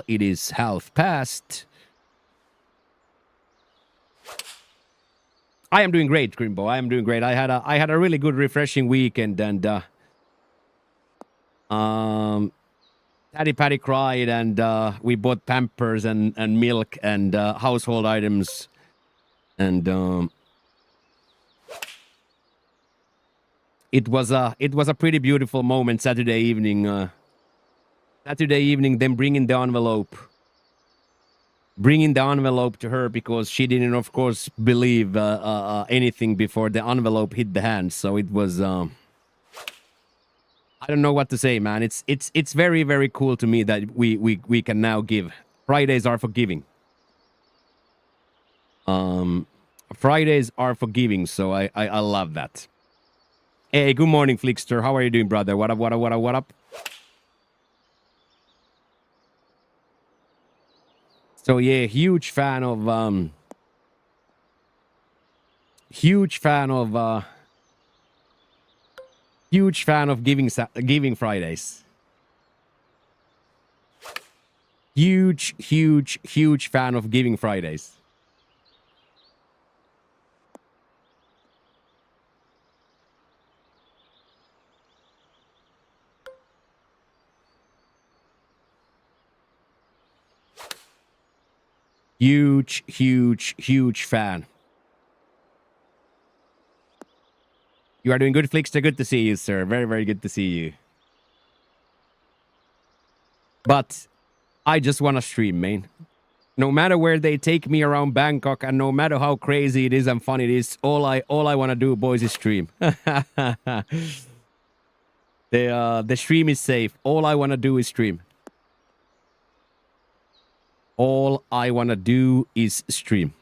It is half past. I am doing great, Grimbo. I am doing great. I had a really good, refreshing weekend, and Daddy Patty cried, and we bought Pampers and milk and household items, and it was a pretty beautiful moment Saturday evening. Saturday evening, them bringing the envelope to her because she didn't, of course, believe anything before the envelope hit the hand. So it was. I don't know what to say, man. It's very, very cool to me that we can now give. Fridays are for giving. Fridays are for giving, so I love that. Hey, good morning, Flickster. How are you doing, brother? What up? What up? What up? What up? So yeah, huge fan of huge fan of huge fan of giving Fridays. Huge fan of giving Fridays. Huge fan. You are doing good, Flickster. Good to see you, sir. Very, very good to see you. But I just want to stream, man. No matter where they take me around Bangkok, and no matter how crazy it is and fun it is, all I want to do, boys, is stream. The stream is safe. All I want to do is stream. All I want to do is stream.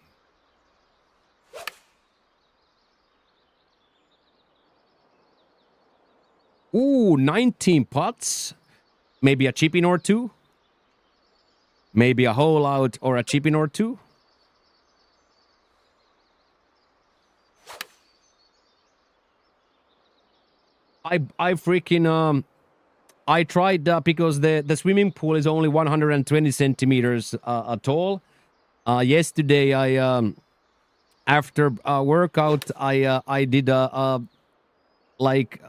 Ooh, 19 pots. Maybe a chipping or two. Maybe a hole out or a chipping or two. I freaking I tried because the swimming pool is only 120 centimeters tall. Yesterday I after workout I did like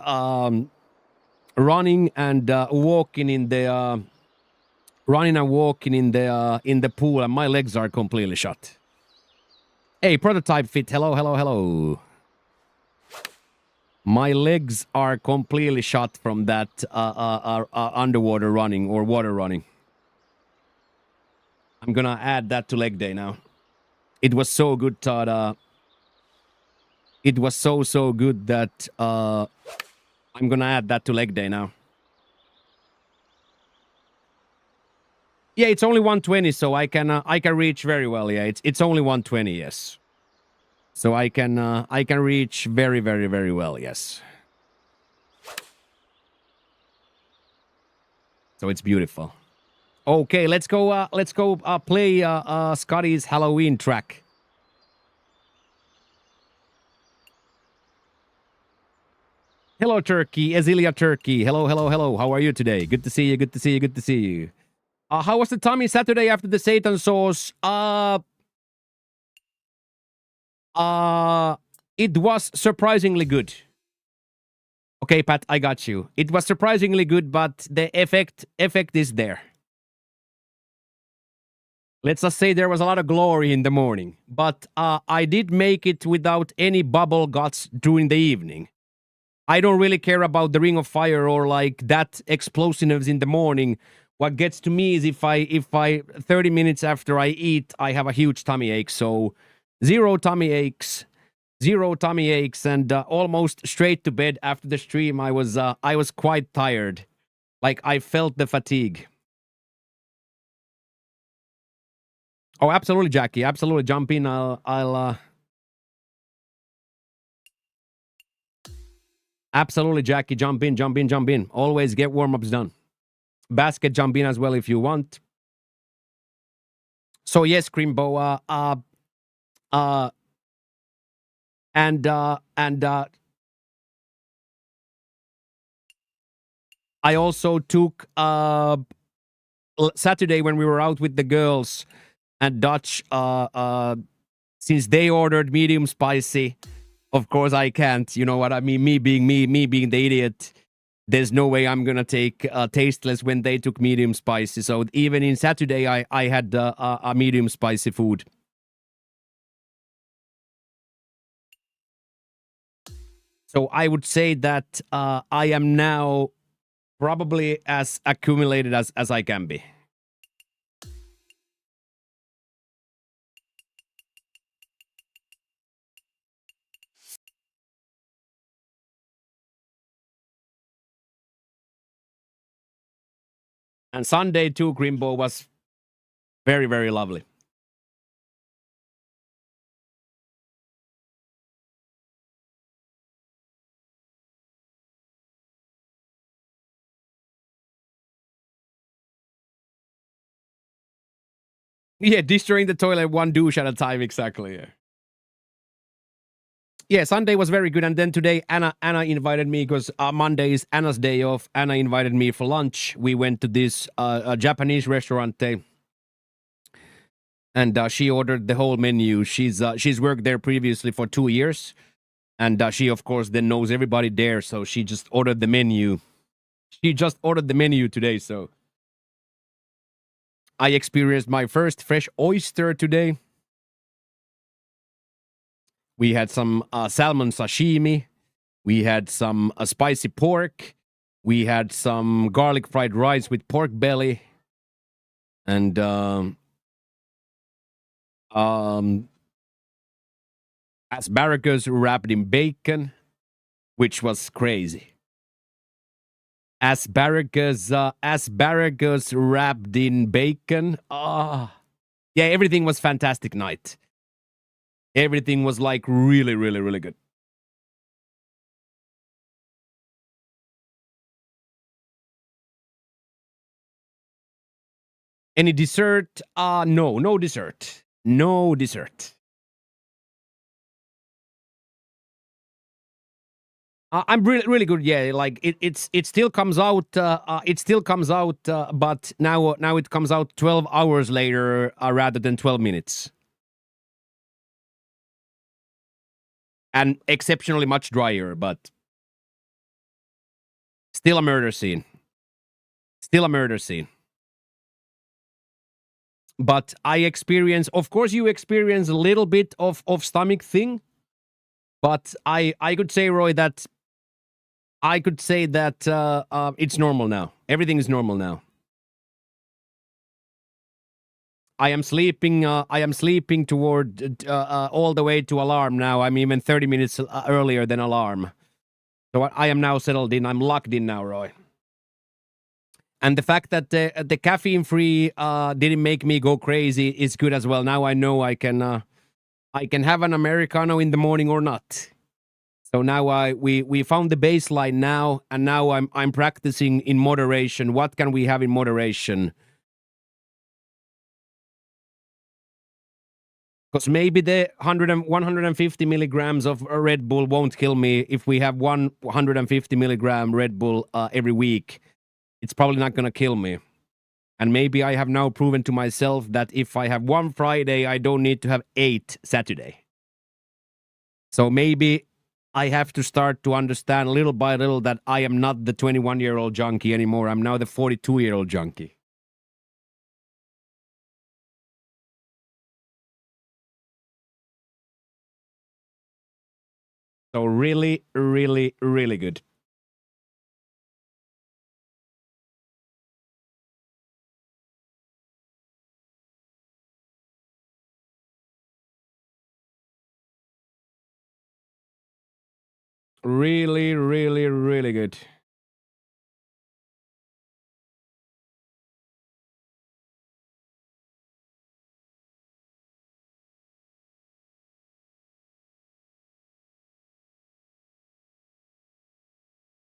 running and walking in the in the pool, and my legs are completely shut. Hey, prototype fit. Hello. My legs are completely shut from that underwater running or water running. I'm gonna add that to leg day now. It was so good, Todd. It was so good that I'm gonna add that to leg day now. Yeah, it's only 120, so I can reach very well. Yeah, it's only 120. Yes, so I can reach very well. Yes, so it's beautiful. Okay, let's go play Scotty's Halloween track. Hello, Turkey, Azilia Turkey. Hello. How are you today? Good to see you. Good to see you. How was the tummy Saturday after the Satan sauce? It was surprisingly good. Okay, Pat, I got you. It was surprisingly good, but the effect is there. Let's just say there was a lot of glory in the morning, but I did make it without any bubble guts during the evening. I don't really care about the ring of fire or like that explosiveness in the morning. What gets to me is if I 30 minutes after I eat, I have a huge tummy ache. So zero tummy aches, and almost straight to bed after the stream. I was quite tired. Like I felt the fatigue. Oh, absolutely, Jackie. Absolutely, jump in. I'll absolutely, Jackie. Jump in. Always get warm ups done. Basket, jump in as well if you want. So yes, Crimbo. And I also took Saturday when we were out with the girls and Dutch, since they ordered medium spicy, of course I can't. You know what I mean? Me being me being the idiot. There's no way I'm gonna take tasteless when they took medium spicy. So even in Saturday, I had a medium spicy food. So I would say that I am now probably as accumulated as I can be. And Sunday too, Grimbo was very, very lovely. Yeah, destroying the toilet one douche at a time, exactly. Yeah. Yeah, Sunday was very good, and then today Anna invited me because Monday is Anna's day off. Anna invited me for lunch. We went to this Japanese restaurant, and she ordered the whole menu. She's worked there previously for 2 years, and she of course then knows everybody there. So she just ordered the menu. She just ordered the menu today. So I experienced my first fresh oyster today. We had some salmon sashimi. We had some spicy pork. We had some garlic fried rice with pork belly. And asparagus wrapped in bacon, which was crazy. Asparagus wrapped in bacon. Yeah, everything was fantastic night. Everything was like really, really, really good. Any dessert? No dessert. No dessert. I'm really, really good. Yeah, like it still comes out. It still comes out, but now it comes out 12 hours later rather than 12 minutes, and exceptionally much drier. But still a murder scene. Still a murder scene. But I experience, of course, you experience a little bit of stomach thing. But I could say, Roy, that I could say that it's normal now. Everything is normal now. I am sleeping. I am sleeping toward all the way to alarm now. I'm even 30 minutes earlier than alarm. So I am now settled in. I'm locked in now, Roy. And the fact that the caffeine free didn't make me go crazy is good as well. Now I know I can have an americano in the morning or not. So now we found the baseline now, and now I'm practicing in moderation. What can we have in moderation? Because maybe the 150 milligrams of Red Bull won't kill me if we have 150 milligram Red Bull every week. It's probably not going to kill me. And maybe I have now proven to myself that if I have one Friday, I don't need to have 8 Saturday. So maybe I have to start to understand little by little that I am not the 21-year-old junkie anymore. I'm now the 42-year-old junkie. So really, really, really good. Really, really, really good.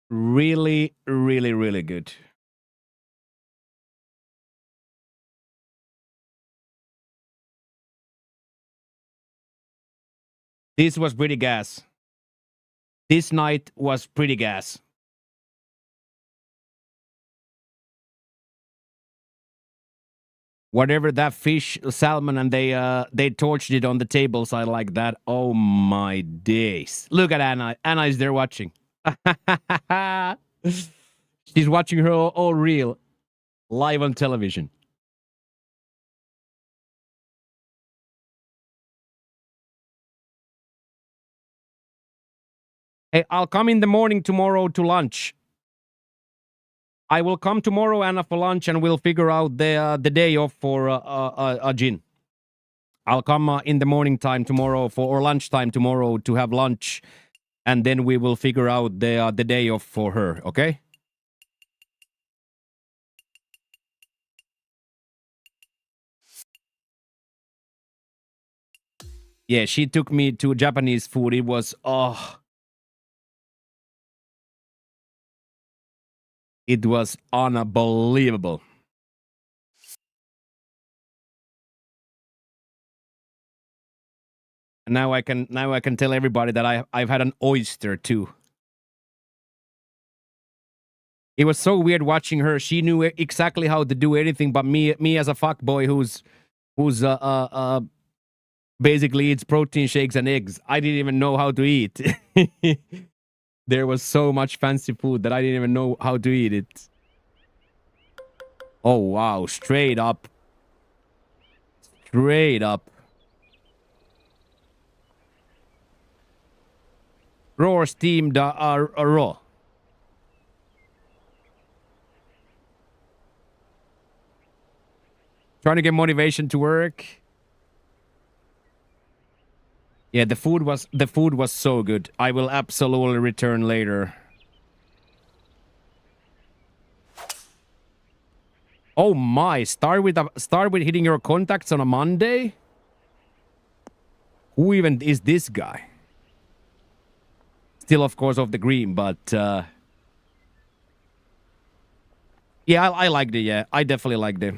Really, really, really good. This was pretty gas. This night was pretty gas. Whatever that fish, salmon, and they torched it on the table side like that. Oh my days! Look at Anna. Anna is there watching. She's watching her all real live on television. Hey, I'll come in the morning tomorrow to lunch. I will come tomorrow, Anna, for lunch, and we'll figure out the day off for Jin. I'll come in the morning time tomorrow or lunchtime tomorrow to have lunch, and then we will figure out the day off for her. Okay? Yeah, she took me to Japanese food. It was it was unbelievable. And now I can tell everybody that I've had an oyster too. It was so weird watching her. She knew exactly how to do anything, but me as a fuckboy who's basically eats protein shakes and eggs. I didn't even know how to eat. There was so much fancy food that I didn't even know how to eat it. Oh wow, straight up. Straight up. Raw or steamed raw. Trying to get motivation to work. Yeah, the food was so good. I will absolutely return later. Oh my! Start with hitting your contacts on a Monday. Who even is this guy? Still, of course, of the green, but yeah, I liked it. Yeah, I definitely liked it.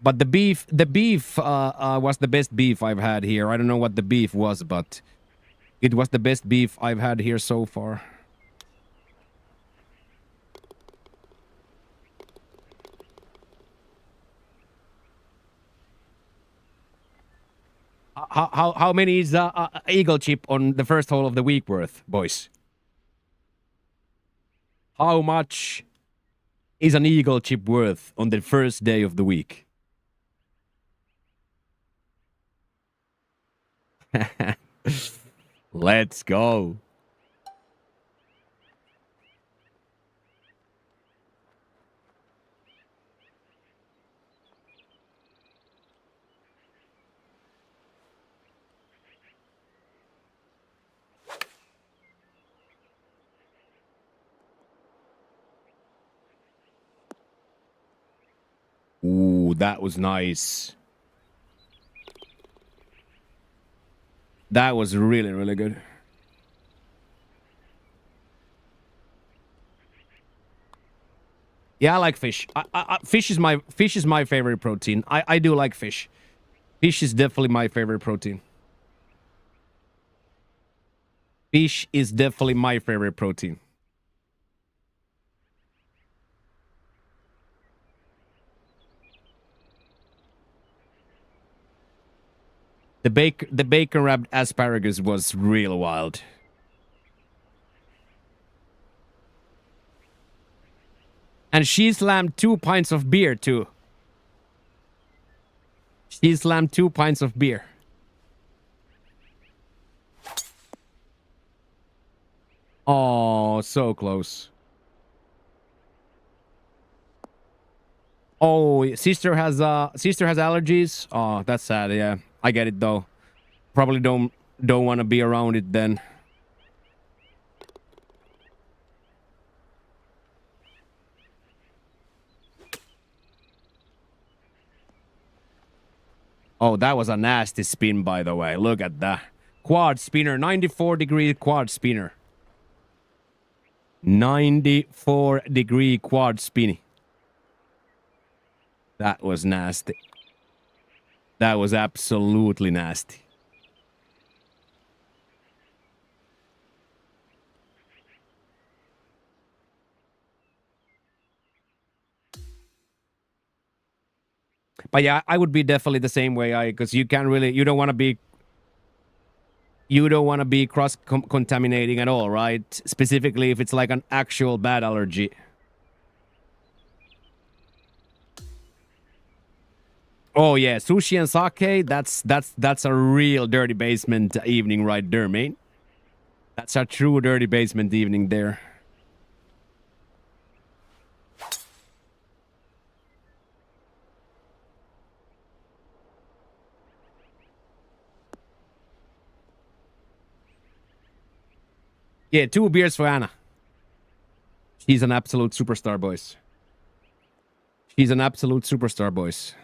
But the beef was the best beef I've had here. I don't know what the beef was, but it was the best beef I've had here so far. How many is eagle chip on the first hole of the week worth, boys? How much is an eagle chip worth on the first day of the week? Let's go. Ooh, that was nice. That was really, really good. Yeah, I like fish. Fish is my favorite protein. I do like fish. Fish is definitely my favorite protein. Fish is definitely my favorite protein. The bacon wrapped asparagus was real wild. And she slammed 2 pints of beer too. She slammed 2 pints of beer. Oh, so close. Oh, sister has allergies. Oh, that's sad. Yeah, I get it though. Probably don't want to be around it then. Oh, that was a nasty spin, by the way. Look at that. Quad spinner, 94-degree quad spinner. 94-degree quad spinny. That was nasty. That was absolutely nasty. But yeah, I would be definitely the same way. Because you can't really, you don't want to be cross contaminating at all, right? Specifically if it's like an actual bad allergy. Oh yeah, sushi and sake. That's a real dirty basement evening right there, mate. That's a true dirty basement evening there. Yeah, 2 beers for Anna. She's an absolute superstar, boys. She's an absolute superstar, boys.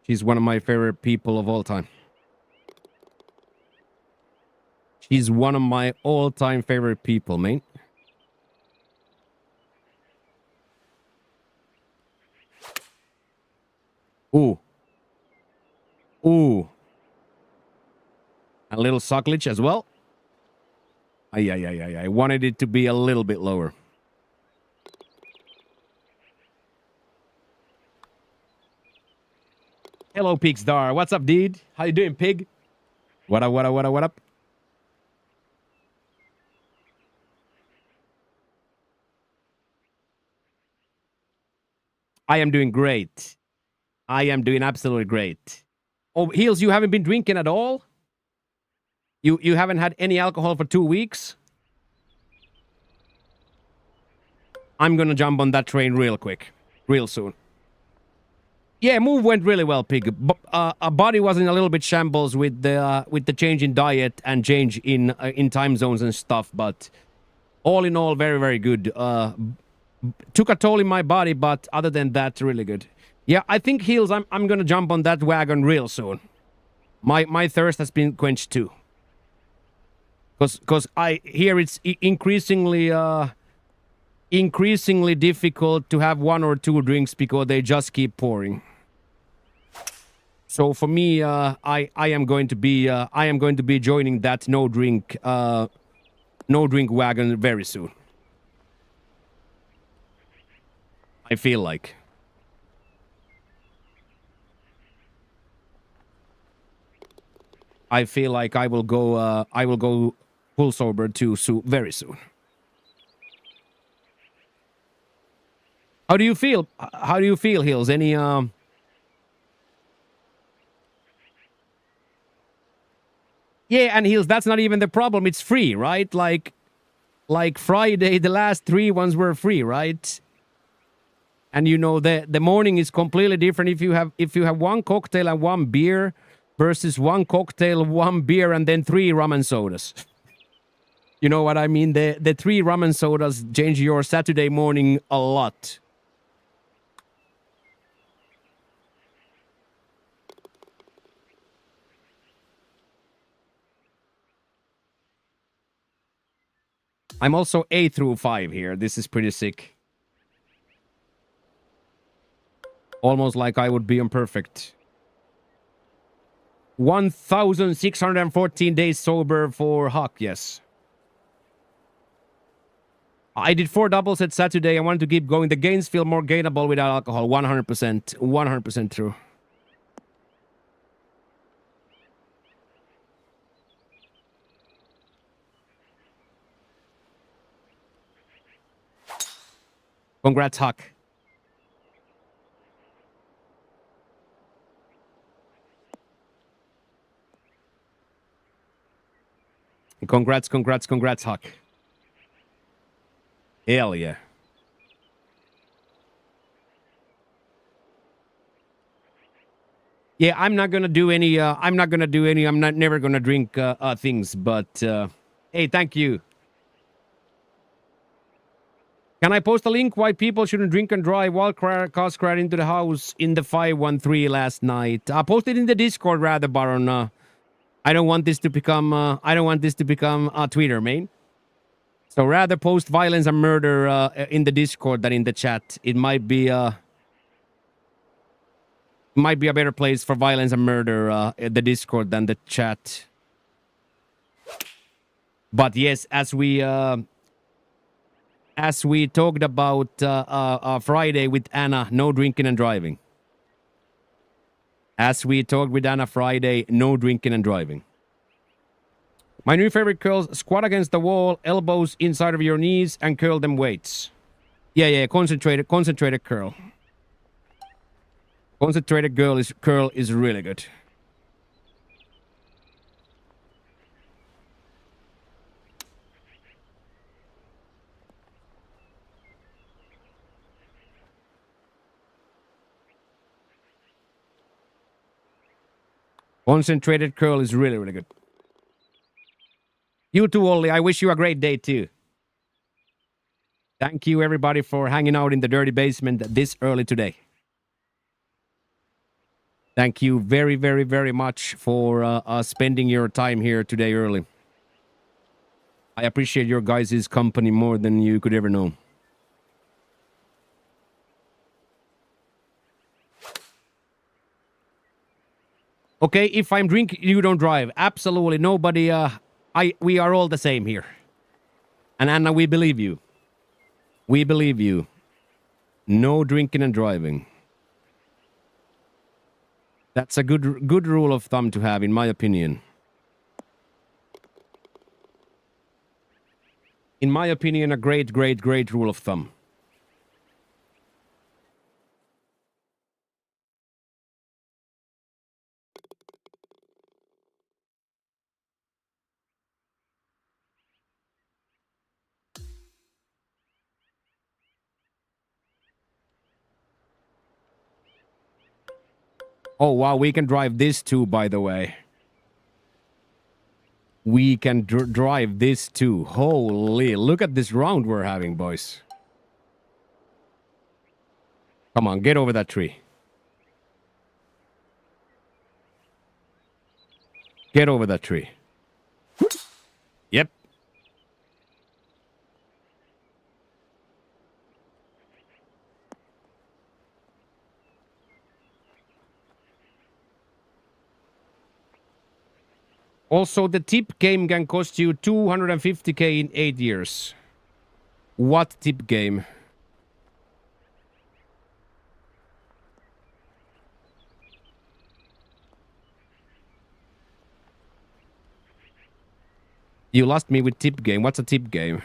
She's one of my favorite people of all time. She's one of my all-time favorite people, mate. Ooh. Ooh. A little suckledge as well. I wanted it to be a little bit lower. Hello, Pigstar. What's up, dude? How you doing, pig? What up, what up, what up, what up? I am doing great. I am doing absolutely great. Oh, Heels, you haven't been drinking at all? You haven't had any alcohol for 2 weeks? I'm gonna jump on that train real quick. Real soon. Yeah, move went really well, pig. Our body was in a little bit shambles with the change in diet and change in time zones and stuff, but all in all, very, very good. Took a toll in my body, but other than that, really good. Yeah, I think, Heels, I'm gonna jump on that wagon real soon. My thirst has been quenched too. Cause I hear it's increasingly difficult to have 1 or 2 drinks because they just keep pouring. So for me, I am going to be joining that no drink wagon very soon. I feel like. I feel like I will go full sober too very soon. How do you feel? How do you feel, Hills? Any Yeah, and Hills, that's not even the problem. It's free, right? Like Friday, the last 3 ones were free, right? And you know the morning is completely different if you have 1 cocktail and 1 beer versus 1 cocktail, 1 beer, and then 3 rum and sodas. You know what I mean? The 3 rum and sodas change your Saturday morning a lot. I'm also A through 5 here. This is pretty sick. Almost like I would be imperfect. 1,614 days sober for Huck, yes. I did 4 doubles at Saturday. I wanted to keep going. The gains feel more gainable without alcohol. 100%. 100% true. Congrats, Huck. Congrats, Huck. Hell yeah. Yeah, I'm not gonna do any. I'm never gonna drink things. But hey, thank you. Can I post a link why people shouldn't drink and drive while cars crashed into the house in the 513 last night? I posted in the Discord rather, Baron. I don't want this to become. A Twitter, man. So rather post violence and murder in the Discord than in the chat. It might be a better place for violence and murder the Discord than the chat. But yes, as we as we talked about Friday with Anna, no drinking and driving. As we talked with Anna Friday, no drinking and driving. My new favorite curls: squat against the wall, elbows inside of your knees, and curl them weights. Yeah, concentrated curl. Concentrated curl is really good. Concentrated curl is really, really good. You too, Ollie. I wish you a great day too. Thank you, everybody, for hanging out in the dirty basement this early today. Thank you very, very, very much for spending your time here today early. I appreciate your guys' company more than you could ever know. Okay, if I'm drinking, you don't drive. Absolutely nobody. We are all the same here. And Anna, we believe you. We believe you. No drinking and driving. That's a good rule of thumb to have, in my opinion. In my opinion, a great rule of thumb. Oh, wow, we can drive this too, by the way. We can drive this too. Holy, look at this round we're having, boys. Come on, get over that tree. Get over that tree. Yep. Also, the tip game can cost you 250k in 8 years. What tip game? You lost me with tip game. What's a tip game?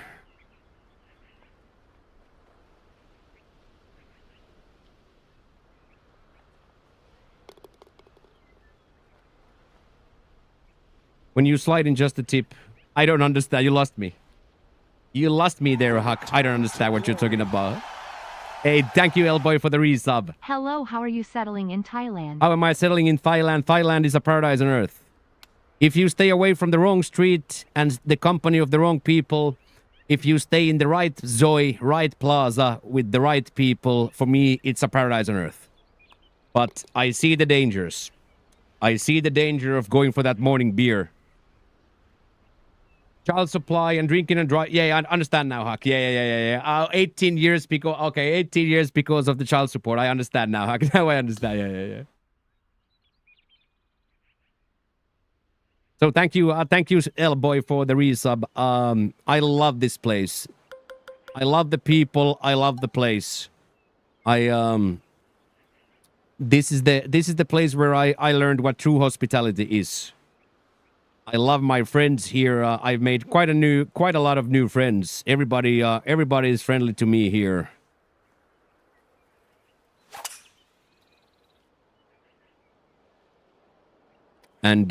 When you slide in just a tip. I don't understand. You lost me. You lost me there, Huck. I don't understand what you're talking about. Hey, thank you, Elboy, for the resub. Hello, how are you settling in Thailand? How am I settling in Thailand? Thailand is a paradise on earth. If you stay away from the wrong street and the company of the wrong people, if you stay in the right Zoe, right plaza with the right people, for me, it's a paradise on earth. But I see the dangers. I see the danger of going for that morning beer. Child supply and drinking and driving. Yeah, I understand now, Huck. Yeah. 18 years because... Okay, 18 years because of the child support. I understand now, Huck. Now I understand. Yeah. So thank you, Elboy, for the resub. I love this place. I love the people. I love the place. This is the place where I learned what true hospitality is. I love my friends here. I've made quite a lot of new friends. Everybody is friendly to me here. And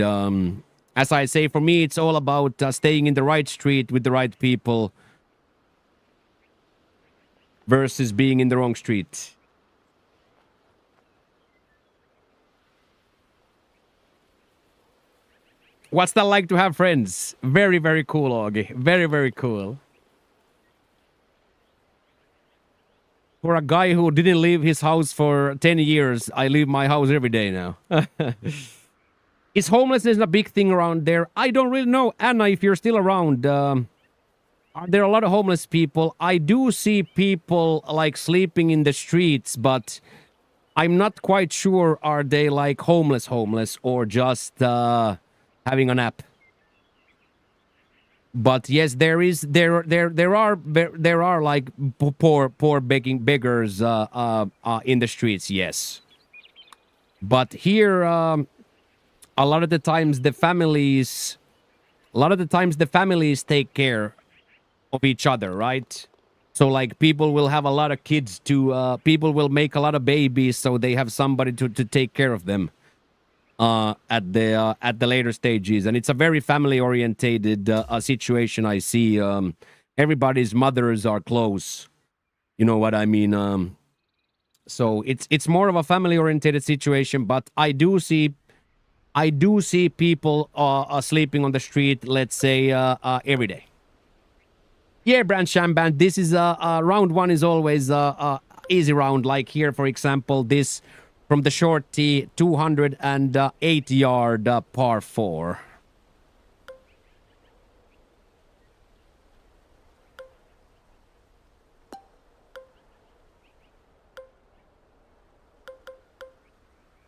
as I say, for me, it's all about staying in the right street with the right people versus being in the wrong street. What's that like to have friends? Very, very cool, Augie. Very, very cool. For a guy who didn't leave his house for 10 years, I leave my house every day now. Is homelessness a big thing around there? I don't really know. Anna, if you're still around, are there a lot of homeless people? I do see people like sleeping in the streets, but I'm not quite sure, are they like homeless or just having a nap? But yes, there are like poor beggars in the streets. Yes, but here a lot of the times the families take care of each other, right? So like people will have a lot of kids to people will make a lot of babies, so they have somebody to take care of them at the later stages, and it's a very family orientated situation. I see everybody's mothers are close. You know what I mean? So it's more of a family orientated situation, but I do see people sleeping on the street, let's say every day. Yeah, Brand Shamban, this is round one is always easy round. Like here, for example, this from the short tee, 208 yard par 4.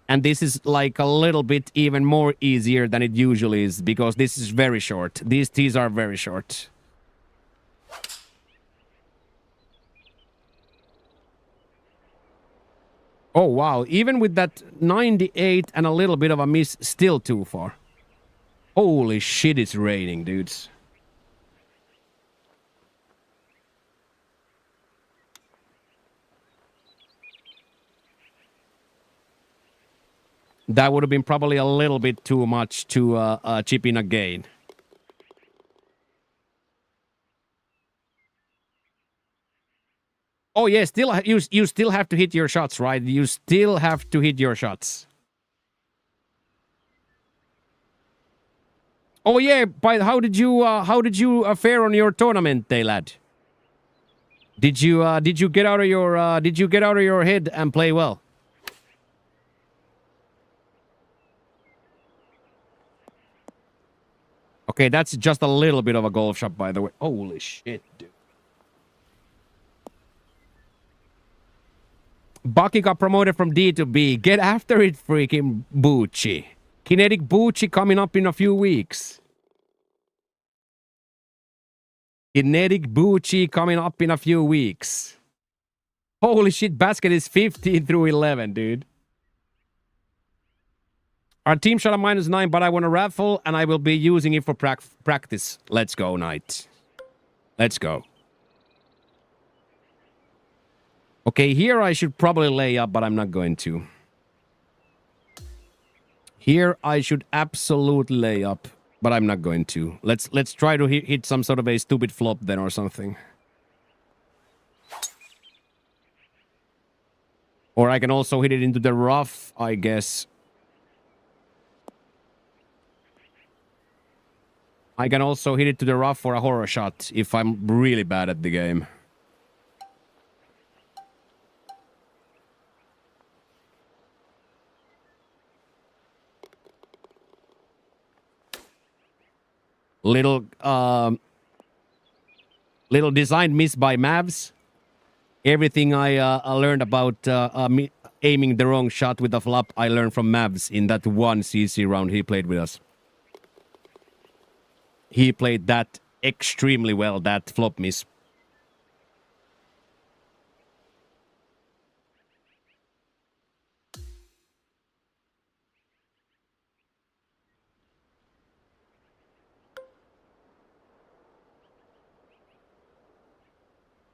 And this is like a little bit even more easier than it usually is because this is very short. These tees are very short. Oh, wow. Even with that 98 and a little bit of a miss, still too far. Holy shit, it's raining, dudes. That would have been probably a little bit too much to chip in again. Oh yeah, you still have to hit your shots, right? You still have to hit your shots. Oh yeah, but how did you fare on your tournament day, lad? Did you get out of your head and play well? Okay, that's just a little bit of a golf shot, by the way. Holy shit, dude. Bucky got promoted from D to B. Get after it, freaking Bucci. Kinetic Bucci coming up in a few weeks. Kinetic Bucci coming up in a few weeks. Holy shit, basket is 15 through 11, dude. Our team shot a -9, but I won a raffle, and I will be using it for practice. Let's go, Knight. Let's go. Okay, here I should probably lay up, but I'm not going to. Here I should absolutely lay up, but I'm not going to. Let's try to hit some sort of a stupid flop then or something. Or I can also hit it into the rough, I guess. I can also hit it to the rough for a horror shot if I'm really bad at the game. Little design miss by Mavs. Everything I learned about aiming the wrong shot with the flop, I learned from Mavs in that one CC round he played with us. He played that extremely well, that flop miss.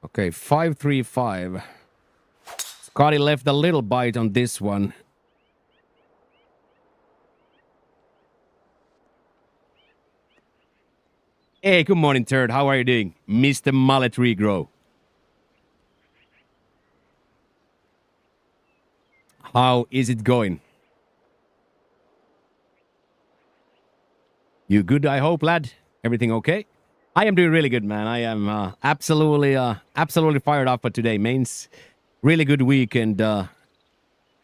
Okay, 5-3-5. Scotty left a little bite on this one. Hey, good morning, Turd. How are you doing? Mr. Mullet Regrow. How is it going? You good, I hope, lad? Everything okay? I am doing really good, man. I am absolutely fired up for today, mains. Really good weekend, and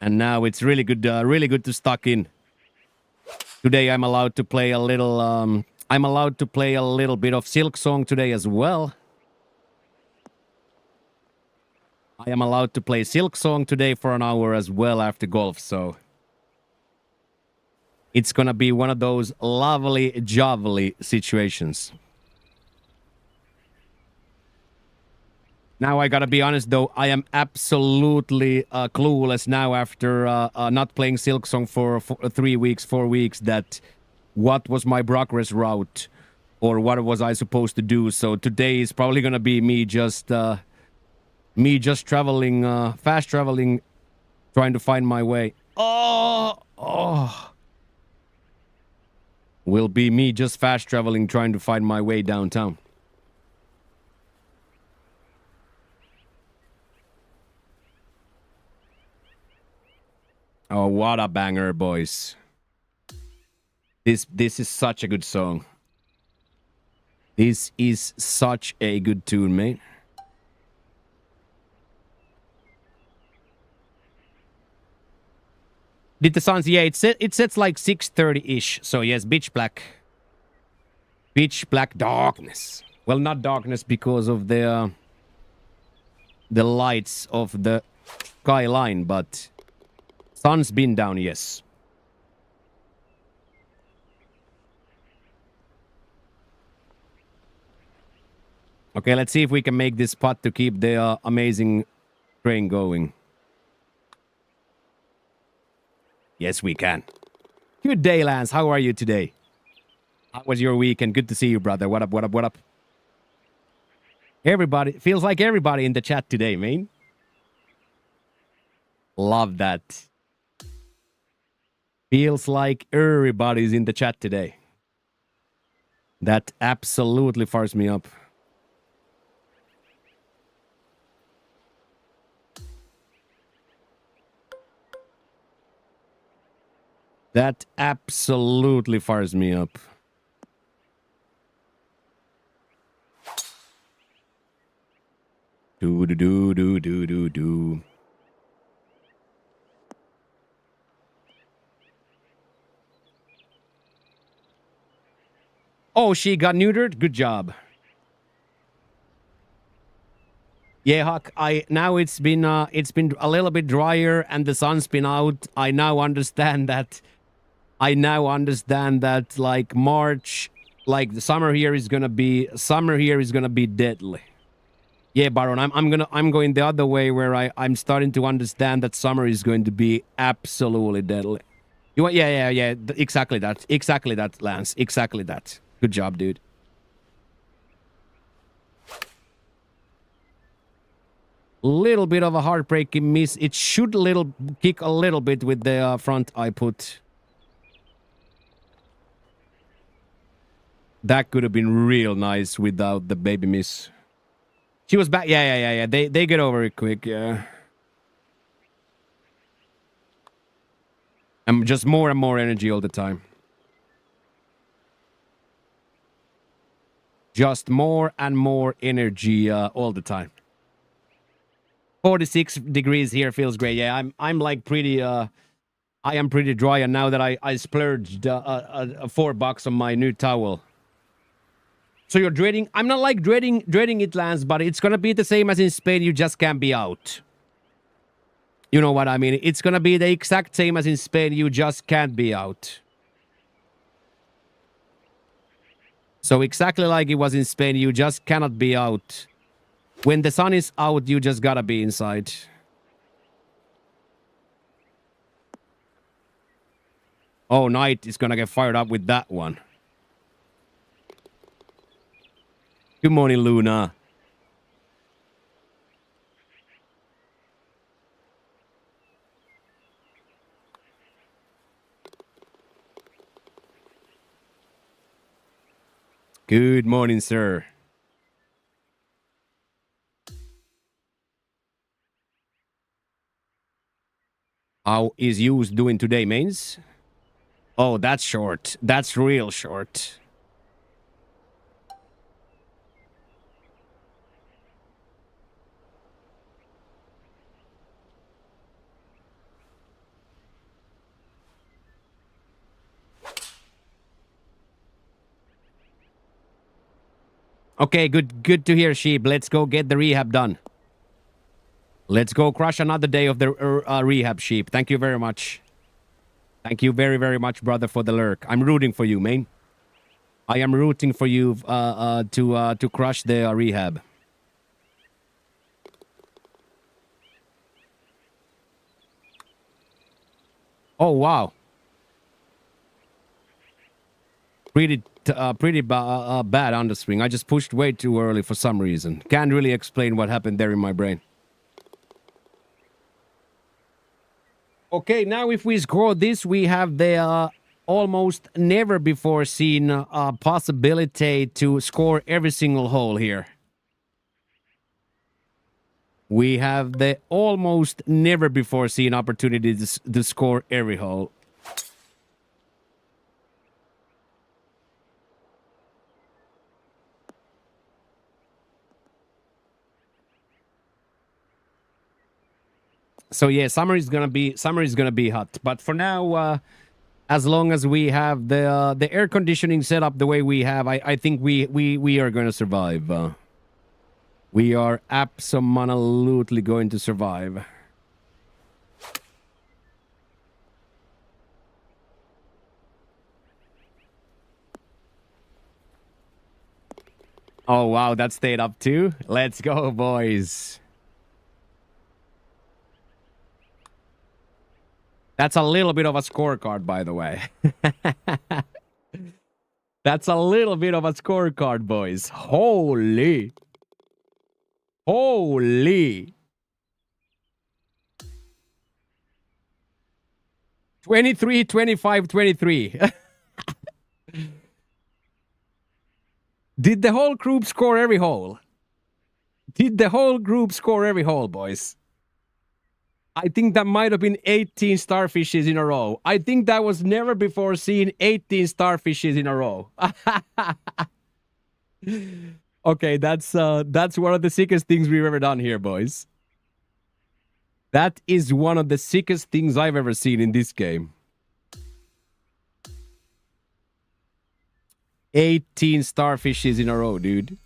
now it's really good to stuck in. Today I'm allowed to play a little. I'm allowed to play a little bit of Silksong today as well. I am allowed to play Silksong today for an hour as well after golf, so it's gonna be one of those lovely, jolly situations. Now I gotta be honest though, I am absolutely clueless now after not playing Silksong for 3 weeks, 4 weeks, that what was my progress route or what was I supposed to do. So today is probably gonna be me just traveling, fast traveling, trying to find my way. Oh. Will be me just fast traveling, trying to find my way downtown. Oh, what a banger, boys. This is such a good song. This is such a good tune, mate. Did the suns? Yeah, it sets like 6:30-ish. So yes, pitch black. Pitch black darkness. Well, not darkness because of the lights of the skyline, but sun's been down, yes. Okay, let's see if we can make this putt to keep the amazing train going. Yes, we can. Good day, Lance. How are you today? How was your weekend? Good to see you, brother. What up, what up, what up? Everybody, feels like everybody in the chat today, man. Love that. Feels like everybody's in the chat today. That absolutely fires me up. That absolutely fires me up. Do do do do do do do. Oh, she got neutered. Good job. Yeah, Huck. Now it's been a little bit drier and the sun's been out. I now understand that. Like March, like the summer here is gonna be deadly. Yeah, Baron. I'm going the other way where I'm starting to understand that summer is going to be absolutely deadly. You want? Yeah. Exactly that, Lance. Exactly that. Good job, dude. Little bit of a heartbreaking miss. It should kick a little bit with the front I put. That could have been real nice without the baby miss. She was back. Yeah. They get over it quick. Yeah. I'm just more and more energy all the time. Just more and more energy all the time. 46 degrees here feels great. Yeah, I'm like pretty I am pretty dry, and now that I splurged $4 on my new towel. So you're dreading? I'm not like dreading it, Lance, but it's gonna be the same as in Spain. You just can't be out. You know what I mean? It's gonna be the exact same as in Spain. You just can't be out. So exactly like it was in Spain, you just cannot be out. When the sun is out, you just gotta be inside. Oh, Knight is gonna get fired up with that one. Good morning, Luna. Good morning, sir. How is you doing today, mains? Oh, that's short. That's real short. Okay, good to hear, Sheep. Let's go get the rehab done. Let's go crush another day of the rehab, Sheep. Thank you very much. Thank you very, very much, brother, for the lurk. I'm rooting for you, man. I am rooting for you to crush the rehab. Oh, wow. Pretty bad underswing. I just pushed way too early for some reason. Can't really explain what happened there in my brain. Okay, now if we score this, we have the almost never before seen possibility to score every single hole here. We have the almost never before seen opportunity to score every hole. So yeah, summer is gonna be hot. But for now, as long as we have the air conditioning set up the way we have, I think we are gonna survive. We are absolutely going to survive. Oh wow, that stayed up too. Let's go, boys. That's a little bit of a scorecard, by the way. That's a little bit of a scorecard, boys. Holy. Holy. 23, 25, 23. Did the whole group score every hole? Did the whole group score every hole, boys? I think that might have been 18 starfishes in a row. I think that was never before seen 18 starfishes in a row. Okay, that's one of the sickest things we've ever done here, boys. That is one of the sickest things I've ever seen in this game. 18 starfishes in a row, dude.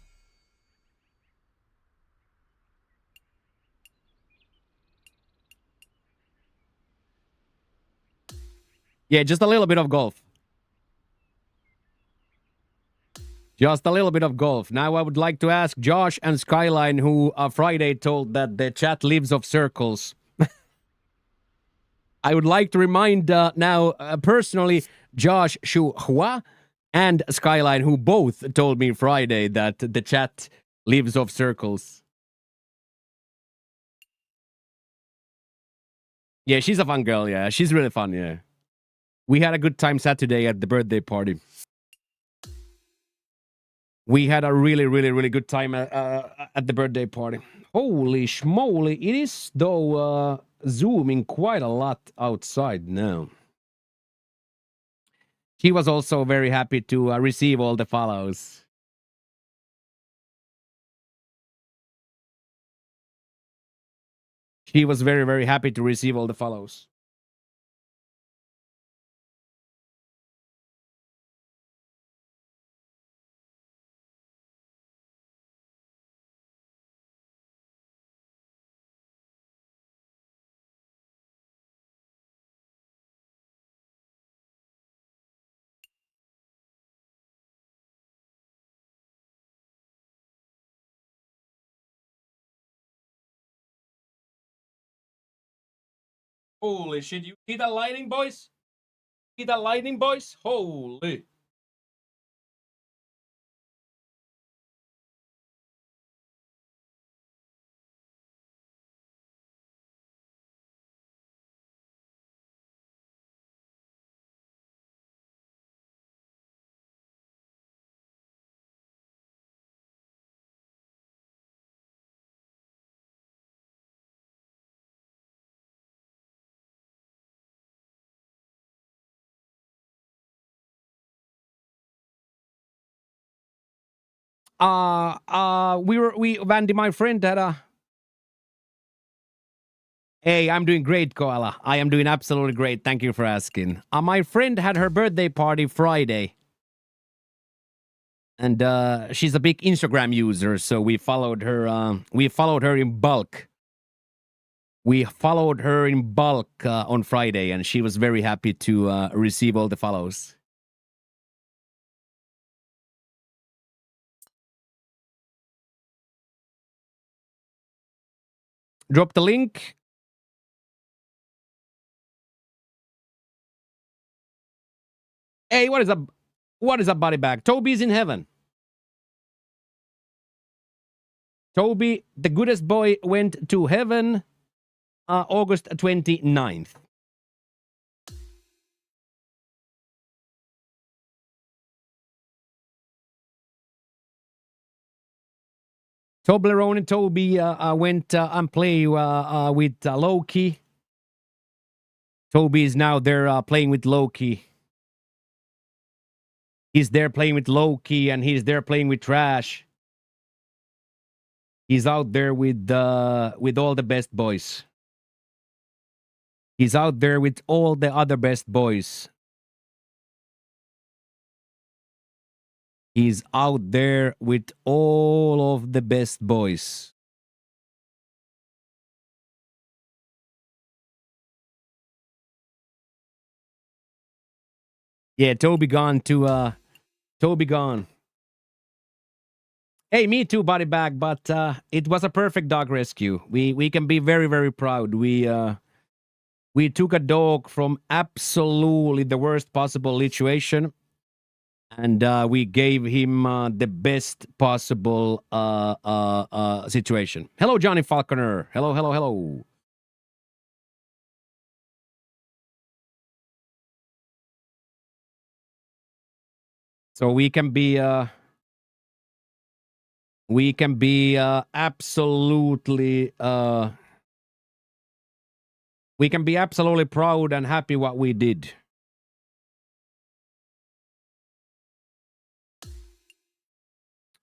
Yeah, just a little bit of golf. Just a little bit of golf. Now I would like to ask Josh and Skyline, who Friday told that the chat lives of circles. I would like to remind now personally Josh Shu Hua and Skyline, who both told me Friday that the chat lives of circles. Yeah, she's a fun girl. Yeah, she's really fun. Yeah. We had a good time Saturday at the birthday party. We had a really, really, really good time at the birthday party. Holy schmoly. It is, though, zooming quite a lot outside now. She was also very happy to receive all the follows. She was very, very happy to receive all the follows. Holy shit, you see that lightning, boys? See that lightning, boys? Holy. Vandy, my friend, had a. Hey, I'm doing great, Koala. I am doing absolutely great. Thank you for asking. My friend had her birthday party Friday. And she's a big Instagram user, so we followed her. We followed her in bulk. We followed her in bulk on Friday, and she was very happy to receive all the follows. Drop the link. Hey, what is up? What is up, body bag? Toby's in heaven. Toby, the goodest boy, went to heaven August 29th. Toblerone and Toby went and play with Loki. Toby is now there playing with Loki. He's there playing with Loki, and he's there playing with Trash. He's out there with all the best boys. He's out there with all the other best boys. He's out there with all of the best boys. Yeah, Toby gone to Toby gone. Hey, me too, body bag, but it was a perfect dog rescue. We can be very, very proud. We took a dog from absolutely the worst possible situation, and we gave him the best possible situation. Hello, Johnny Falconer. Hello, hello, hello. So we can be absolutely we can be absolutely proud and happy what we did.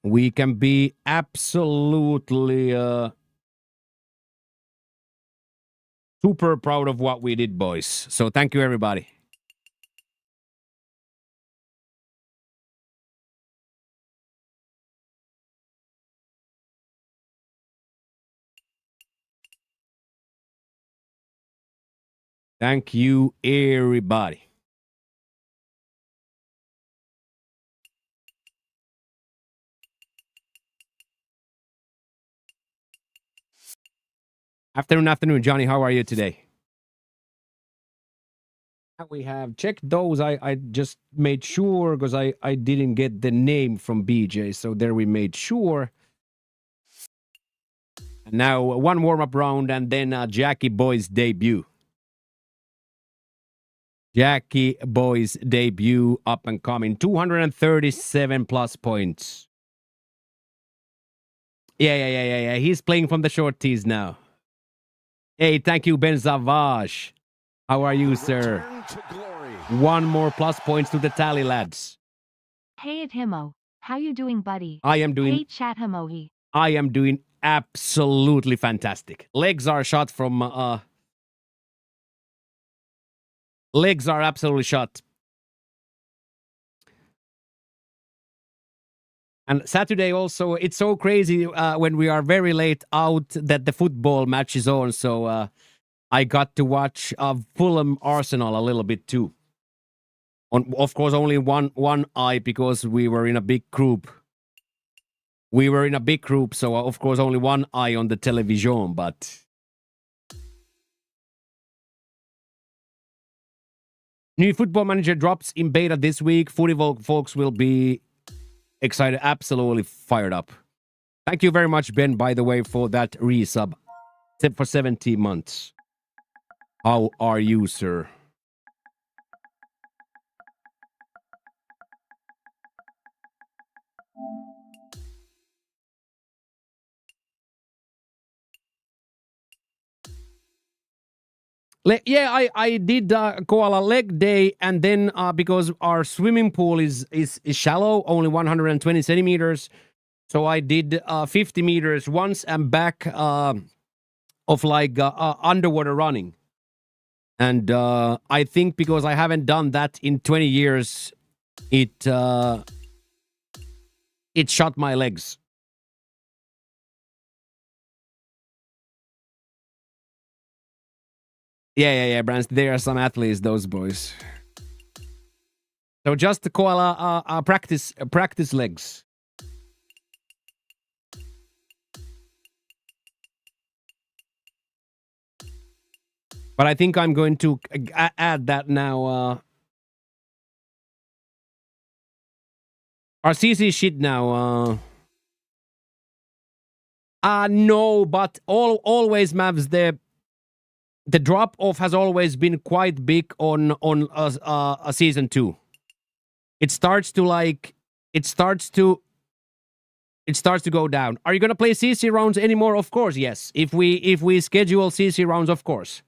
We can be absolutely super proud of what we did, boys. So thank you, everybody. Thank you, everybody. Afternoon, Johnny. How are you today? We have checked those. I just made sure because I didn't get the name from BJ. So there we made sure. And now one warm-up round and then Jackie Boy's debut. Jackie Boy's debut up and coming. 237 plus points. Yeah. He's playing from the short tees now. Hey, thank you, Ben Zavage. How are you, sir? One more plus points to the tally, lads. Hey it Himo. How you doing, buddy? I am doing Hey chat Himohi. I am doing absolutely fantastic. Legs are shot from legs are absolutely shot. And Saturday also, it's so crazy when we are very late out that the football match is on. So I got to watch Fulham Arsenal a little bit too. Of course, only one eye because we were in a big group. We were in a big group, so of course only one eye on the television. But new Football Manager drops in beta this week. Footy folks will be excited, absolutely fired up. Thank you very much, Ben, by the way, for that resub for 70 months. How are you, sir? Yeah, I did koala leg day, and then because our swimming pool is shallow, only 120 centimeters, so I did 50 meters once and back of like underwater running. And I think because I haven't done that in 20 years, it shot my legs. Yeah, Brands. There are some athletes, those boys. So just the koala practice legs. But I think I'm going to add that now Are CC shit now? No, but always, Mavs, the drop off has always been quite big on a season 2. It starts to go down. Are you gonna play CC rounds anymore? Of course, yes. If we schedule CC rounds, of course.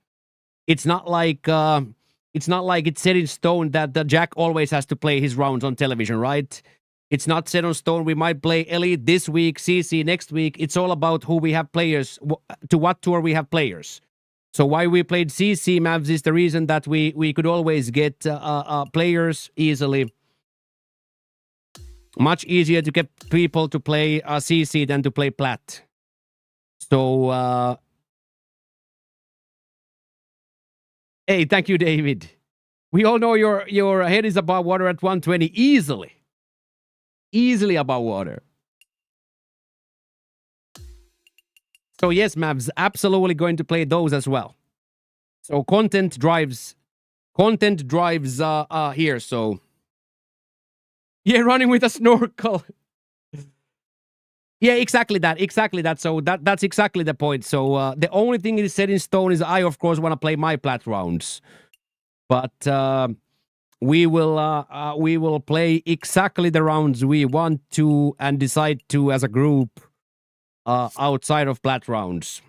It's not like it's set in stone that the Jack always has to play his rounds on television, right? It's not set on stone. We might play Elite this week, CC next week. It's all about who we have players, to what tour we have players. So why we played CC, Mavs, is the reason that we could always get players easily. Much easier to get people to play CC than to play Plat. So, hey, thank you, David. We all know your head is above water at 120 easily. Easily above water. So yes, Mavs, absolutely going to play those as well. So content drives here. So yeah, running with a snorkel. Yeah, exactly that. So that's exactly the point. So the only thing is set in stone is I, of course, want to play my Plat rounds, but we will play exactly the rounds we want to and decide to as a group outside of Plat rounds.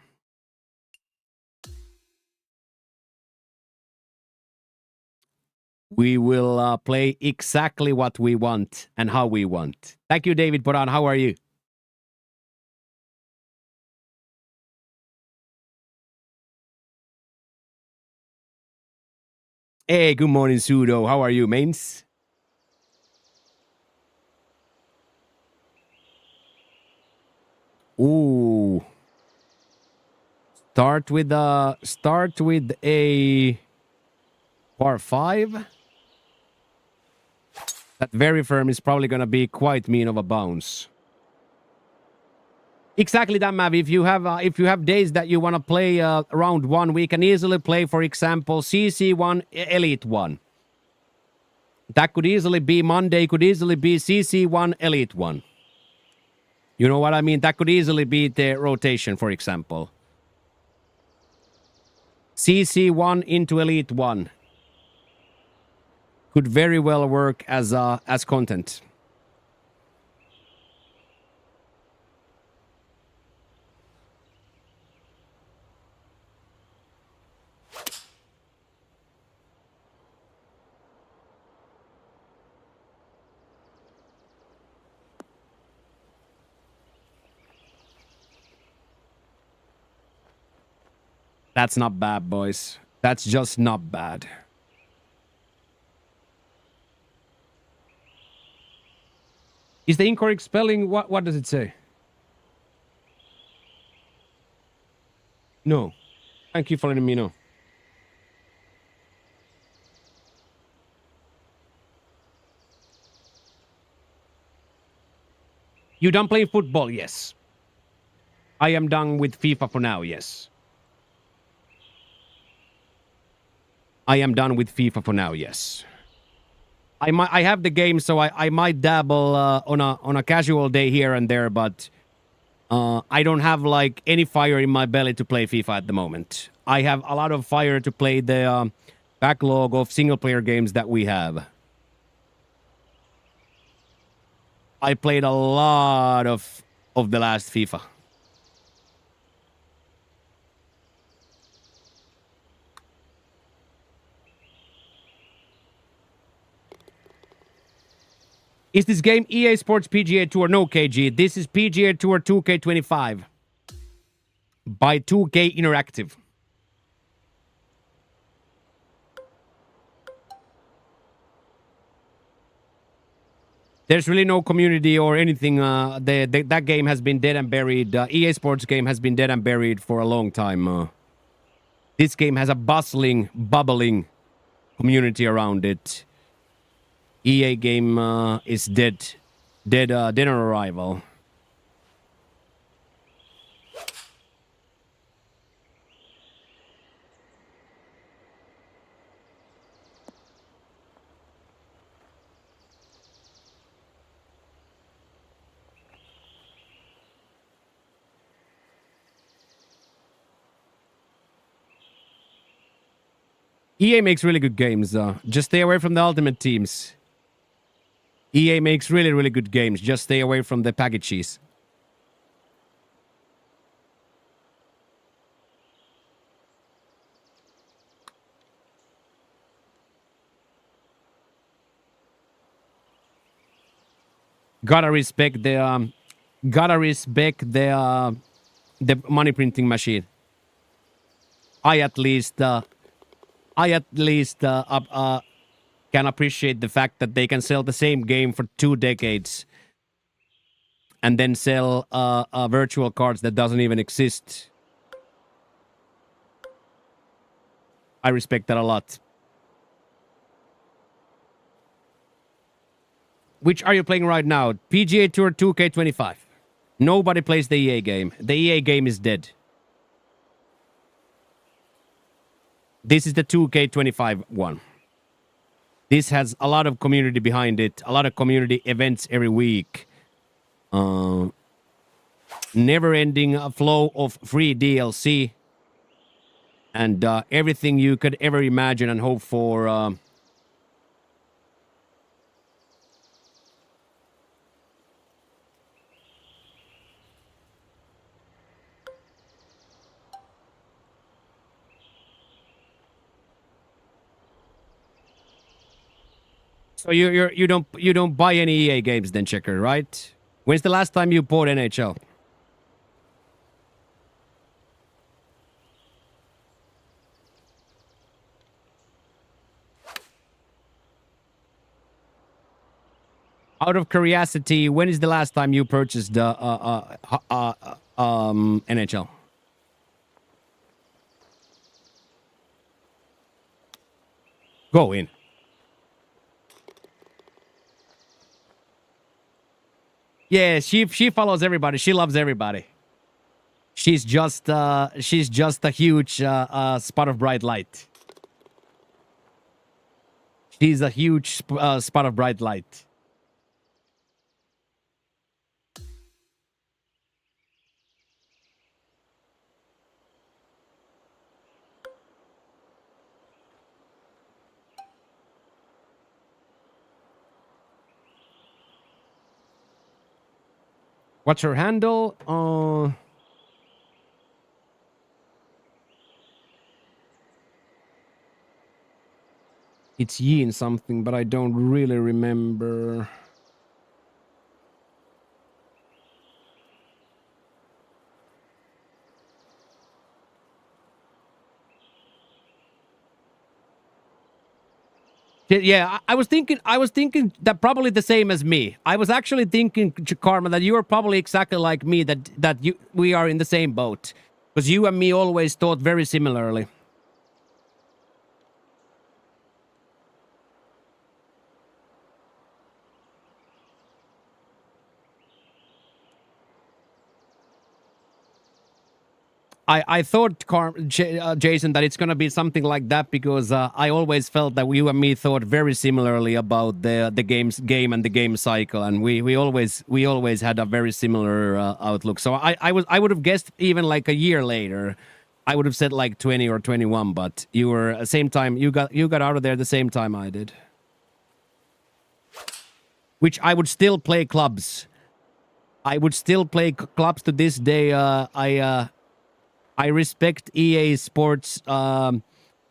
We will play exactly what we want and how we want. Thank you, David Poran. How are you? Hey, good morning, Sudo. How are you, mains? Ooh. Start with a par 5. That very firm is probably going to be quite mean of a bounce. Exactly that, Mav. If you have days that you want to play round 1, we can easily play, for example, CC1, Elite 1. That could easily be Monday, could easily be CC1, Elite 1. You know what I mean? That could easily be the rotation, for example. CC1 into Elite 1 could very well work as content. That's not bad, boys. That's just not bad. Is the incorrect spelling? What does it say? No. Thank you for letting me know. You done playing football? Yes. I am done with FIFA for now, yes. I am done with FIFA for now, yes. I have the game, so I might dabble on a casual day here and there, but I don't have like any fire in my belly to play FIFA at the moment. I have a lot of fire to play the backlog of single player games that we have. I played a lot of the last FIFA. Is this game EA Sports PGA Tour? No, KG. This is PGA Tour 2K25 by 2K Interactive. There's really no community or anything. That game has been dead and buried. EA Sports game has been dead and buried for a long time. This game has a bustling, bubbling community around it. EA game is dead on arrival. EA makes really good games. Just stay away from the Ultimate Teams. EA makes really, really good games. Just stay away from the packages. Gotta respect the money printing machine. I at least can appreciate the fact that they can sell the same game for 2 decades and then sell virtual cards that doesn't even exist. I respect that a lot. Which are you playing right now? PGA Tour 2K25. Nobody plays the EA game. The EA game is dead. This is the 2K25 one. This has a lot of community behind it, a lot of community events every week. Never-ending flow of free DLC. And everything you could ever imagine and hope for. So you don't buy any EA games then, Checker, right? When's the last time you bought NHL? Out of curiosity, when is the last time you purchased NHL? Go in. Yeah, she follows everybody. She loves everybody. She's just a huge spot of bright light. She's a huge spot of bright light. What's her handle? It's Yin something, but I don't really remember. Yeah, I was thinking that probably the same as me. I was actually thinking, Karma, that you are probably exactly like me, that we are in the same boat. Because you and me always thought very similarly. I thought, Jason, that it's gonna be something like that because I always felt that you and me thought very similarly about the game and the game cycle, and we always had a very similar outlook. So I would have guessed even like a year later, I would have said like 20 or 21, but you were at the same time you got out of there the same time I did. Which I would still play clubs. I would still play clubs to this day. I respect EA Sports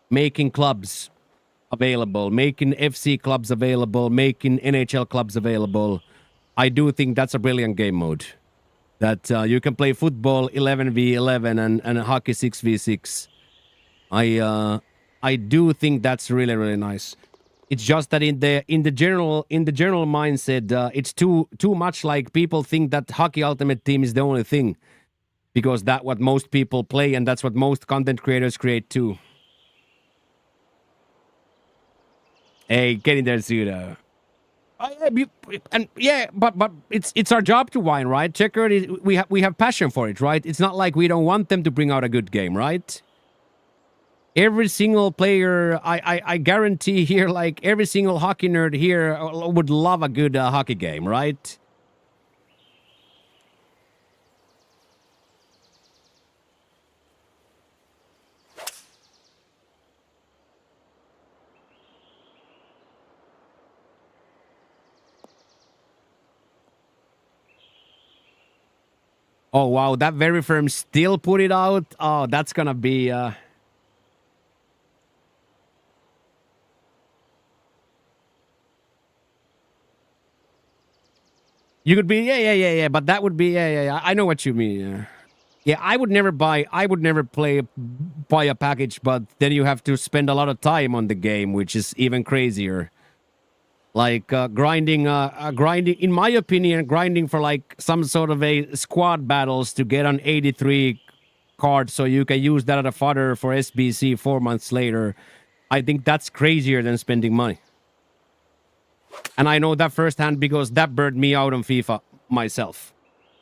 making clubs available, making FC clubs available, making NHL clubs available. I do think that's a brilliant game mode. That you can play football 11v11 and hockey 6v6. I do think that's really, really nice. It's just that in the general mindset, it's too much like people think that Hockey Ultimate Team is the only thing. Because that's what most people play, and that's what most content creators create too. Hey, get in there, Zuda. And yeah, but it's our job to whine, right? Checker, we have passion for it, right? It's not like we don't want them to bring out a good game, right? Every single player, I guarantee here, like every single hockey nerd here would love a good hockey game, right? Oh wow, that very firm still put it out. Oh, that's gonna be. You could be yeah. But that would be yeah. I know what you mean. Yeah. Yeah, I would never buy a package, but then you have to spend a lot of time on the game, which is even crazier. Like grinding, in my opinion, grinding for like some sort of a squad battles to get an 83 card so you can use that as a fodder for SBC 4 months later. I think that's crazier than spending money. And I know that firsthand because that burned me out on FIFA myself.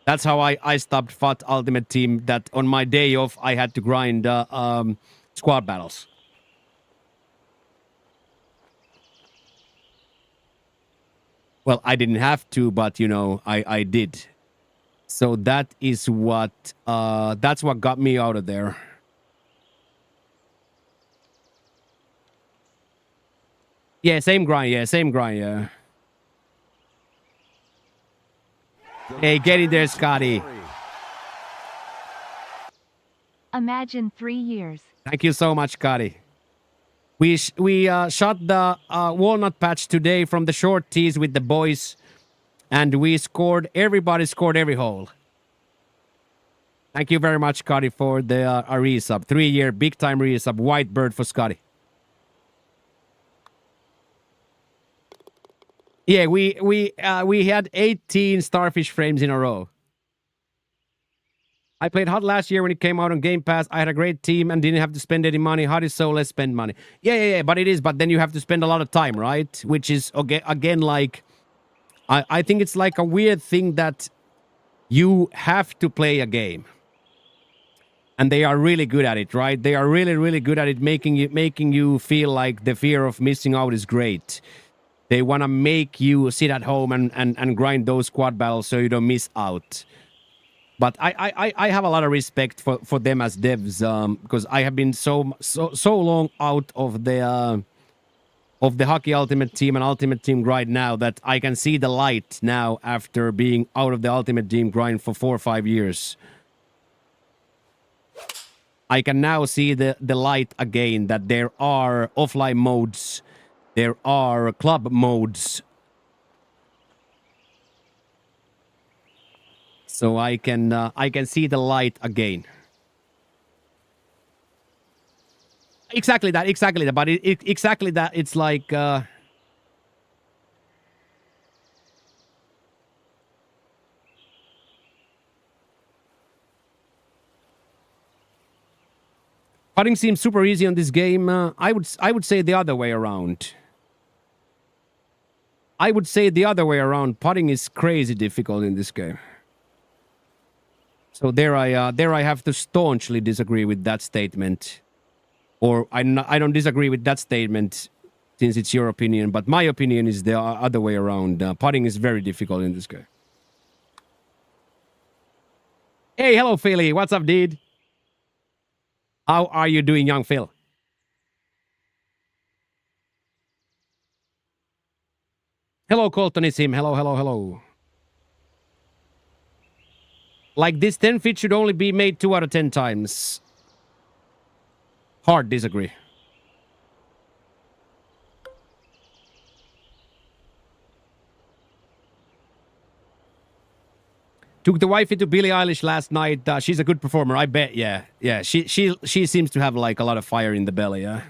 That's how I stopped FUT Ultimate Team, that on my day off, I had to grind squad battles. Well, I didn't have to, but, you know, I did. So that is that's what got me out of there. Yeah, same grind, yeah. Hey, get in there, Scotty. Imagine 3 years. Thank you so much, Scotty. We shot the walnut patch today from the short tees with the boys, and everybody scored every hole. Thank you very much, Scotty, for the resub. 3-year big time resub. White bird for Scotty. Yeah, we had 18 Starfish frames in a row. I played HUT last year when it came out on Game Pass. I had a great team and didn't have to spend any money. HUT is so less spend money. Yeah, but it is. But then you have to spend a lot of time, right? Which is, okay, again, like, I think it's like a weird thing that you have to play a game. And they are really good at it, right? They are really, really good at it, making you feel like the fear of missing out is great. They want to make you sit at home and grind those squad battles so you don't miss out. But I have a lot of respect for them as devs, because I have been so long out of the Hockey Ultimate Team and Ultimate Team grind now that I can see the light now after being out of the Ultimate Team grind for 4 or 5 years. I can now see the light again, that there are offline modes, there are club modes. So I can see the light again. Exactly that. But exactly that. It's like putting seems super easy on this game. I would say the other way around. Putting is crazy difficult in this game. So there I have to staunchly disagree with that statement. Or I don't disagree with that statement since it's your opinion, but my opinion is the other way around. Putting is very difficult in this game. Hey, hello, Philly. What's up, dude? How are you doing, young Phil? Hello, Coltonism. Hello. Like, this 10 feet should only be made 2 out of 10 times. Hard disagree. Took the wifey to Billie Eilish last night. She's a good performer, I bet. Yeah. She seems to have like a lot of fire in the belly. Yeah.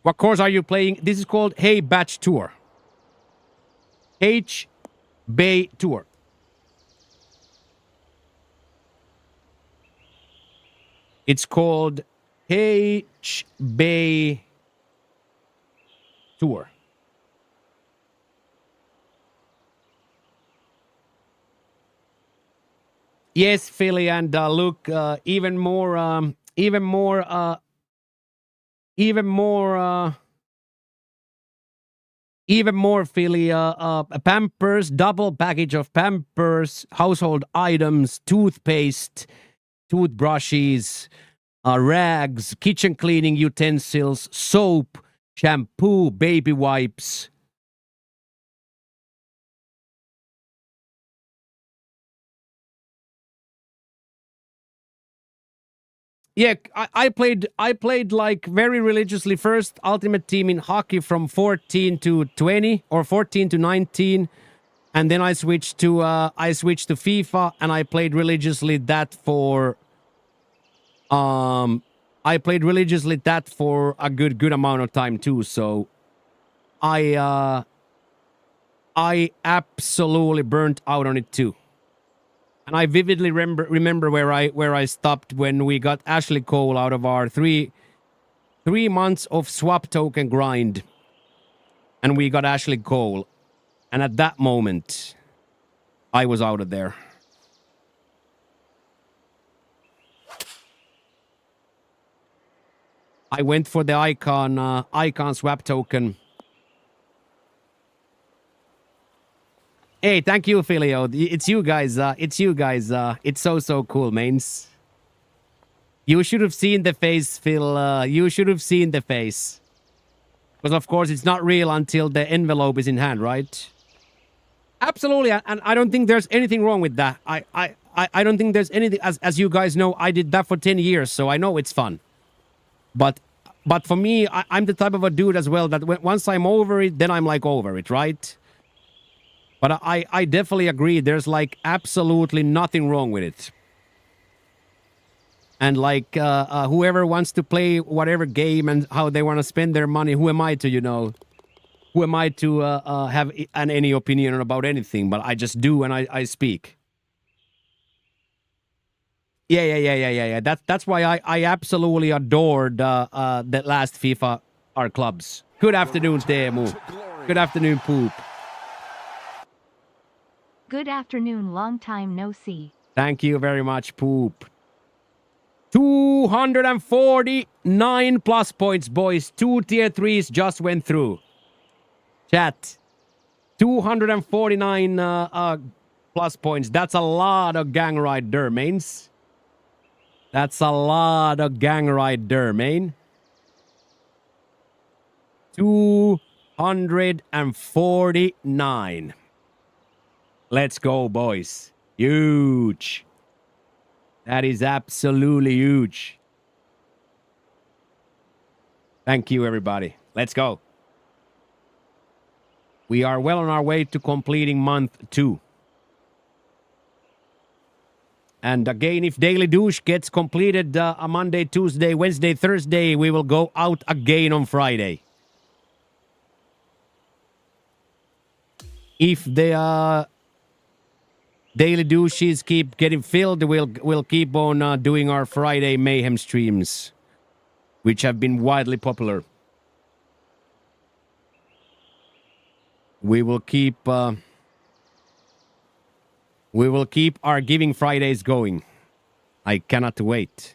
What course are you playing? This is called Hey Batch Tour. H Bay Tour. It's called H Bay Tour. Yes, Philly, and look, even more, Philly, Pampers, double package of Pampers, household items, toothpaste, toothbrushes, rags, kitchen cleaning utensils, soap, shampoo, baby wipes, Yeah, I played like very religiously first Ultimate Team in hockey from 14 to 20 or 14 to 19, and then I switched to FIFA, and I played religiously that for I played religiously that for a good amount of time too. So I absolutely burnt out on it too. And I vividly remember where I stopped when we got Ashley Cole out of our 3 months of swap token grind, and we got Ashley Cole. And at that moment, I was out of there. I went for the icon swap token. Hey, thank you, Filio. It's you guys. It's so cool, mains. You should have seen the face, Phil. You should have seen the face. Because, of course, it's not real until the envelope is in hand, right? Absolutely. And I don't think there's anything wrong with that. I don't think there's anything. As you guys know, I did that for 10 years, so I know it's fun. But for me, I'm the type of a dude as well that once I'm over it, then I'm like over it, right? But I definitely agree. There's like absolutely nothing wrong with it. And like whoever wants to play whatever game and how they want to spend their money, who am I to, who am I to have any opinion about anything? But I just do, and I speak. Yeah. That's why I absolutely adored the last FIFA our clubs. Good afternoon, Teemu. Good afternoon, Poop. Good afternoon, long time no see. Thank you very much, Poop. 249 plus points, boys. 2 tier 3s just went through. Chat. 249 plus points. That's a lot of gang ride der, mains. That's a lot of gang ride der, main. 249. Let's go, boys. Huge. That is absolutely huge. Thank you, everybody. Let's go. We are well on our way to completing month 2. And again, if Daily Douche gets completed a Monday, Tuesday, Wednesday, Thursday, we will go out again on Friday. If the Daily Douches keep getting filled, we'll keep on doing our Friday Mayhem streams, which have been widely popular. We will keep our Giving Fridays going. I cannot wait.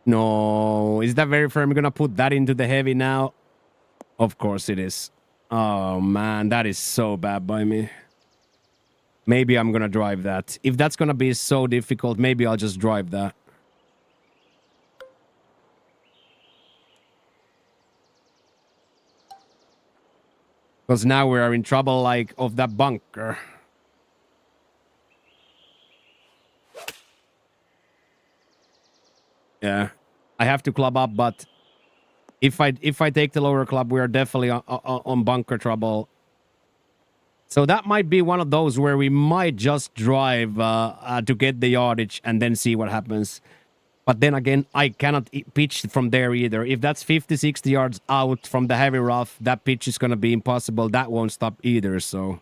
No, is that very fair? I'm gonna put that into the heavy now. Of course it is. Oh man, that is so bad by me. Maybe I'm gonna drive that. If that's gonna be so difficult, maybe I'll just drive that. Because now we are in trouble, like, of that bunker. Yeah. I have to club up, but if I take the lower club, we are definitely on bunker trouble. So that might be one of those where we might just drive to get the yardage and then see what happens. But then again, I cannot pitch from there either. If that's 50, 60 yards out from the heavy rough, that pitch is going to be impossible. That won't stop either, so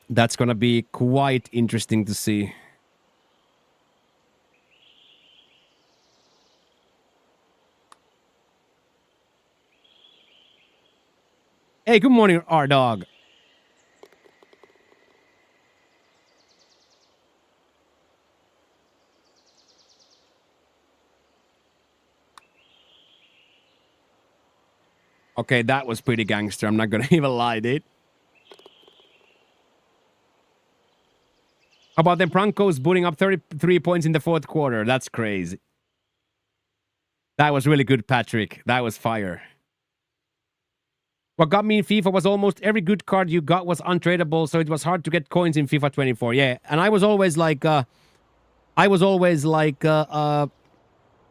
that's going to be quite interesting to see. Hey, good morning, our dog. Okay, that was pretty gangster. I'm not gonna even lie, dude. How about them Broncos booting up 33 points in the fourth quarter? That's crazy. That was really good, Patrick. That was fire. What got me in FIFA was almost every good card you got was untradeable, so it was hard to get coins in FIFA 24. Yeah, and I was always like,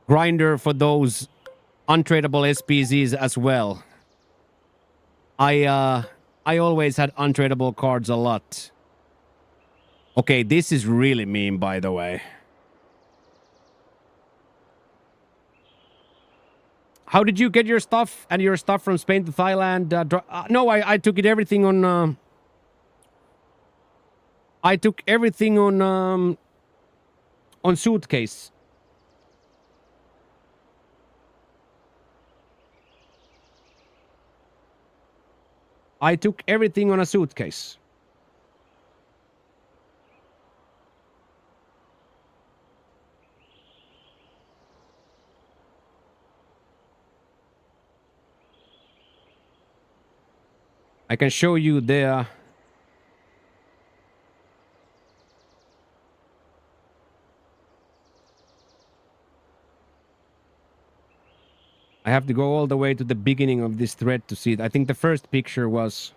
grinder for those untradeable SPZs as well. I always had untradeable cards a lot. Okay, this is really mean, by the way. How did you get your stuff and your stuff from Spain to Thailand? No, I took it everything on. I took everything on suitcase. I took everything on a suitcase. I can show you the... I have to go all the way to the beginning of this thread to see it. I think the first picture was...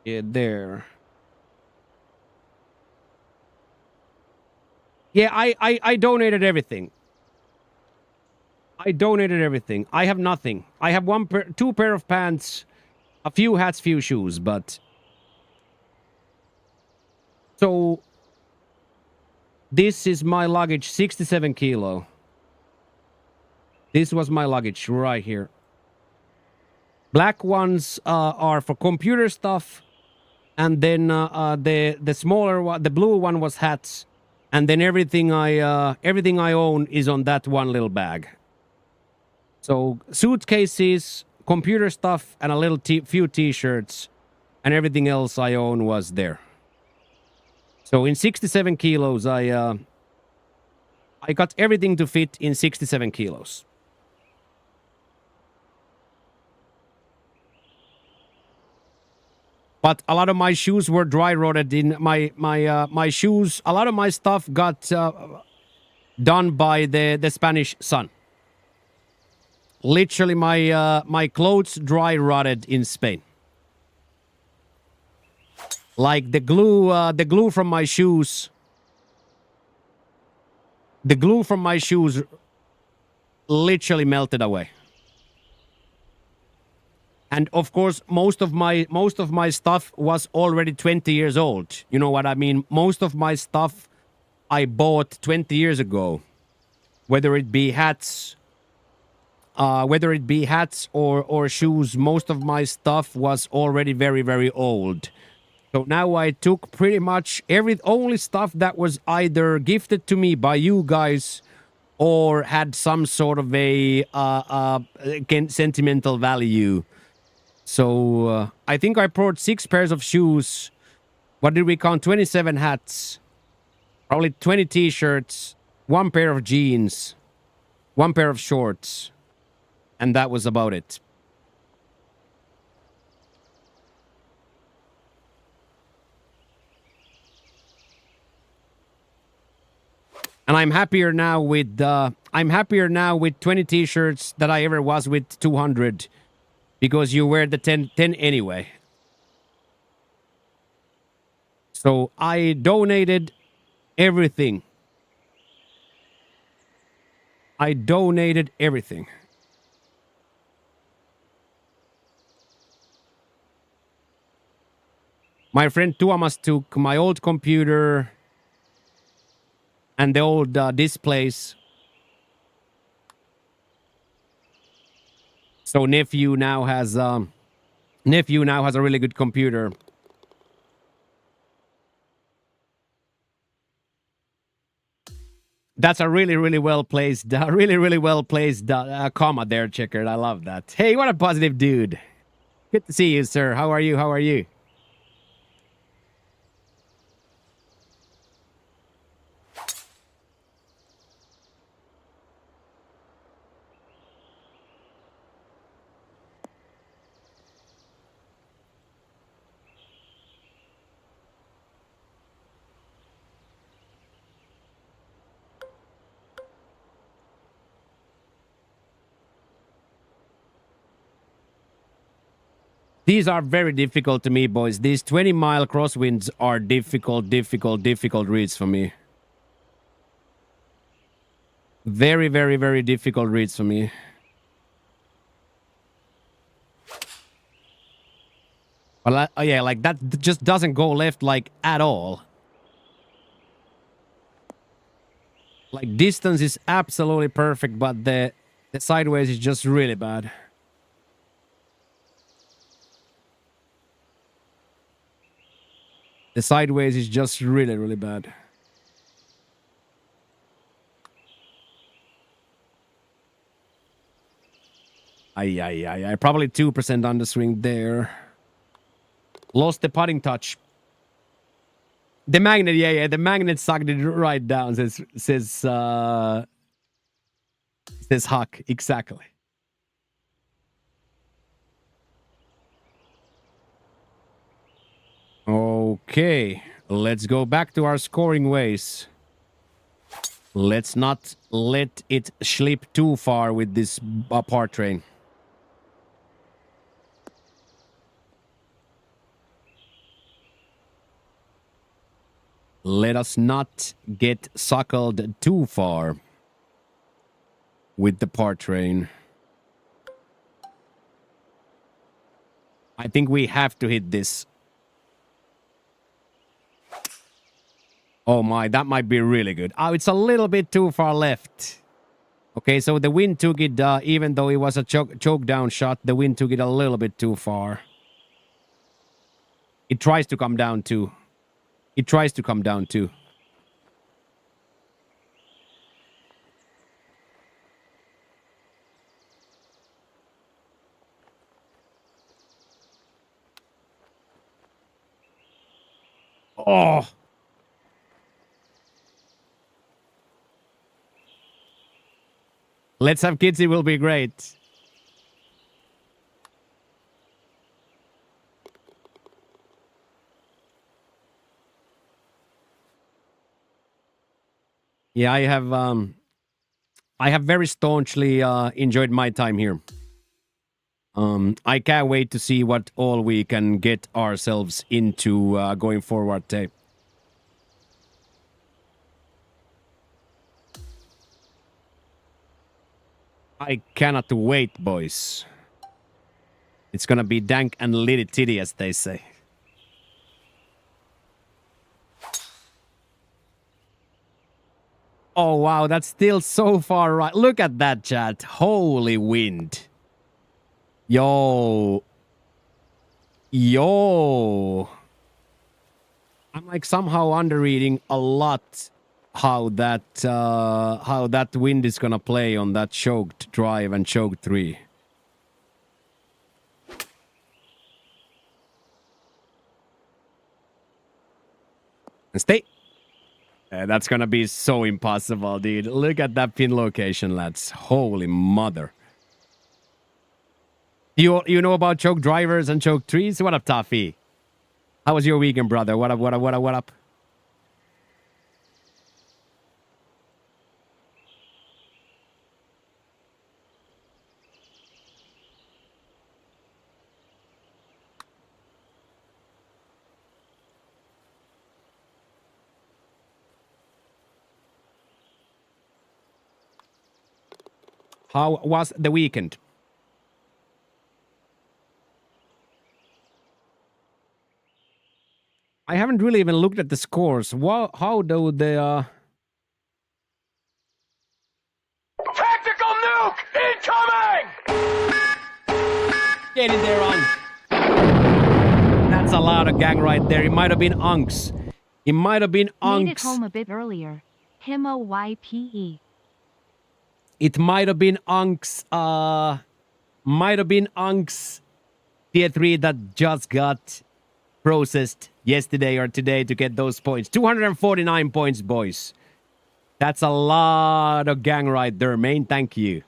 Yeah, there. Yeah, I donated everything. I donated everything. I have nothing. I have two pair of pants, a few hats, few shoes, but... So... This is my luggage, 67 kilo. This was my luggage right here. Black ones are for computer stuff. And then the smaller one, the blue one was hats. And then everything I own is on that one little bag. So suitcases, computer stuff, and a little few t-shirts, and everything else I own was there. So in 67 kilos, I got everything to fit in 67 kilos. But a lot of my shoes were dry rotted in my shoes. A lot of my stuff got done by the Spanish sun. Literally, my clothes dry rotted in Spain. Like the glue from my shoes. The glue from my shoes literally melted away. And of course, most of my stuff was already 20 years old. You know what I mean? Most of my stuff I bought 20 years ago. Whether it be hats, or shoes, most of my stuff was already very, very old. So now I took pretty much only stuff that was either gifted to me by you guys or had some sort of a sentimental value. So I think I brought 6 pairs of shoes. What did we count? 27 hats. Probably 20 t-shirts. 1 pair of jeans. 1 pair of shorts. And that was about it. And I'm happier now with 20 t-shirts than I ever was with 200. Because you wear the 10 anyway. So I donated everything. I donated everything. My friend Tuomas took my old computer and the old displays. So nephew now has a really good computer. That's a really, really well placed, comma there, Checkered. I love that. Hey, what a positive dude. Good to see you, sir. How are you? How are you? These are very difficult to me, boys. These 20-mile crosswinds are difficult reads for me. Very, very, very difficult reads for me. But yeah, like that just doesn't go left like at all. Like distance is absolutely perfect, but the sideways is just really bad. The sideways is just really, really bad. Ay. Probably 2% underswing there. Lost the putting touch. The magnet, yeah. The magnet sucked it right down, says Huck. Exactly. Okay. Let's go back to our scoring ways. Let's not let it slip too far with this par train. Let us not get suckled too far with the par train. I think we have to hit this. Oh my, that might be really good. Oh, it's a little bit too far left. Okay, so the wind took it, even though it was a choke down shot, the wind took it a little bit too far. It tries to come down too. It tries to come down too. Oh. Let's have kids, it will be great. Yeah, I have very staunchly enjoyed my time here. I can't wait to see what all we can get ourselves into going forward. I cannot wait, boys. It's gonna be dank and litty titty, as they say. Oh, wow, that's still so far right. Look at that, chat. Holy wind. Yo. I'm like somehow underreading a lot how that wind is gonna play on that choked drive and choked 3. And stay. That's gonna be so impossible, dude. Look at that pin location, lads. Holy mother. You know about choke drivers and choke 3s? What up, Toffee? How was your weekend, brother? What up? How was the weekend? I haven't really even looked at the scores. How do the Tactical nuke incoming! Get in there, Unk. That's a lot of gang right there. It might have been Unks. It might have been Unks. Made it home a bit earlier. Him OYPE. It might have been Unks. Might have been Unks tier 3 that just got processed yesterday or today to get those points. 249 points, boys. That's a lot of gang right there, man. Thank you.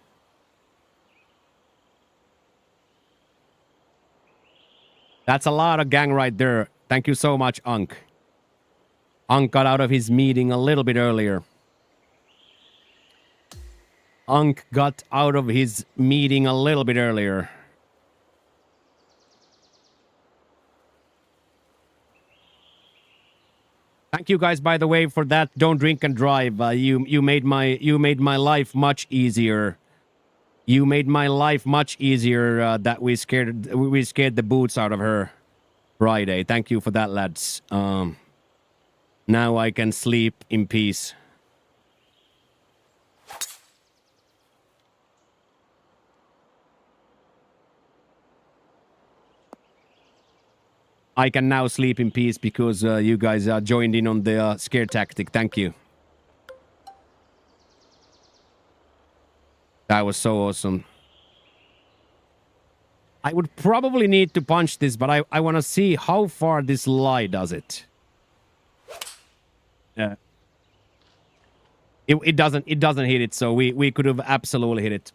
That's a lot of gang right there. Thank you so much, Unk. Unk got out of his meeting a little bit earlier. Unk got out of his meeting a little bit earlier. Thank you guys, by the way, for that. Don't drink and drive. You made my life much easier. You made my life much easier. That we scared the boots out of her Friday. Thank you for that, lads. Now I can sleep in peace. I can now sleep in peace because you guys joined in on the scare tactic. Thank you. That was so awesome. I would probably need to punch this, but I want to see how far this lie does it. Yeah. It doesn't hit it, so we could have absolutely hit it.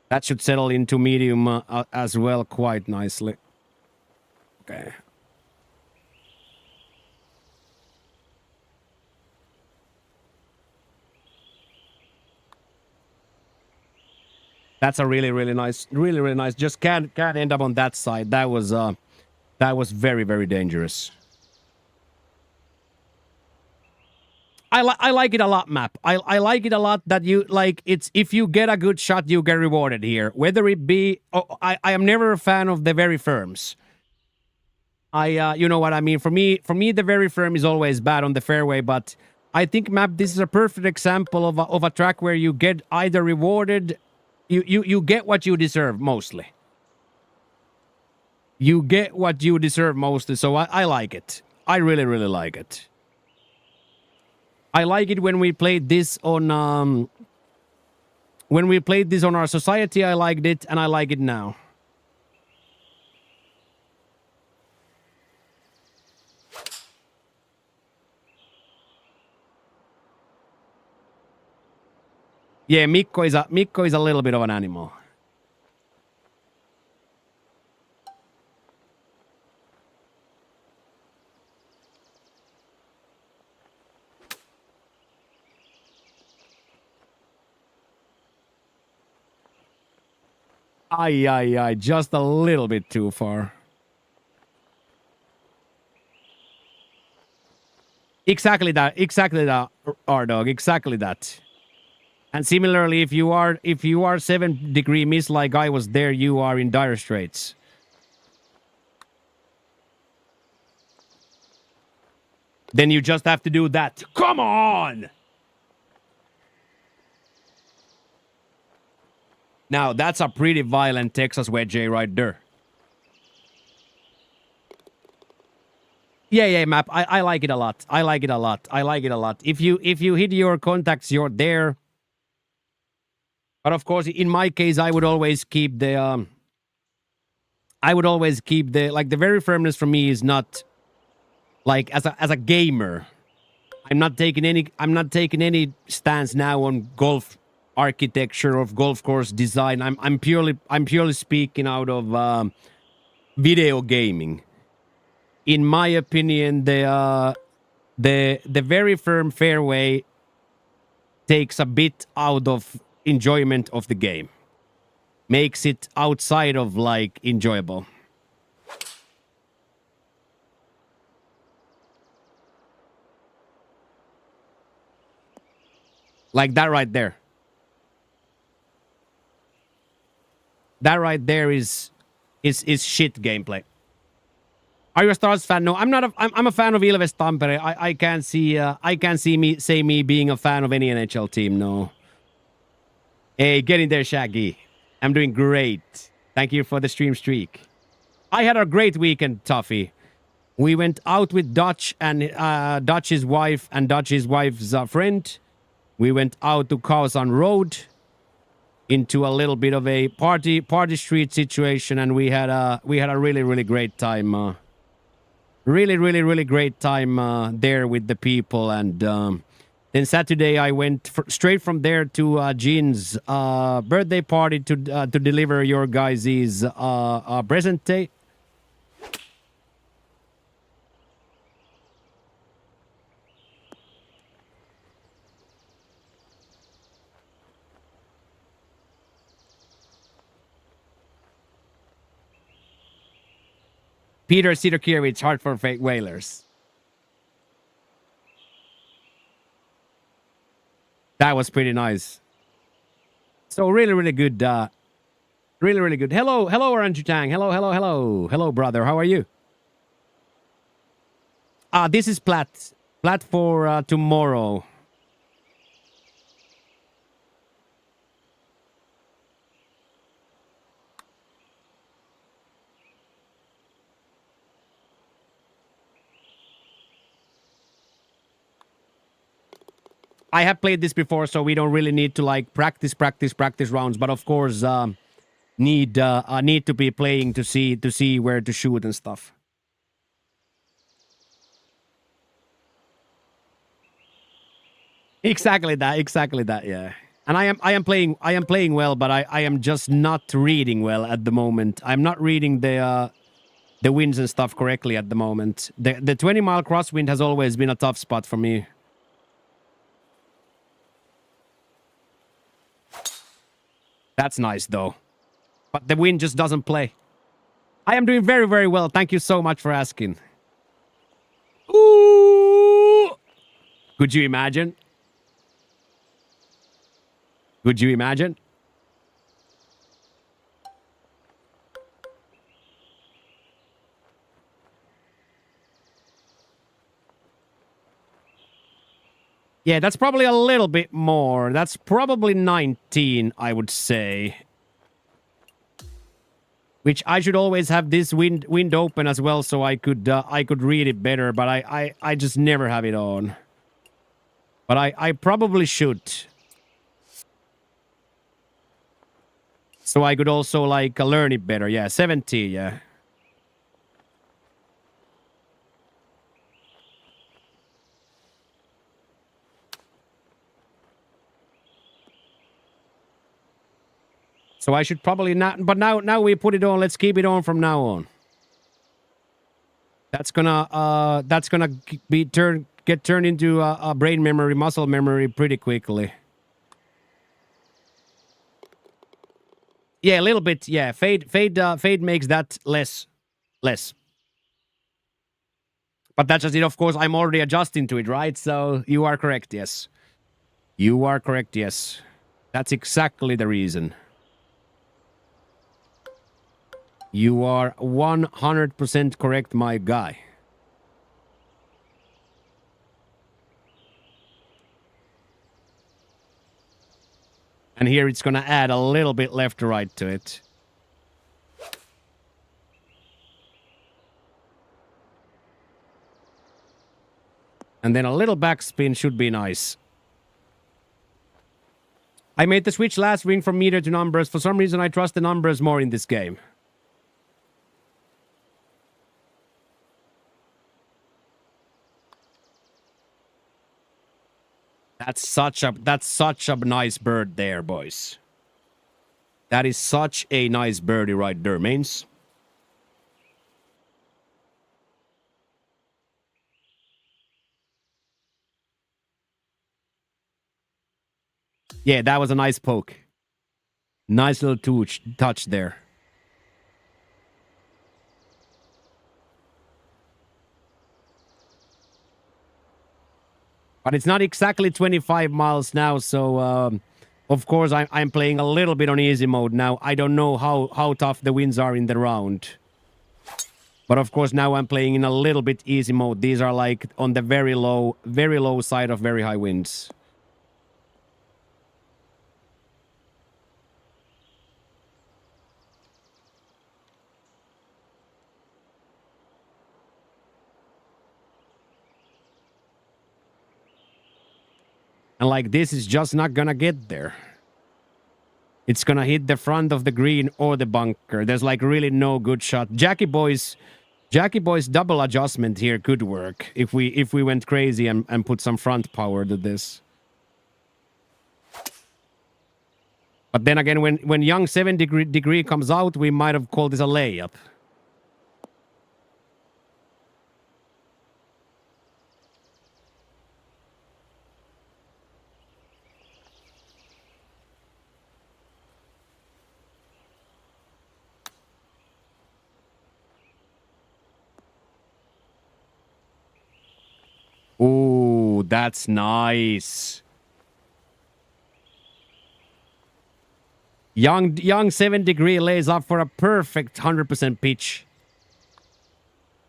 That should settle into medium as well quite nicely. Okay. That's a really nice, really nice. Just can't end up on that side. That was very dangerous. I like it a lot, map. I like it a lot that you like it's if you get a good shot, you get rewarded here. Whether it be I am never a fan of the very firms. You know what I mean? For me the very firm is always bad on the fairway, but I think, map, this is a perfect example of a track where you get either rewarded, you get what you deserve mostly. You get what you deserve mostly, so I like it. I really like it. I like it when we played this on our society. I liked it, and I like it now. Yeah, Mikko is a little bit of an animal. Aye, just a little bit too far. Exactly that, R-Dog, exactly that. And similarly, if you are 7-degree miss like I was there, you are in dire straits. Then you just have to do that. Come on! Now, that's a pretty violent Texas wedgie right there. Yeah, map. I like it a lot. I like it a lot. If you hit your contacts, you're there. But of course, in my case, I would always keep the like the very firmness for me is not like as a gamer. I'm not taking any stance now on golf architecture of golf course design. I'm purely speaking out of video gaming. In my opinion, the very firm fairway takes a bit out of enjoyment of the game, makes it outside of like enjoyable. Like that right there. That right there is shit gameplay. Are you a Stars fan? No, I'm not. I'm a fan of Ilves Tampere. I can't see me being a fan of any NHL team. No. Hey, get in there, Shaggy. I'm doing great. Thank you for the stream streak. I had a great weekend, Tuffy. We went out with Dutch and Dutch's wife and Dutch's wife's friend. We went out to Kausan Road into a little bit of a party street situation, and we had a really great time. Really great time there with the people. And then Saturday I went straight from there to Jean's birthday party to deliver your guys' present day. Peter Sidokiewicz, Hartford Whalers. That was pretty nice. So really, really good. Really, really good. Hello, Orangutang. Hello, brother. How are you? This is Platt. Platt for tomorrow. I have played this before, so we don't really need to like practice rounds. But of course, need to be playing to see where to shoot and stuff. Exactly that. Yeah. And I am playing well, but I am just not reading well at the moment. I'm not reading the winds and stuff correctly at the moment. The 20-mile crosswind has always been a tough spot for me. That's nice, though. But the wind just doesn't play. I am doing very, very well. Thank you so much for asking. Ooh! Could you imagine? Could you imagine? Yeah, that's probably a little bit more. That's probably 19, I would say. Which I should always have this wind open as well, so I could read it better. But I just never have it on. But I probably should. So I could also like learn it better. Yeah, 70. Yeah. So I should probably not, but now we put it on. Let's keep it on from now on. That's gonna get turned into a brain memory, muscle memory pretty quickly. Yeah, a little bit. Yeah, fade makes that less. But that's just it. Of course, I'm already adjusting to it, right? So you are correct. Yes, you are correct. Yes, that's exactly the reason. You are 100% correct, my guy. And here it's gonna add a little bit left to right to it. And then a little backspin should be nice. I made the switch last ring from meter to numbers. For some reason, I trust the numbers more in this game. That's such a nice bird there, boys. That is such a nice birdie right there, mains. Yeah, that was a nice poke. Nice little touch there. But it's not exactly 25 miles now, so of course I'm playing a little bit on easy mode now. I don't know how tough the winds are in the round. But of course now I'm playing in a little bit easy mode. These are like on the very low side of very high winds. And like this is just not gonna get there. It's gonna hit the front of the green or the bunker. There's like really no good shot. Jackie Boy's double adjustment here could work if we went crazy and put some front power to this. But then again, when young 7 degree comes out, we might have called this a layup. Ooh, that's nice. Young 7-degree lays up for a perfect 100% pitch.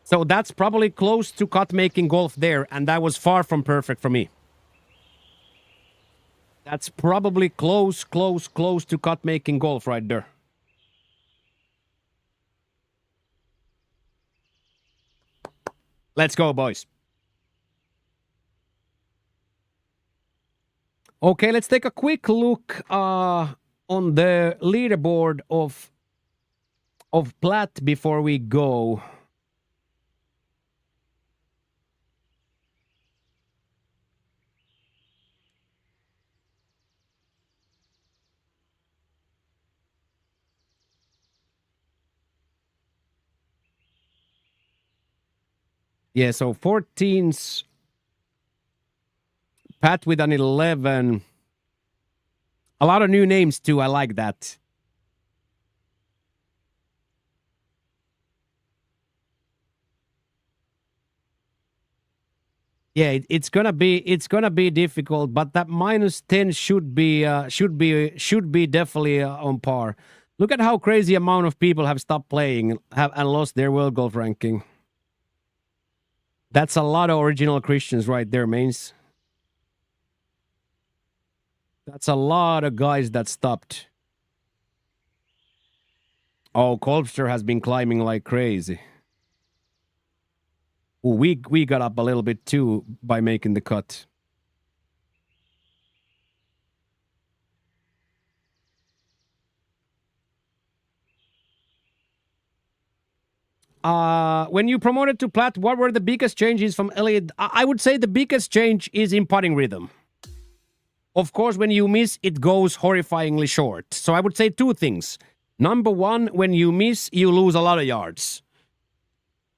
So that's probably close to cut making golf there, and that was far from perfect for me. That's probably close to cut making golf right there. Let's go, boys. Okay, let's take a quick look on the leaderboard of Platt before we go. Yeah, so 14's Pat with an 11. A lot of new names too. I like that. Yeah, it's gonna be difficult, but that -10 should be definitely on par. Look at how crazy amount of people have stopped playing and lost their world golf ranking. That's a lot of original Christians right there, mains. That's a lot of guys that stopped. Oh, Kolbster has been climbing like crazy. Ooh, we got up a little bit too by making the cut. When you promoted to Plat, what were the biggest changes from Elliott? I would say the biggest change is in putting rhythm. Of course, when you miss, it goes horrifyingly short. So I would say two things. Number one, when you miss, you lose a lot of yards.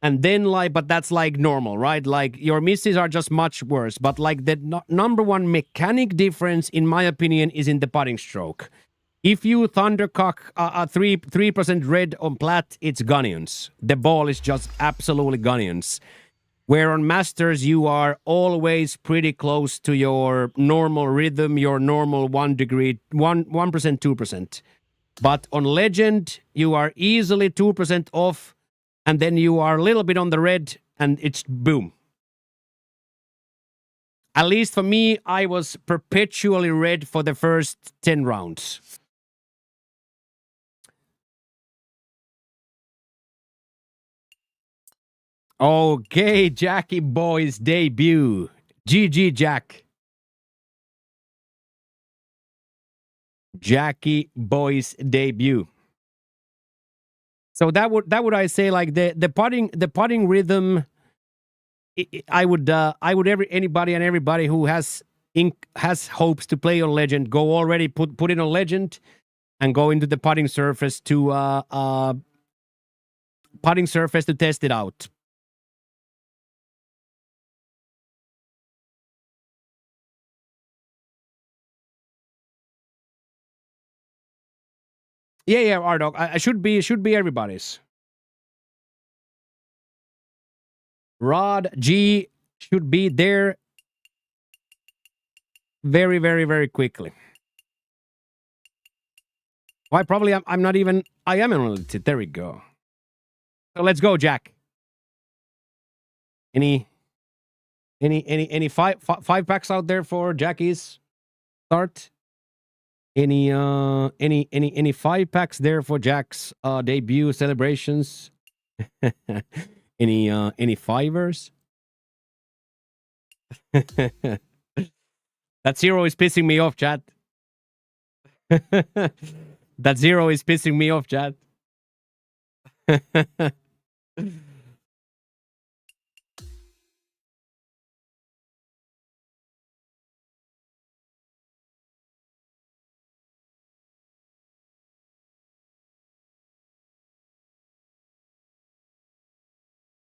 And then, but that's like normal, right? Like, your misses are just much worse. But, like, the number one mechanic difference, in my opinion, is in the putting stroke. If you thundercock a 3% red on Plat, it's Gunnions. The ball is just absolutely Gunnions. Where on Masters, you are always pretty close to your normal rhythm, your normal 1%, 2%. But on Legend, you are easily 2% off, and then you are a little bit on the red, and it's boom. At least for me, I was perpetually red for the first 10 rounds. Okay, Jackie Boy's debut. GG, Jack. Jackie Boy's debut. So that would I say, like, the putting rhythm. I would anybody and everybody who has hopes to play on Legend, go already put in on Legend and go into the putting surface to test it out. Yeah, Ardog. I should be everybody's. Rod G should be there very, very, very quickly. Why? Probably I'm not even. I am on it. There we go. So let's go, Jack. Any five packs out there for Jackie's start? Any 5 packs there for Jack's debut celebrations? Any fivers? That 0 is pissing me off, chat. That 0 is pissing me off, chat.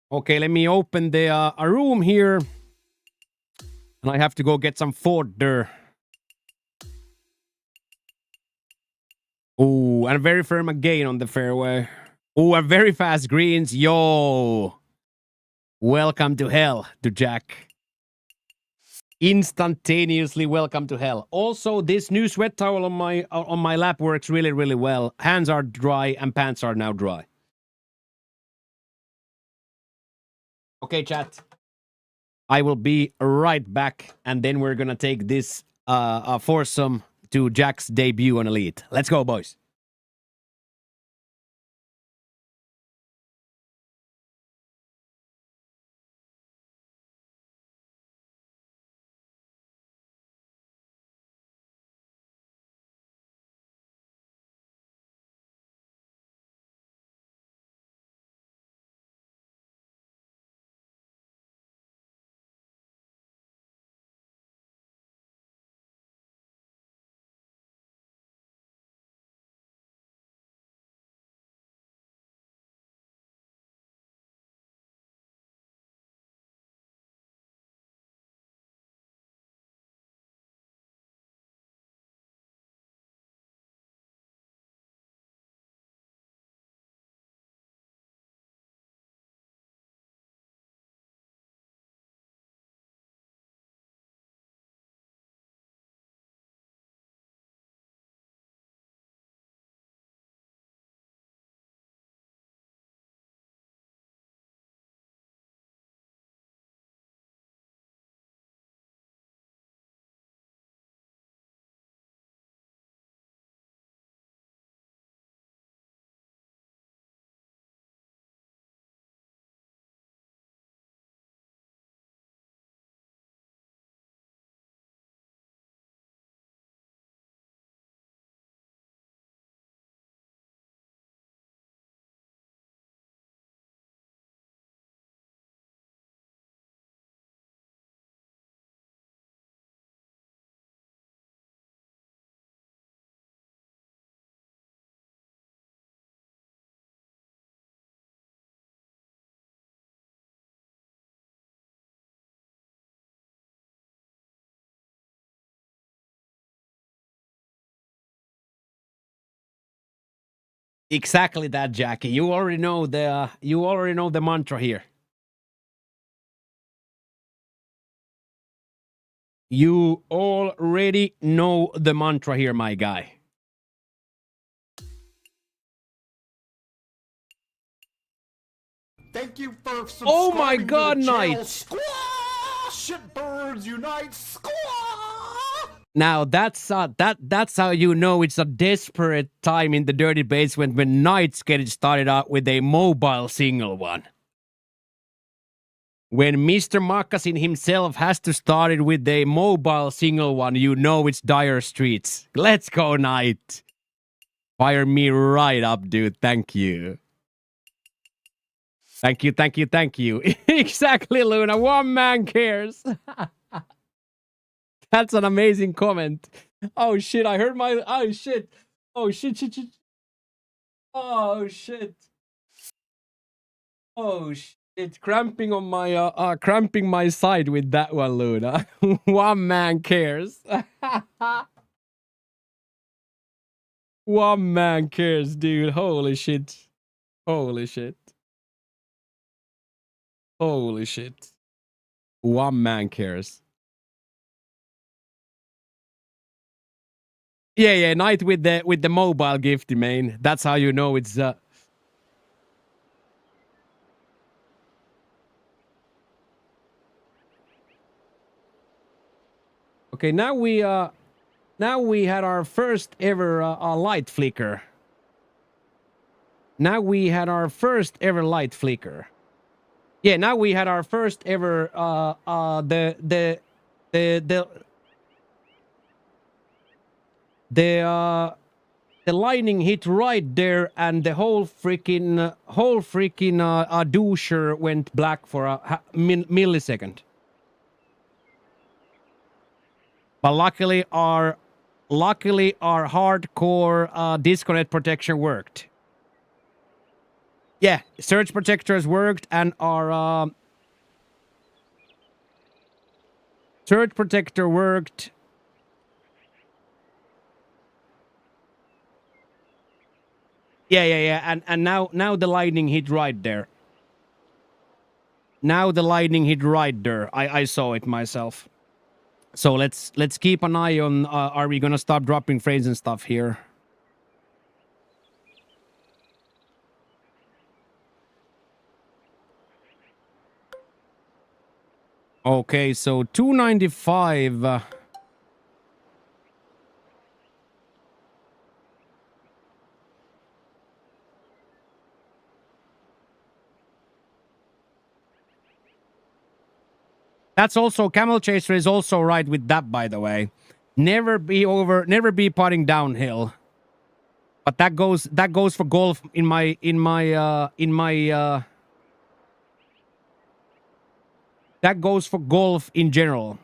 Okay, let me open the a room here. And I have to go get some fodder. Oh, and very firm again on the fairway. Oh, and very fast greens. Yo. Welcome to hell, to Jack. Instantaneously welcome to hell. Also, this new sweat towel on my lap works really, really well. Hands are dry and pants are now dry. Okay, chat. I will be right back, and then we're gonna take this foursome to Jack's debut on Elite. Let's go, boys. Exactly that, Jackie. You already know the mantra here. You already know the mantra here, my guy. Thank you for subscribing Oh my God, to the channel. Knight. Squaw! Shitbirds unite! Squaw! Now that's how you know it's a desperate time in the dirty basement when Knights get started out with a mobile single one. When Mr. Moccasin himself has to start it with a mobile single one, you know it's dire streets. Let's go, Knight. Fire me right up, dude. Thank you. Thank you, thank you, thank you. Exactly, Luna. One man cares. That's an amazing comment. Oh shit, I heard my oh shit. Oh shit, shit, shit. Oh shit. Oh shit. Cramping on my cramping my side with that one, Luna. One man cares. One man cares, dude. Holy shit. Holy shit. Holy shit. One man cares. Yeah, Knight with the mobile gifty, man. That's how you know it's Okay, now we had our first ever light flicker. Now we had our first ever light flicker. Yeah, now we had our first ever the lightning hit right there, and the whole freaking doucher went black for a millisecond. But luckily our hardcore disconnect protection worked. Yeah, surge protectors worked, and our surge protector worked. Yeah. And now the lightning hit right there. Now the lightning hit right there. I saw it myself. So let's keep an eye on. Are we gonna stop dropping frames and stuff here? Okay, so 295. That's also Camel Chaser is also right with that, by the way. Never be putting downhill. But that goes for golf in my that goes for golf in general.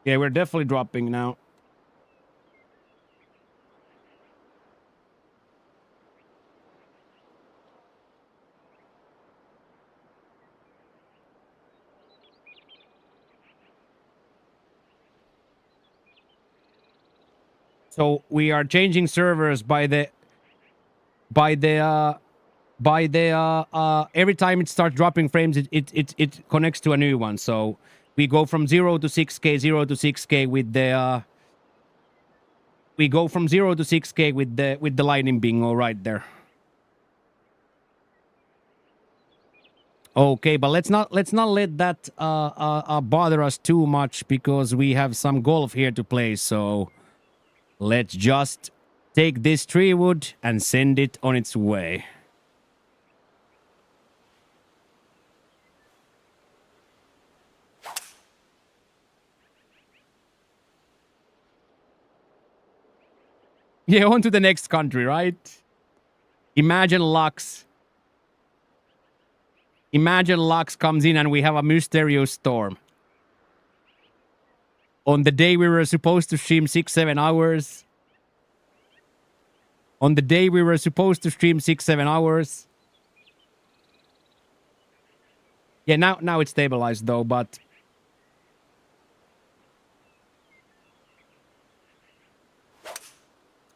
Yeah, we're definitely dropping now. So we are changing servers by the every time it starts dropping frames, it connects to a new one. So we go from 0 to 6K, 0 to 6K with the we go from 0 to 6K with the lightning bingo right there. Okay, but let's not let that bother us too much because we have some golf here to play. So let's just take this tree wood and send it on its way. Yeah, on to the next country, right? Imagine Lux. Imagine Lux comes in and we have a mysterious storm. On the day we were supposed to stream 6-7 hours. On the day we were supposed to stream 6-7 hours. Yeah, now it's stabilized though, but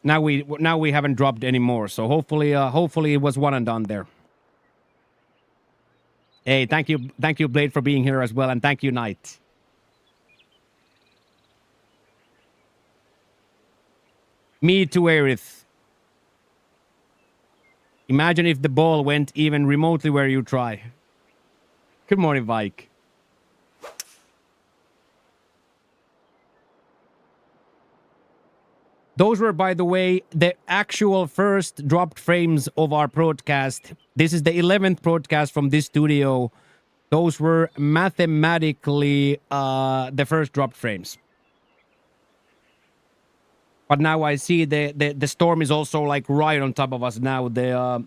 now we haven't dropped anymore. So hopefully it was one and done there. Hey, thank you Blade for being here as well, and thank you Knight. Me too, Aerith. Imagine if the ball went even remotely where you try. Good morning, Vike. Those were, by the way, the actual first dropped frames of our broadcast. This is the 11th broadcast from this studio. Those were mathematically the first dropped frames. But now I see the storm is also like right on top of us now. The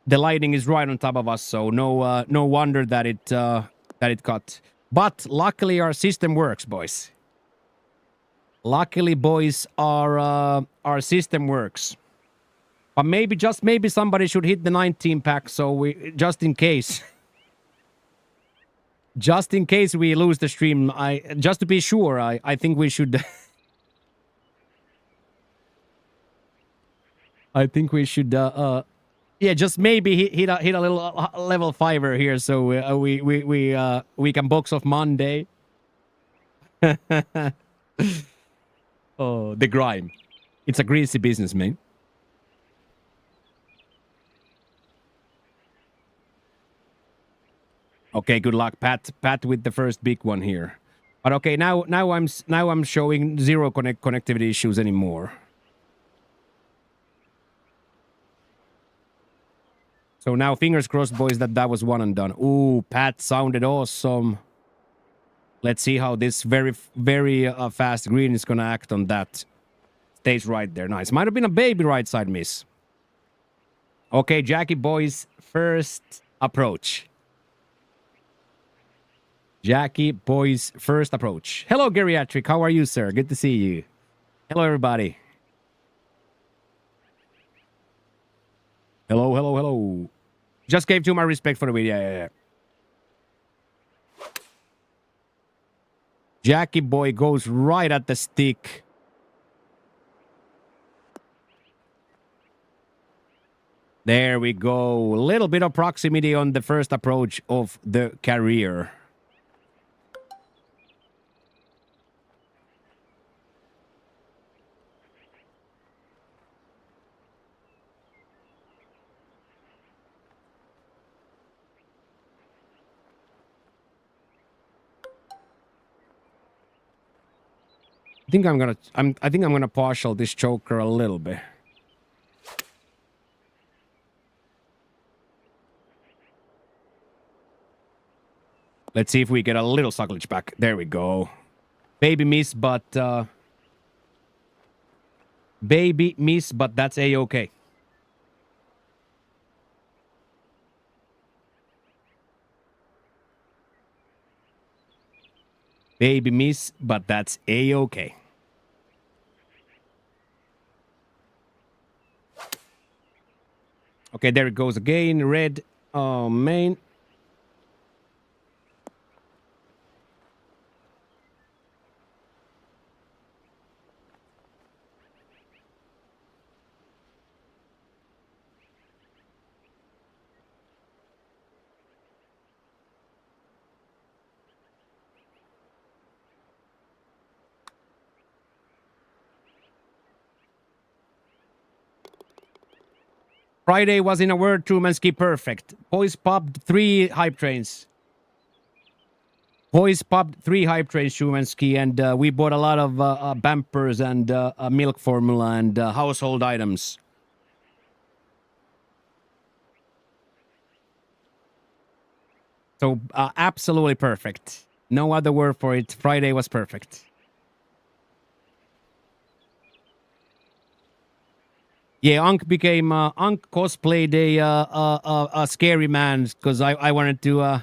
lightning is right on top of us, so no wonder that it cut. But luckily our system works, boys. Luckily, boys, our system works. But maybe somebody should hit the 19 pack, so we just in case. Just in case we lose the stream, just to be sure, I think we should. I think we should. Yeah, just maybe hit a little level 5er here, so we can box off Monday. Oh, the grime. It's a greasy business, man. Okay, good luck, Pat. Pat with the first big one here. But okay, now I'm showing zero connectivity issues anymore. So now fingers crossed, boys, that was one and done. Ooh, Pat sounded awesome. Let's see how this very fast green is gonna act on that. Stays right there. Nice. Might have been a baby right side miss. Okay, Jackie boys, first approach. Jackie boys, first approach. Hello, Geriatric. How are you, sir? Good to see you. Hello, everybody. Hello. Just gave you my respect for the video. Yeah. Jackie boy goes right at the stick. There we go. A little bit of proximity on the first approach of the career. I think I'm gonna partial this choker a little bit. Let's see if we get a little sucklage back. There we go. Baby miss, but that's a-okay. Baby miss, but that's a-okay. Okay, there it goes again. Red main. Friday was, in a word, Trumansky perfect. Boys popped 3 hype trains. Trumansky, and we bought a lot of bumpers and milk formula and household items. So absolutely perfect. No other word for it. Friday was perfect. Yeah, Unk cosplayed a scary man because I wanted to.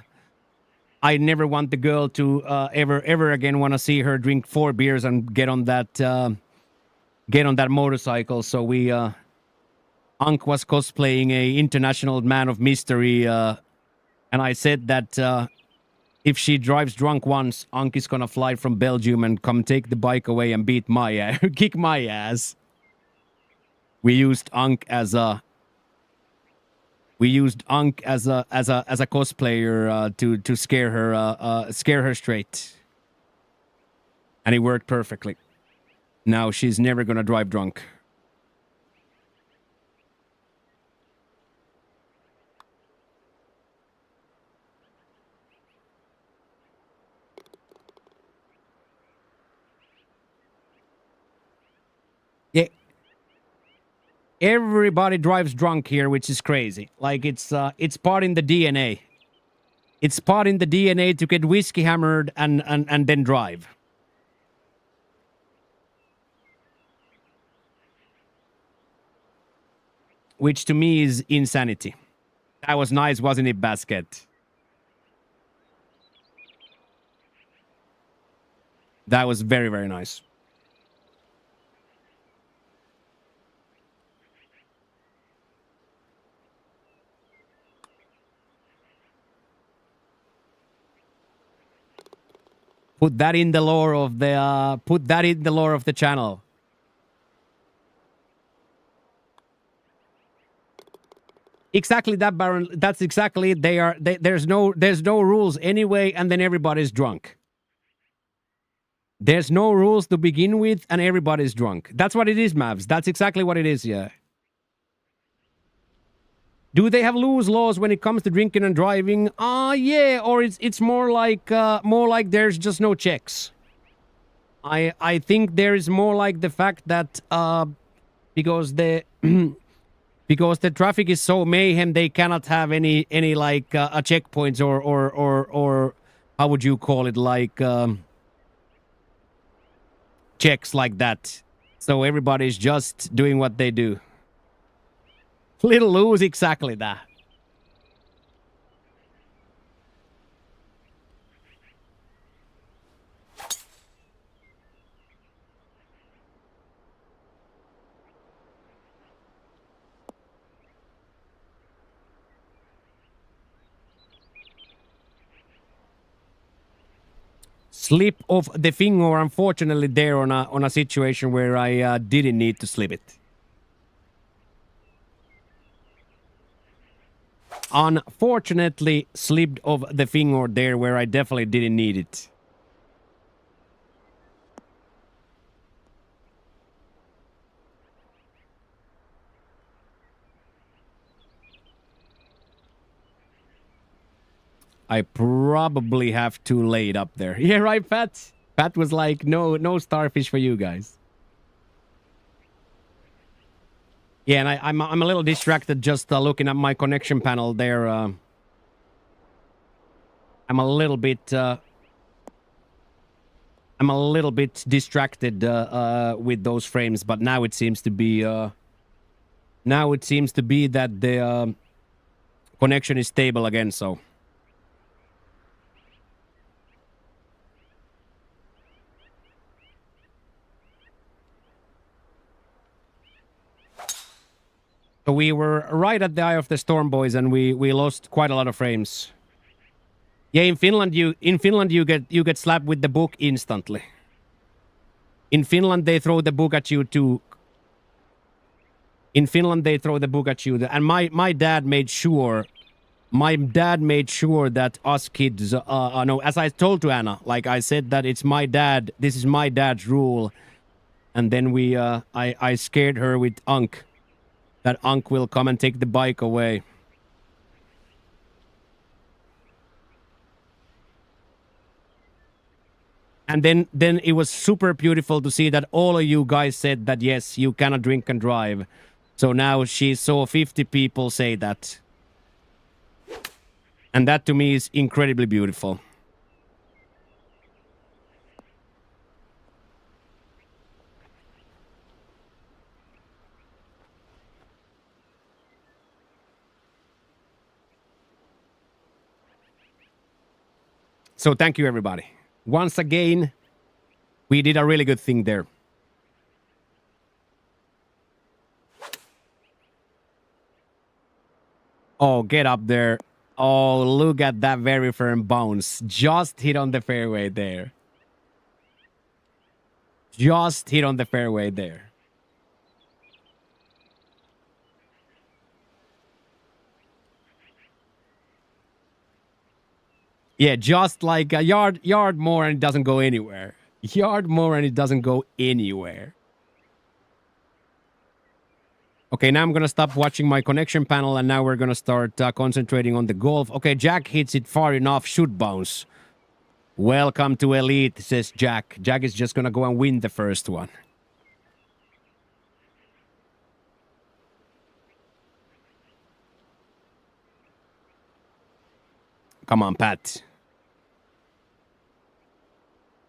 I never want the girl to ever again want to see her drink 4 beers and get on that motorcycle. So we Unk was cosplaying a international man of mystery, and I said that if she drives drunk once, Unk is gonna fly from Belgium and come take the bike away and beat my ass, kick my ass. We used Unk as a cosplayer to scare her straight, and it worked perfectly. Now she's never gonna drive drunk. Yeah. Everybody drives drunk here, which is crazy. Like it's part in the DNA. It's part in the DNA to get whiskey hammered and then drive. Which to me is insanity. That was nice, wasn't it, Basket? That was very, very nice. Put that in the lore of the channel. Exactly that, Baron. That's exactly it. There's no rules anyway, and then everybody's drunk. There's no rules to begin with, and everybody's drunk. That's what it is, Mavs. That's exactly what it is, yeah. Do they have loose laws when it comes to drinking and driving? Yeah, or it's more like there's just no checks. I think there is more like the fact that because the because the traffic is so mayhem, they cannot have any like checkpoints or how would you call it, like checks like that. So everybody's just doing what they do. Little loose, exactly that. Slip of the finger, unfortunately, there on a situation where I didn't need to slip it. Unfortunately, slipped of the finger there where I definitely didn't need it. I probably have to lay it up there. Yeah, right, Pat? Pat was like, no starfish for you guys. Yeah, and I'm a little distracted just looking at my connection panel there. I'm a little bit distracted with those frames, but now it seems to be that the connection is stable again, so. So we were right at the eye of the storm, boys, and we lost quite a lot of frames. Yeah, in Finland you get slapped with the book instantly. In Finland they throw the book at you too. In Finland they throw the book at you, and my dad made sure that us kids no, as I told to Anna, like I said that it's my dad, this is my dad's rule, and then we I scared her with Unk. That Unk will come and take the bike away. And then it was super beautiful to see that all of you guys said that, yes, you cannot drink and drive. So now she saw 50 people say that. And that to me is incredibly beautiful. So thank you, everybody. Once again, we did a really good thing there. Oh, get up there. Oh, look at that very firm bounce. Just hit on the fairway there. Just hit on the fairway there. Yeah, just like a yard more and it doesn't go anywhere. Yard more and it doesn't go anywhere. Okay, now I'm going to stop watching my connection panel and now we're going to start concentrating on the golf. Okay, Jack hits it far enough, should bounce. Welcome to Elite, says Jack. Jack is just going to go and win the first one. Come on, Pat.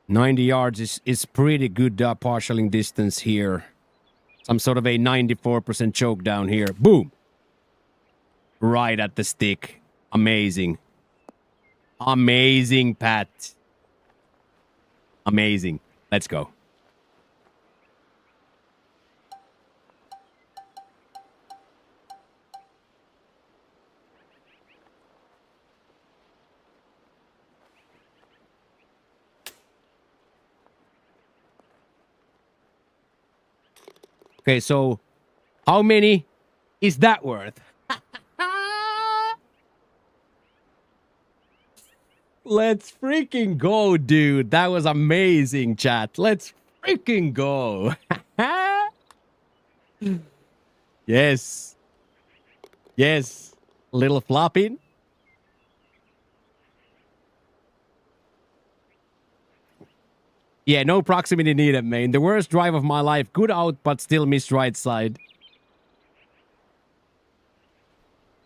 90 yards is pretty good partialing distance here. Some sort of a 94% choke down here. Boom! Right at the stick. Amazing. Amazing, Pat. Amazing. Let's go. Okay, so how many is that worth? Let's freaking go, dude. That was amazing, chat. Let's freaking go. Yes. Yes. Little flopping. Yeah, no proximity needed, man. The worst drive of my life. Good out, but still missed right side.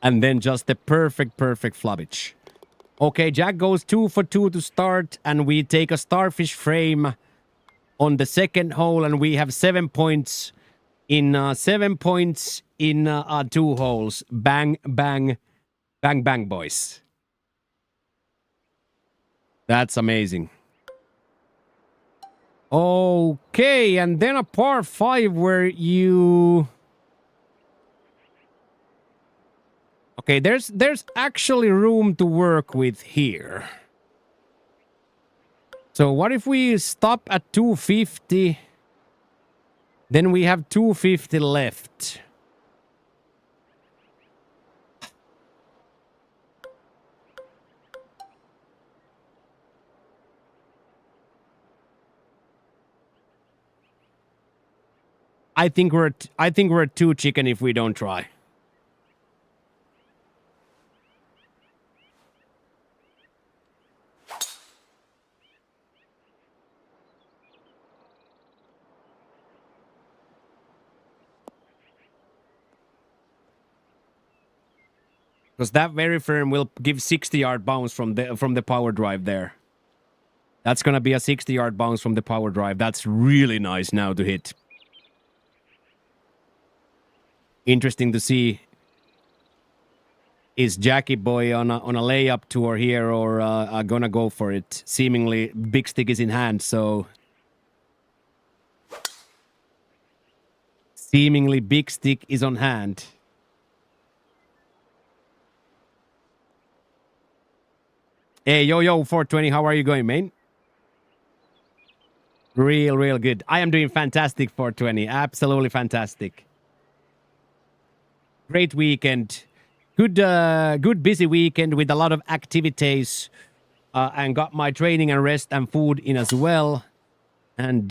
And then just the perfect floppage. Okay, Jack goes 2 for 2 to start, and we take a starfish frame on the second hole, and we have 7 points in 2 holes. Bang, bang, bang, bang, boys. That's amazing. Okay, and then a par 5 where you... Okay, there's actually room to work with here. So what if we stop at 250? Then we have 250 left. I think we're too chicken if we don't try. Because that very firm will give 60-yard bounce from the power drive there. That's gonna be a 60-yard bounce from the power drive. That's really nice now to hit. Interesting to see. Is Jackie Boy on a layup tour here or gonna go for it? Seemingly, big stick is in hand, so seemingly big stick is on hand. Hey, yo, 420, how are you going, man? Real good. I am doing fantastic, 420. Absolutely fantastic. Great weekend. Good busy weekend with a lot of activities. And got my training and rest and food in as well. And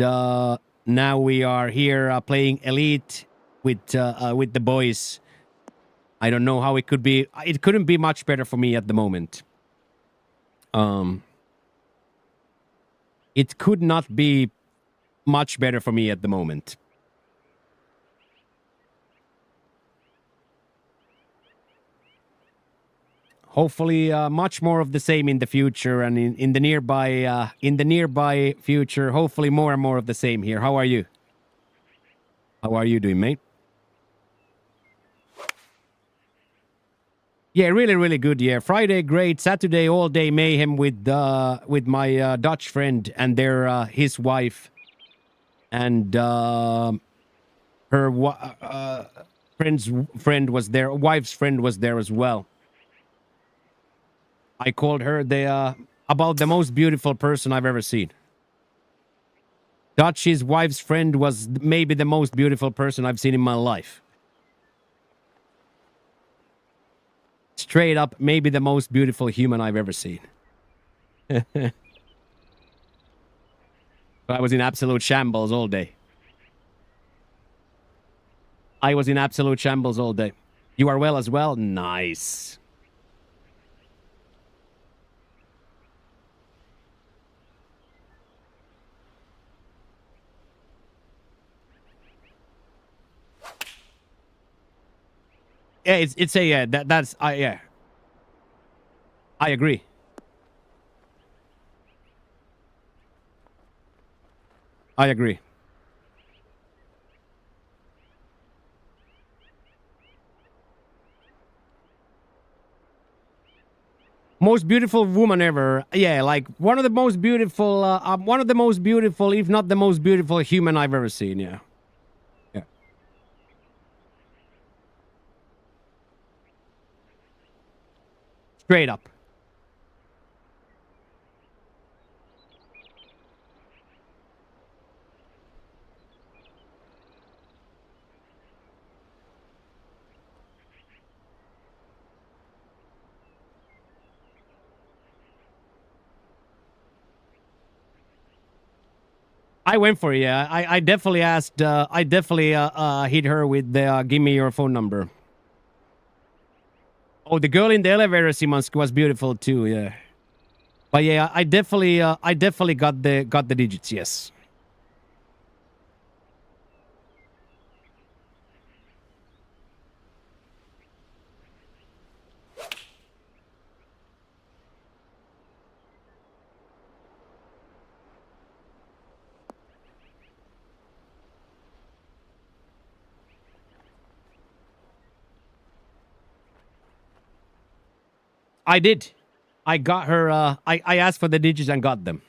now we are here playing Elite with the boys. I don't know how it could be. It couldn't be much better for me at the moment. It could not be much better for me at the moment. Hopefully, much more of the same in the future and in the nearby future. Hopefully, more and more of the same here. How are you? How are you doing, mate? Yeah, really good. Yeah, Friday great. Saturday all day mayhem with my Dutch friend and his wife, and her friend's friend was there. Wife's friend was there as well. I called her about the most beautiful person I've ever seen. Dutch's wife's friend was maybe the most beautiful person I've seen in my life. Straight up, maybe the most beautiful human I've ever seen. I was in absolute shambles all day. I was in absolute shambles all day. You are well as well? Nice. Yeah, it's a yeah. That's yeah. I agree. I agree. Most beautiful woman ever. Yeah, like one of the most beautiful, if not the most beautiful human I've ever seen. Yeah. Yeah. Straight up. I went for it. Yeah. I definitely asked. I definitely hit her with the give me your phone number. Oh, the girl in the elevator, Simansk, was beautiful too. Yeah. But yeah, I definitely got the digits. Yes. I did. I got her. I asked for the digits and got them.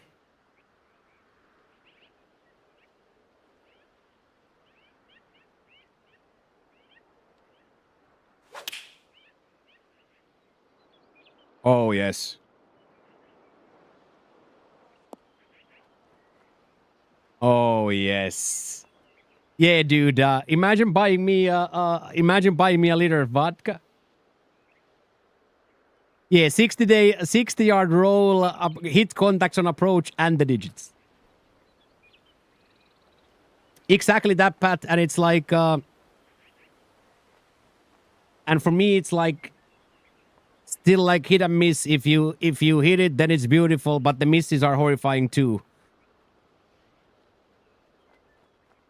Oh yes. Oh yes. Yeah, dude. Imagine buying me a liter of vodka. Yeah, 60-yard roll, hit contacts on approach and the digits. Exactly that, Pat. And it's like, and for me, it's like still like hit and miss. If you hit it, then it's beautiful, but the misses are horrifying too.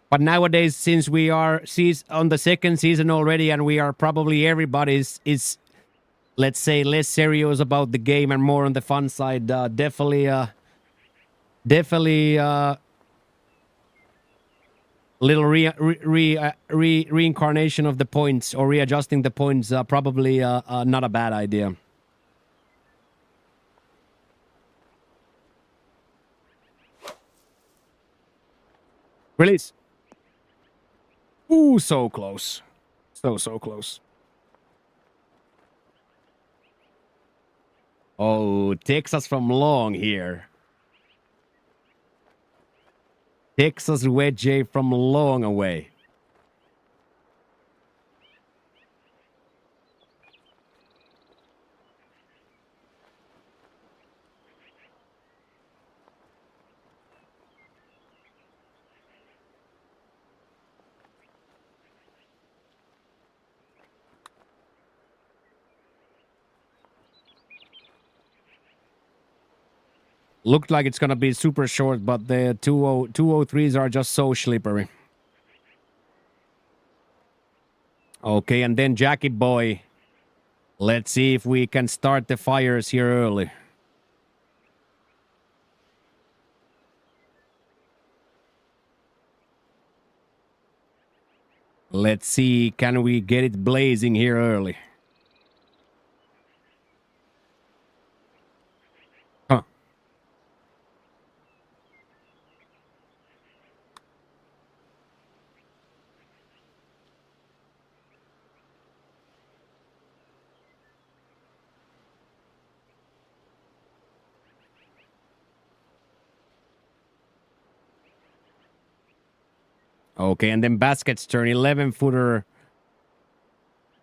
But nowadays, since we are on the second season already, and we are probably everybody's is let's say less serious about the game and more on the fun side, definitely little reincarnation of the points or readjusting the points, probably not a bad idea. Release. Ooh, so close. So close. Oh, Texas from long here. Texas wedge from long away. Looked like it's gonna be super short, but the 203s are just so slippery. Okay, and then Jackie boy. Let's see if we can start the fires here early. Let's see, can we get it blazing here early? Huh. Okay, and then Basket's turn, 11-footer.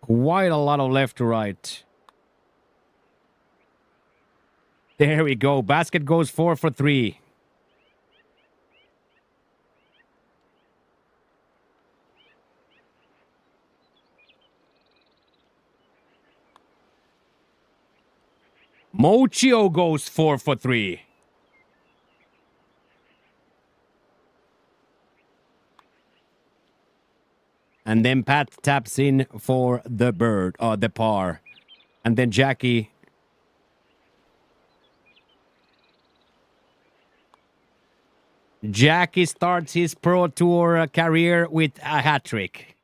Quite a lot of left to right. There we go. Basket goes 4 for 3. Mochio goes 4 for 3. And then Pat taps in for the bird, or the par. And then Jackie. Jackie starts his Pro Tour career with a hat trick.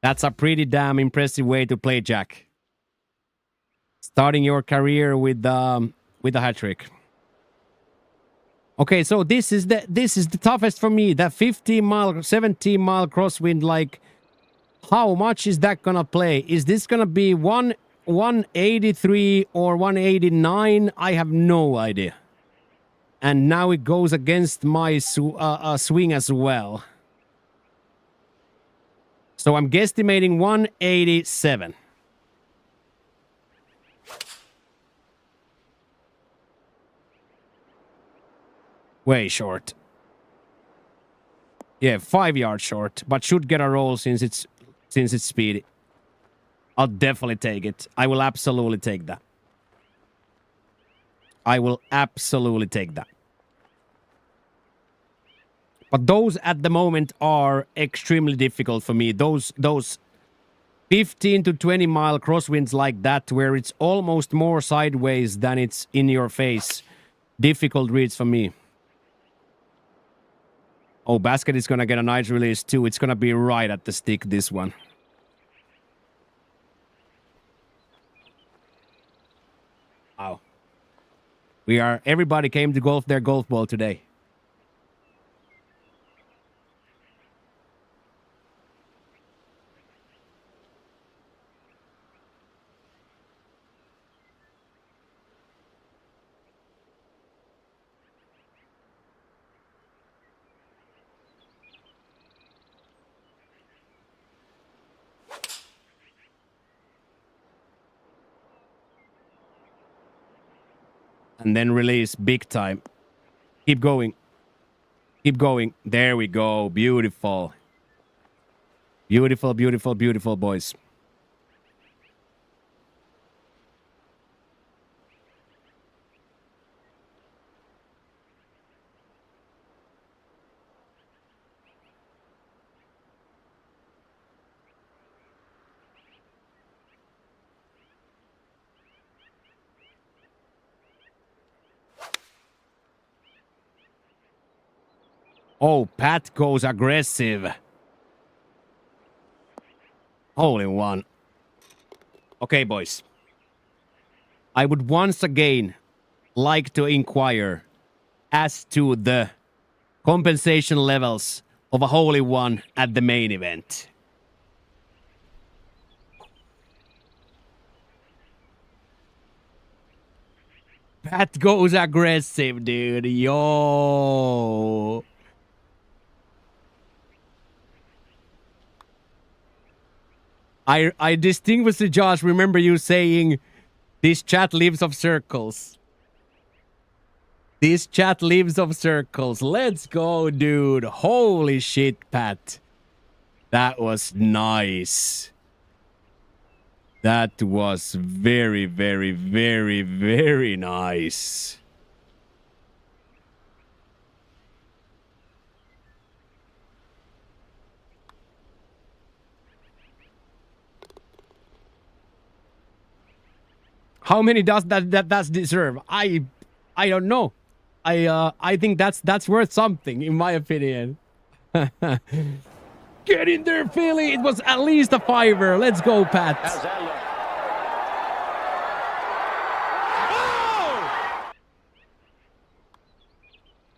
That's a pretty damn impressive way to play, Jack. Starting your career with a hat trick. Okay, so this is the toughest for me. That 15-mile, 17-mile crosswind, like, how much is that gonna play? Is this gonna be 183 or 189? I have no idea. And now it goes against my swing as well. So I'm guesstimating 187. Way short. Yeah, 5 yards short, but should get a roll since it's speedy. I'll definitely take it. I will absolutely take that. I will absolutely take that. But those at the moment are extremely difficult for me. Those 15 to 20 mile crosswinds like that, where it's almost more sideways than it's in your face. Difficult reads for me. Oh, Basket is going to get a nice release too. It's going to be right at the stick, this one. Wow. Everybody came to golf their golf ball today. And then release big time. Keep going. Keep going. There we go. Beautiful. Beautiful, beautiful, beautiful, boys. Oh, Pat goes aggressive. Hole in one. Okay, boys. I would once again like to inquire as to the compensation levels of a hole in one at the main event. Pat goes aggressive, dude. Yo. I distinctly, Josh, remember you saying this chat lives of circles. This chat lives of circles. Let's go, dude. Holy shit, Pat. That was nice. That was very, very, very, very nice. How many does that deserve? I don't know. I think that's worth something in my opinion. Get in there, Philly. It was at least a fiver. Let's go, Pat.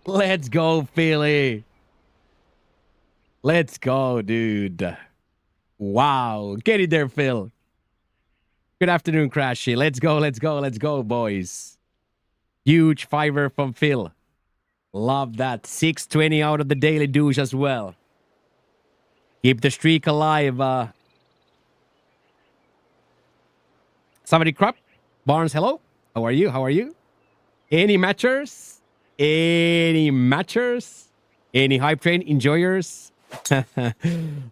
Let's go, Philly. Let's go, dude. Wow. Get in there, Phil. Good afternoon, Crashy. Let's go, let's go, let's go, boys. Huge fiver from Phil. Love that. 620 out of the daily douche as well. Keep the streak alive. Somebody crap. Barnes, hello. How are you? How are you? Any matchers? Any matchers? Any hype train enjoyers?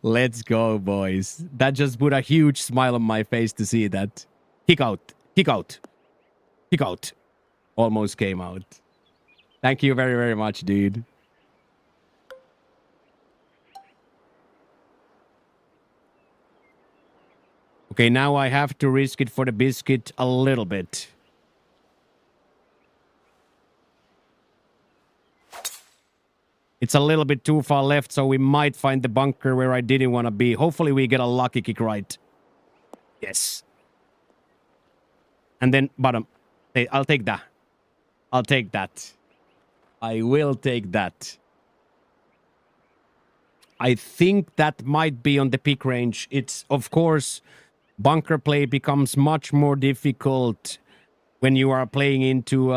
Let's go, boys. That just put a huge smile on my face to see that. Kick out. Kick out. Kick out. Almost came out. Thank you very, very much, dude. Okay, now I have to risk it for the biscuit a little bit. It's a little bit too far left, so we might find the bunker where I didn't want to be. Hopefully we get a lucky kick right. Yes. And then bottom. Hey, I'll take that. I'll take that. I will take that. I think that might be on the pick range. It's, of course, bunker play becomes much more difficult when you are playing into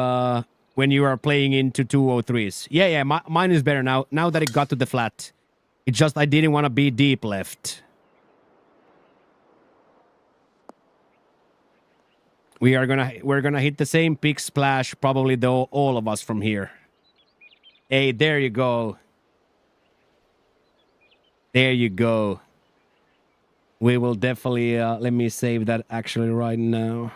203s. Yeah, mine is better now. Now that it got to the flat. It's just I didn't want to be deep left. We're gonna hit the same pick splash probably though all of us from here. Hey, there you go. There you go. We will definitely let me save that actually right now.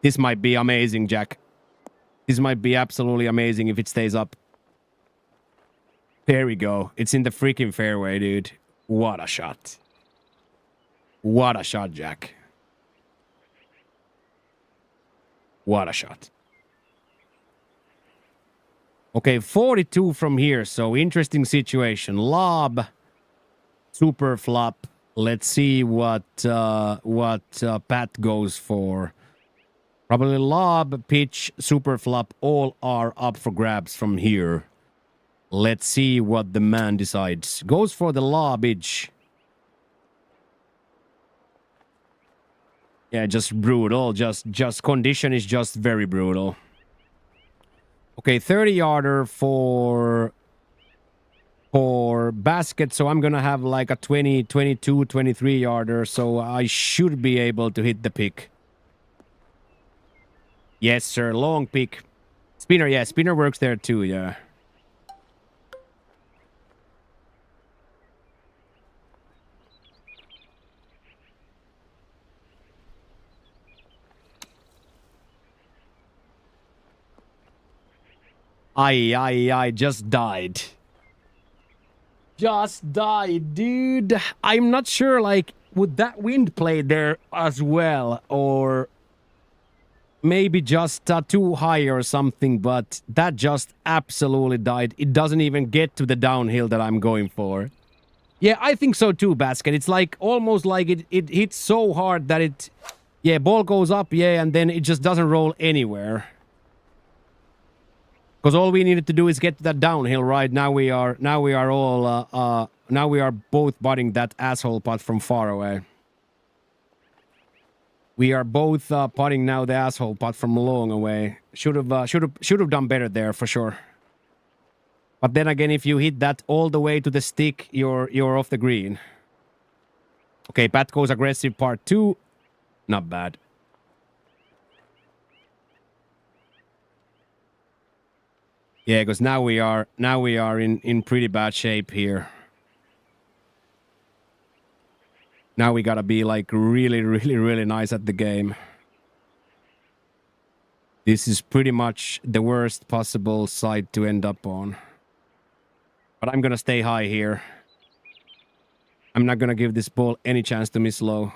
This might be amazing, Jack. This might be absolutely amazing if it stays up. There we go. It's in the freaking fairway, dude. What a shot. What a shot, Jack. What a shot. Okay, 42 from here. So interesting situation. Lob. Super flop. Let's see what Pat goes for. Probably lob, pitch, super flop, all are up for grabs from here. Let's see what the man decides. Goes for the lobage. Yeah, just brutal. Just condition is just very brutal. Okay, 30-yarder for basket, so I'm gonna have like a 20, 22, 23 yarder, so I should be able to hit the pick. Yes, sir. Long pick. Spinner, yeah. Spinner works there too, yeah. I just died. Just died, dude. I'm not sure, like, would that wind play there as well? Or maybe just too high or something, but that just absolutely died. It doesn't even get to the downhill that I'm going for. Yeah, I think so too, Basket. It's like almost like it hits so hard that it... Yeah, ball goes up, yeah, and then it just doesn't roll anywhere. Because all we needed to do is get to that downhill, right? Now we are all now we are both butting that asshole putt from far away. We are both putting now the asshole putt from long away. Should have done better there for sure. But then again, if you hit that all the way to the stick, you're off the green. Okay, Pat goes aggressive part 2. Not bad. Yeah, because now we are in pretty bad shape here. Now we gotta be like really nice at the game. This is pretty much the worst possible side to end up on. But I'm gonna stay high here. I'm not gonna give this ball any chance to miss low.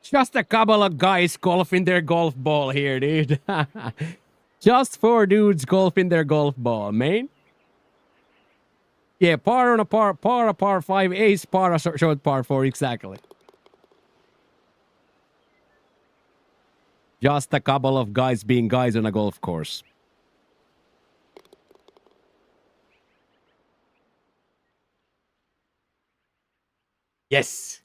Just a couple of guys golfing their golf ball here, dude. Just 4 dudes golfing their golf ball, man. Yeah, par on a par, a par 5, ace, par a short par 4, exactly. Just a couple of guys being guys on a golf course. Yes.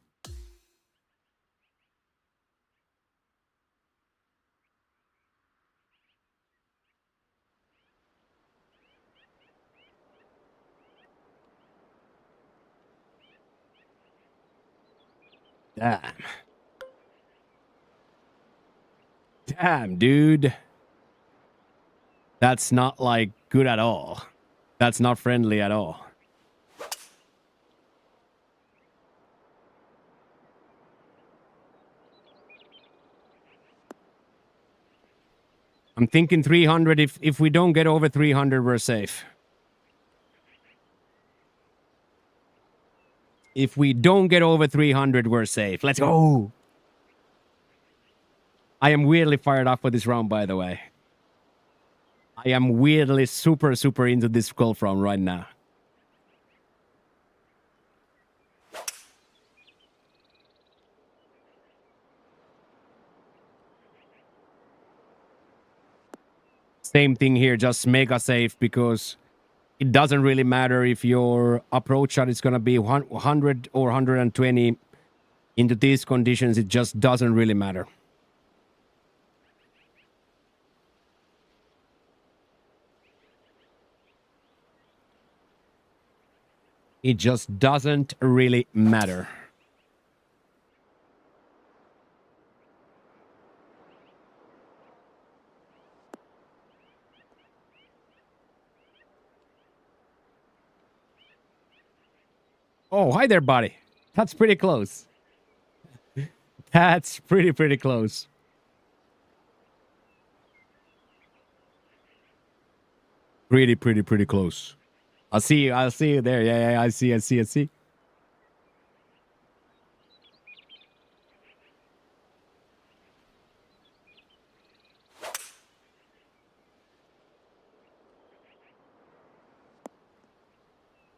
Damn. Damn, dude. That's not, like, good at all. That's not friendly at all. I'm thinking 300. If we don't get over 300, we're safe. If we don't get over 300, we're safe. Let's go. I am weirdly fired up for this round, by the way. I am weirdly super into this golf round right now. Same thing here, just mega safe, because it doesn't really matter if your approach shot is going to be 100 or 120. Into these conditions, it just doesn't really matter. It just doesn't really matter. Oh, hi there, buddy. That's pretty close. That's pretty close. Pretty close. I'll see you there. Yeah, I see.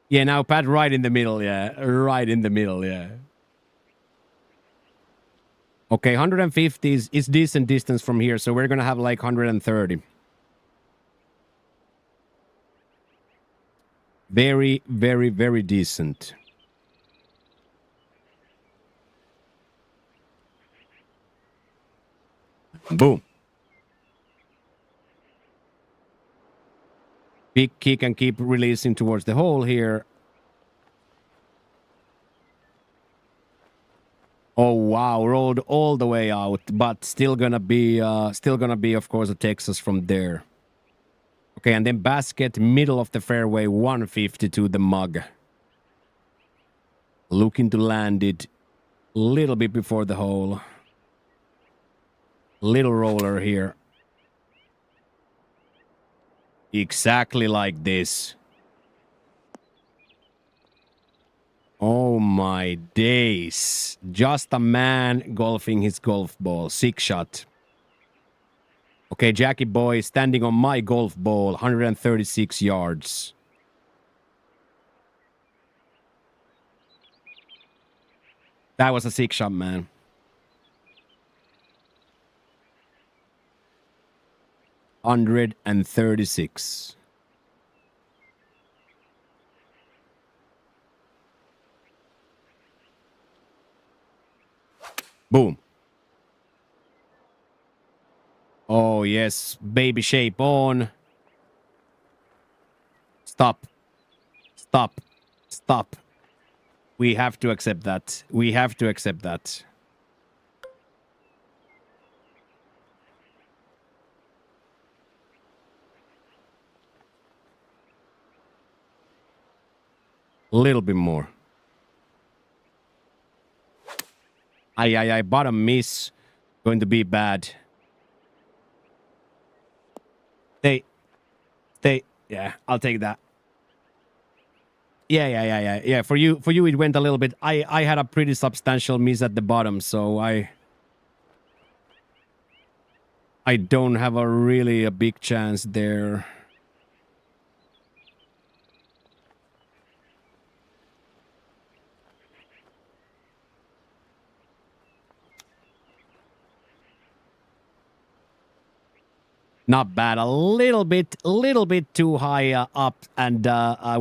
Yeah, now Pat right in the middle, yeah. Right in the middle, yeah. Okay, 150 is decent distance from here, so we're gonna have like 130. Very, very, very decent. Boom. Big kick and keep releasing towards the hole here. Oh wow, rolled all the way out, but still gonna be of course a Texas from there. Okay, and then basket middle of the fairway, 150 to the mug. Looking to land it a little bit before the hole. Little roller here. Exactly like this. Oh my days. Just a man golfing his golf ball. 6 shot. Okay, Jackie boy standing on my golf ball. 136 yards. That was a 6 shot, man. $136. Boom. Oh, yes. Baby shape on. Stop. Stop. Stop. We have to accept that. We have to accept that. A little bit more. Aye. Bottom miss. Going to be bad. Stay. Yeah, I'll take that. Yeah. For you, it went a little bit. I had a pretty substantial miss at the bottom, so I don't have a big chance there. Not bad. A little bit too high up and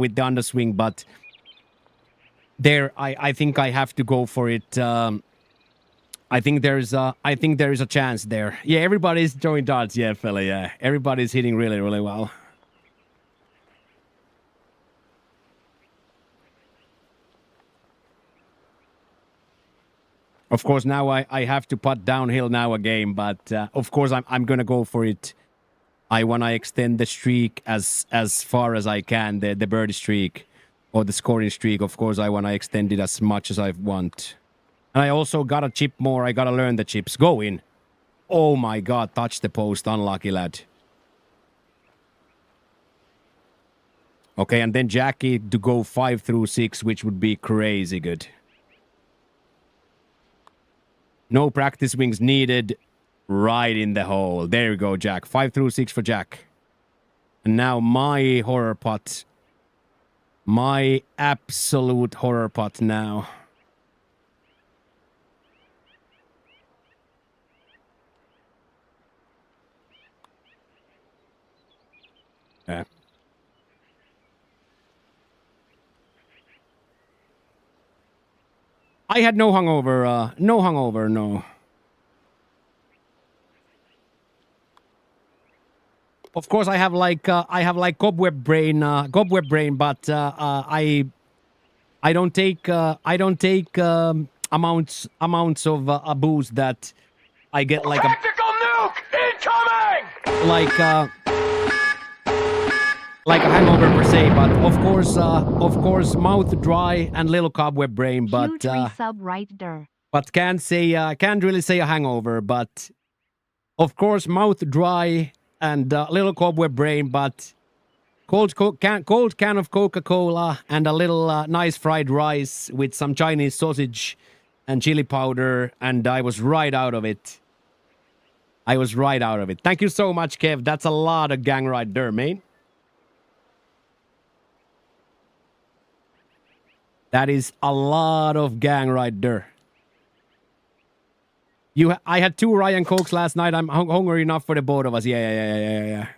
with the underswing, but there, I think I have to go for it. I think there is a chance there. Yeah, everybody's throwing darts. Yeah, fella. Yeah, everybody's hitting really, really well. Of course, now I have to putt downhill now again, but of course I'm gonna go for it. I want to extend the streak as far as I can, the birdie streak or the scoring streak. Of course, I want to extend it as much as I want. And I also got to chip more. I got to learn the chips. Go in. Oh my God, touch the post. Unlucky lad. Okay, and then Jackie to go 5 through 6, which would be crazy good. No practice wings needed. Right in the hole. There you go, Jack. 5 through 6 for Jack. And now my horror putt. My absolute horror putt now. Yeah. I had no hungover. No hungover, no. Of course, I have like cobweb brain, but I don't take amounts of booze that I get like Tactical nuke incoming! Like a hangover per se. But of course, mouth dry and little cobweb brain. But Huge resub right there. but can't really say a hangover. But of course, mouth dry and little cobweb brain, but cold can of Coca-Cola and a little nice fried rice with some Chinese sausage and chili powder, and I was right out of it. Thank you so much, Kev. That's a lot of gang right there, man. That is a lot of gang right there. I had 2 Ryan Cokes last night. I'm hungry enough for the both of us. Yeah.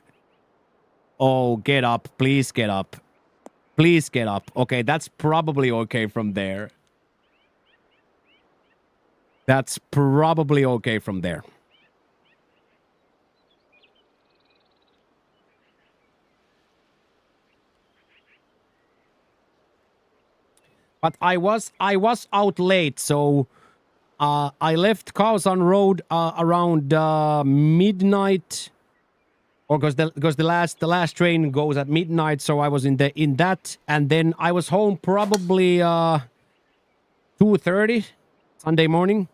Oh, get up. Please get up. Please get up. Okay, that's probably okay from there. That's probably okay from there. But I was out late, so I left Khaosan Road around midnight, or because the last train goes at midnight, so I was in that, and then I was home probably 2:30 Sunday morning,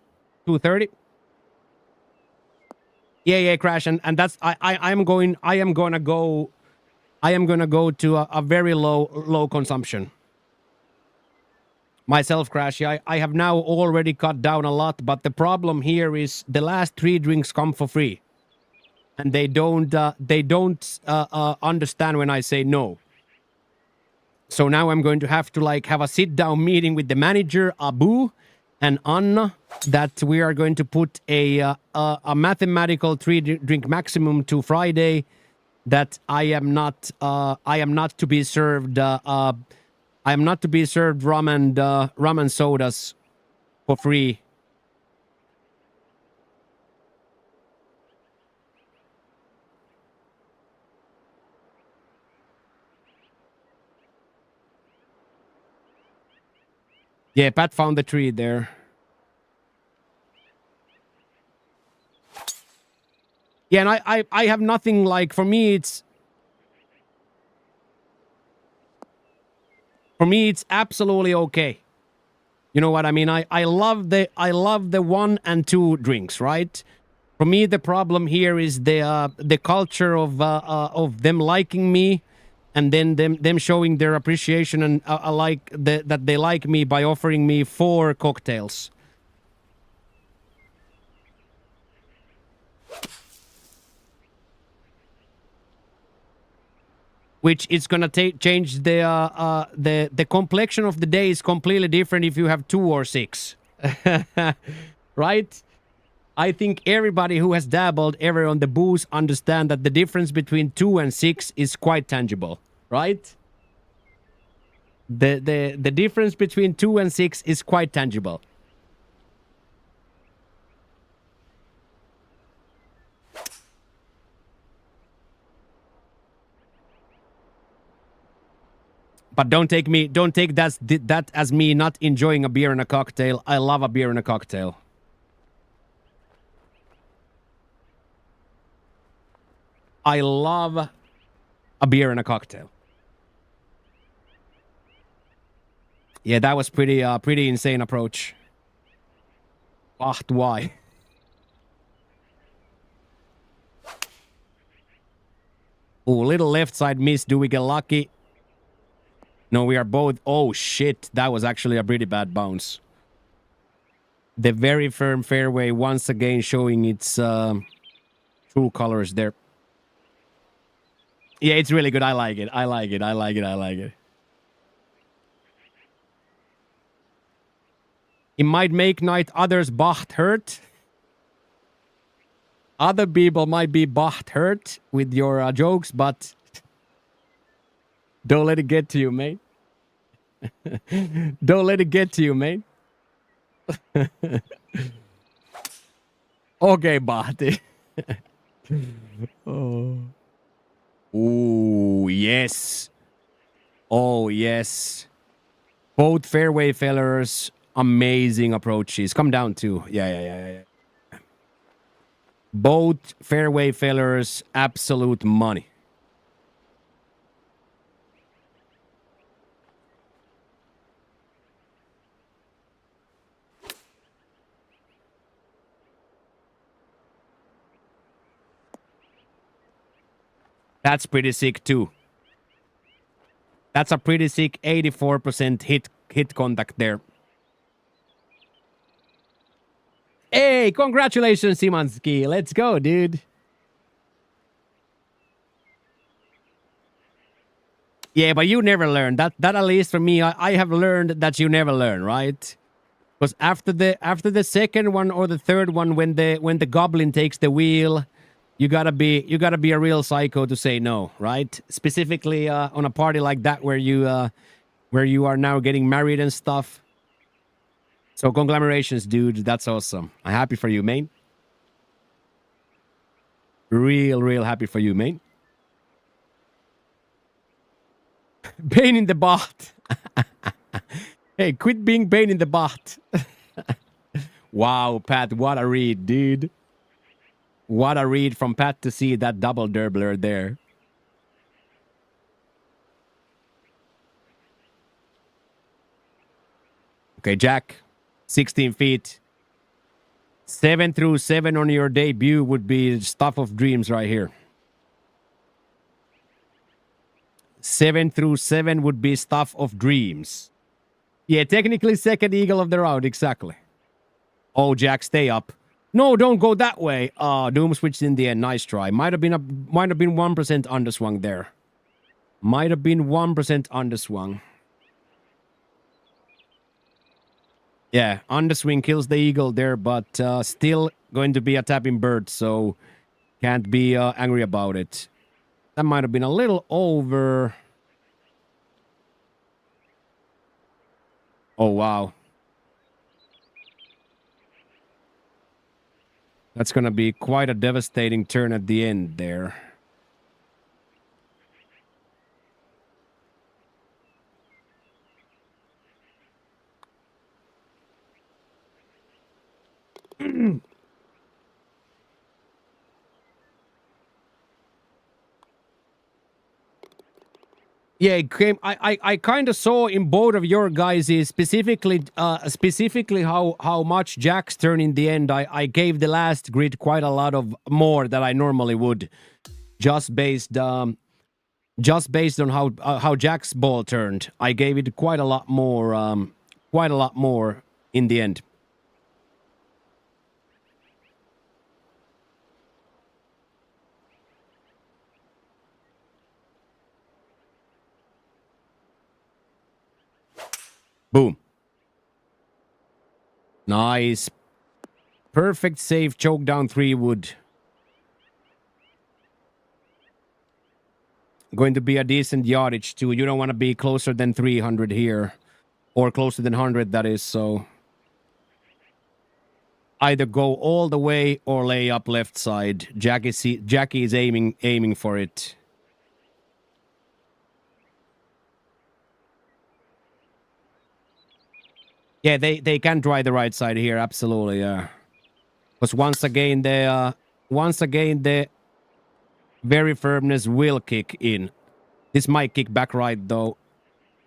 2:30. Yeah, Crash, and that's I am gonna go to a very low consumption. Myself, Crash, I have now already cut down a lot, but the problem here is the last 3 drinks come for free. And they don't understand when I say no. So now I'm going to have to like have a sit-down meeting with the manager, Abu, and Anna, that we are going to put a mathematical 3-drink maximum to Friday, that I am not to be served rum and sodas for free. Yeah, Pat found the tree there. Yeah, and I have nothing like, for me it's absolutely okay. You know what I mean? I love the 1 and 2 drinks, right? For me, the problem here is the culture of them liking me, and then them showing their appreciation and that they like me by offering me 4 cocktails. Which is gonna change the complexion of the day is completely different if you have 2 or 6, right? I think everybody who has dabbled ever on the booze understand that the difference between 2 and 6 is quite tangible, right? The difference between 2 and 6 is quite tangible. But don't take that as me not enjoying a beer and a cocktail. I love a beer and a cocktail. I love a beer and a cocktail. Yeah, that was pretty insane approach. But why? Oh, little left side miss. Do we get lucky? No, we are both. Oh, shit. That was actually a pretty bad bounce. The very firm fairway once again showing its true colors there. Yeah, it's really good. I like it. It might make night others bacht hurt. Other people might be bacht hurt with your jokes, but don't let it get to you, mate. Don't let it get to you, mate. Okay, Bahti. Oh. Ooh, yes. Oh, yes. Both fairway fellers, amazing approaches. Come down too. Yeah. Both fairway fellers, absolute money. That's pretty sick too. That's a pretty sick 84% hit contact there. Hey, congratulations, Simansky. Let's go, dude. Yeah, but you never learn. That at least for me, I have learned that you never learn, right? Because after the second one or the third one, when the goblin takes the wheel, you gotta be a real psycho to say no, right? Specifically on a party like that where you are now getting married and stuff. So conglomerations, dude. That's awesome. I'm happy for you, man. Real happy for you, man. Pain in the butt. Hey, quit being pain in the butt. Wow, Pat, what a read, dude. What a read from Pat to see that double Derbler there. Okay, Jack, 16 feet. 7 through 7 on your debut would be stuff of dreams right here. 7 through 7 would be stuff of dreams. Yeah, technically second eagle of the round, exactly. Oh, Jack, stay up. No, don't go that way. Doom switched in the end. Nice try. Might have been 1% underswung there. Might have been 1% underswung. Yeah, underswing kills the eagle there, but still going to be a tapping bird, so can't be angry about it. That might have been a little over. Oh, wow. That's going to be quite a devastating turn at the end there. Yeah, it came. I kind of saw in both of your guys specifically how much Jack's turn in the end. I gave the last grid quite a lot of more than I normally would, just based on how Jack's ball turned. I gave it quite a lot more in the end. Boom. Nice. Perfect save, choke down 3 wood. Going to be a decent yardage too. You don't want to be closer than 300 here. Or closer than 100, that is, so... Either go all the way or lay up left side. Jackie is aiming for it. Yeah, they can try the right side here, absolutely, yeah. Because once again the very firmness will kick in. This might kick back right though,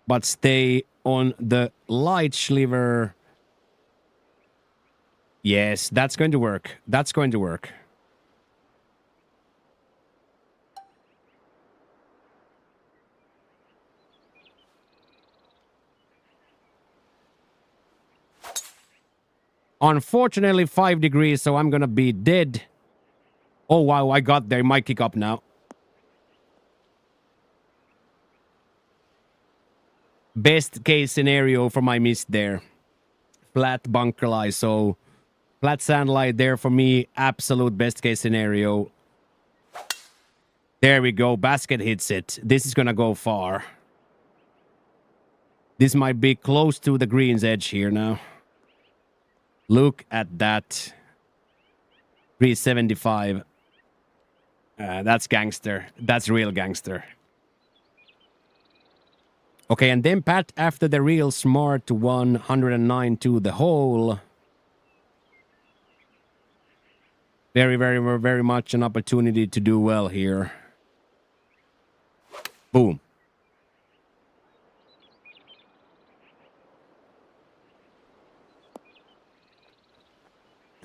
but stay on the light sliver. Yes, that's going to work. That's going to work. Unfortunately, 5 degrees, so I'm gonna be dead. Oh, wow, I got there. Might kick up now. Best case scenario for my miss there. Flat bunker lie, so... Flat sand lie there for me. Absolute best case scenario. There we go. Basket hits it. This is gonna go far. This might be close to the green's edge here now. Look at that. 375. That's gangster. That's real gangster. Okay, and then Pat after the real smart 109 to the hole. Very much an opportunity to do well here. Boom.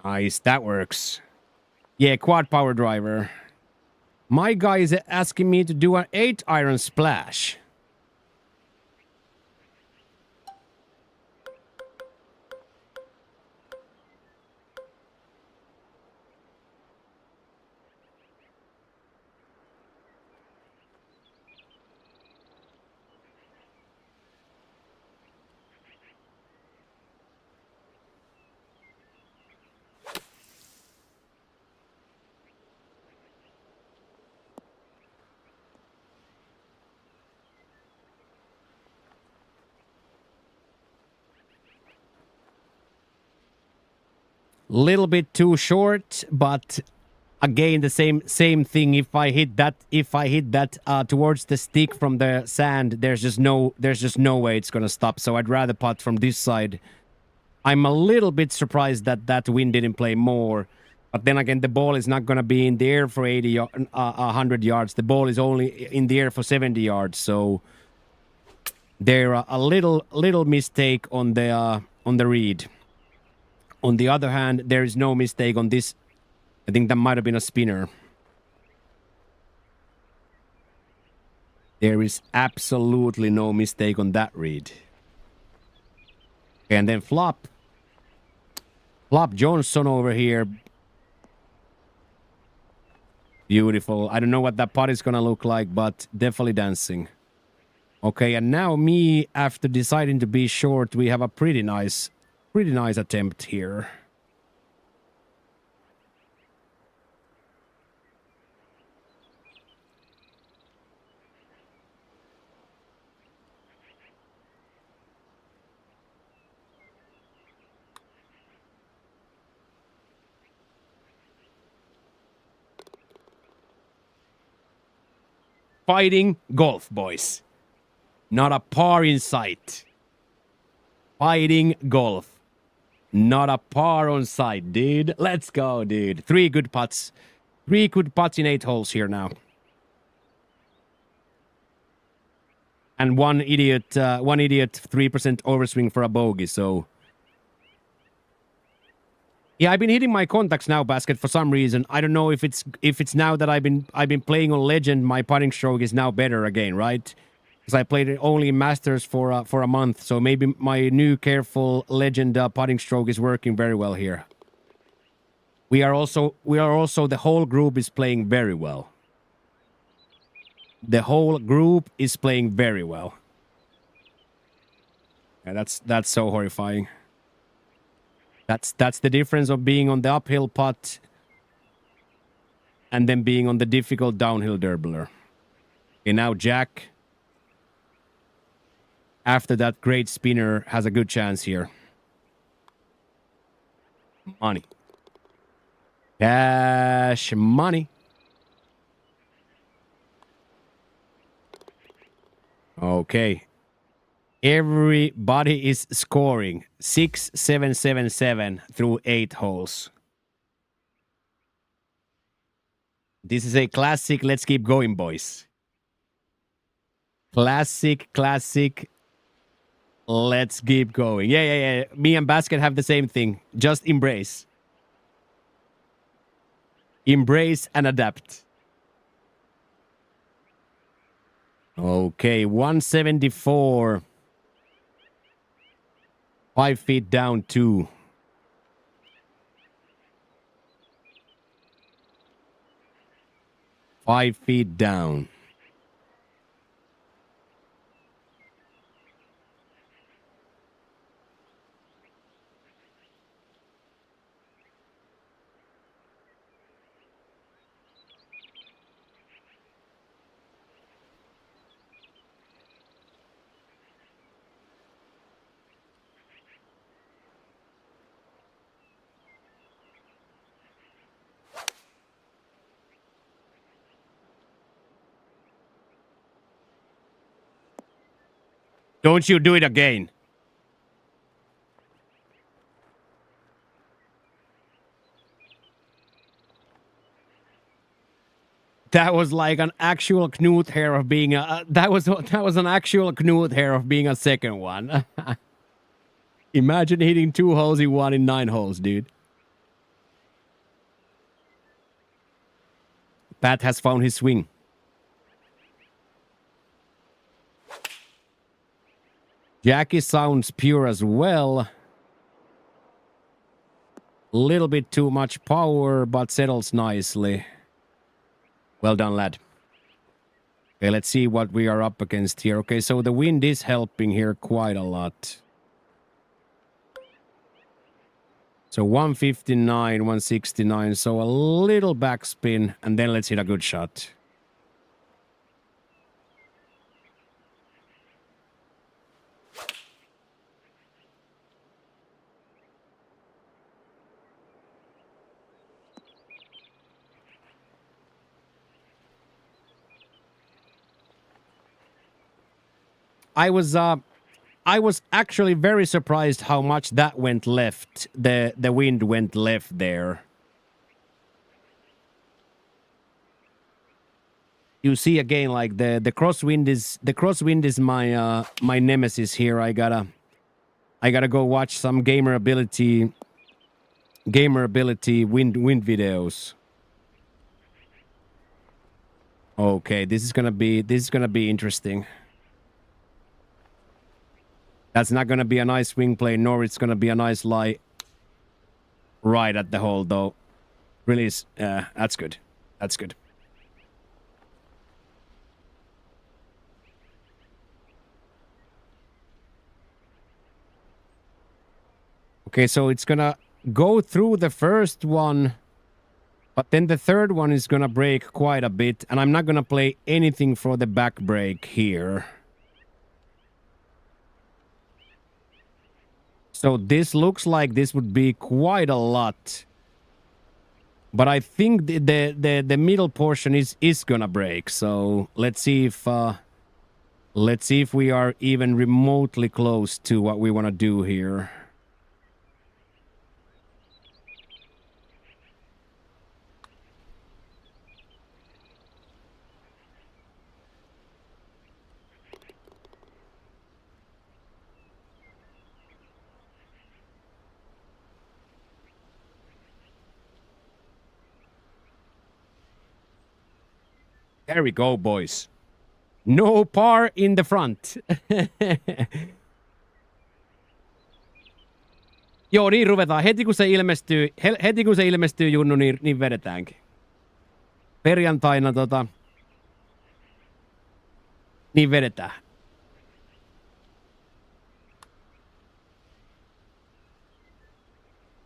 Nice, that works. Yeah, quad power driver. My guy is asking me to do an 8-iron splash. Little bit too short, but again the same thing. If I hit that towards the stick from the sand, there's just no way it's gonna stop. So I'd rather putt from this side. I'm a little bit surprised that that wind didn't play more. But then again, the ball is not going to be in the air for 100 yards. The ball is only in the air for 70 yards. So there a little mistake on the read. On the other hand, there is no mistake on this. I think that might have been a spinner. There is absolutely no mistake on that read. And then flop Johnson over here. Beautiful. I don't know what that putt is gonna look like, but definitely dancing. Okay, and now me, after deciding to be short, we have a pretty nice attempt here. Fighting golf, boys. Not a par in sight. Fighting golf. Not a par on sight, dude. Let's go, dude. 3 good putts. 3 good putts in 8 holes here now. And one idiot 3% overswing for a bogey, so... Yeah, I've been hitting my contacts now, Basket, for some reason. I don't know if it's now that I've been playing on Legend, my putting stroke is now better again, right? Because I played it only in Masters for a month, so maybe my new careful Legend putting stroke is working very well here. We are also the whole group is playing very well. The whole group is playing very well. Yeah, that's so horrifying. That's the difference of being on the uphill putt and then being on the difficult downhill dirbler. Okay, now Jack, after that great spinner, has a good chance here. Money. Cash money. Okay. Everybody is scoring 6, 7, 7, 7 through 8 holes. This is a classic. Let's keep going, boys. Classic. Let's keep going. Yeah. Me and Basket have the same thing. Just embrace. Embrace and adapt. Okay, 174. 5 feet down, 2. 5 feet down. Don't you do it again. That was like an actual Knut hair of being a... that was an actual Knut hair of being a second one. Imagine hitting 2 holes in 1 in 9 holes, dude. Pat has found his swing. Jackie sounds pure as well. Little bit too much power, but settles nicely. Well done, lad. Okay, let's see what we are up against here. Okay, so the wind is helping here quite a lot. So 159, 169. So a little backspin, and then let's hit a good shot. I was actually very surprised how much that went left. The wind went left there. You see again, like the crosswind is my my nemesis here. I gotta go watch some gamer ability wind videos. Okay, this is gonna be interesting. That's not gonna be a nice swing play, nor it's gonna be a nice lie right at the hole, though. Release. That's good. That's good. Okay, so it's gonna go through the first one, but then the third one is gonna break quite a bit, and I'm not gonna play anything for the back break here. So this looks like this would be quite a lot. But I think the middle portion is gonna break. So let's see if we are even remotely close to what we want to do here. There we go, boys. No par in the front. Joo, niin ruvetaan. Heti kun se ilmestyy Junnu, niin vedetäänkin. Perjantaina niin vedetään.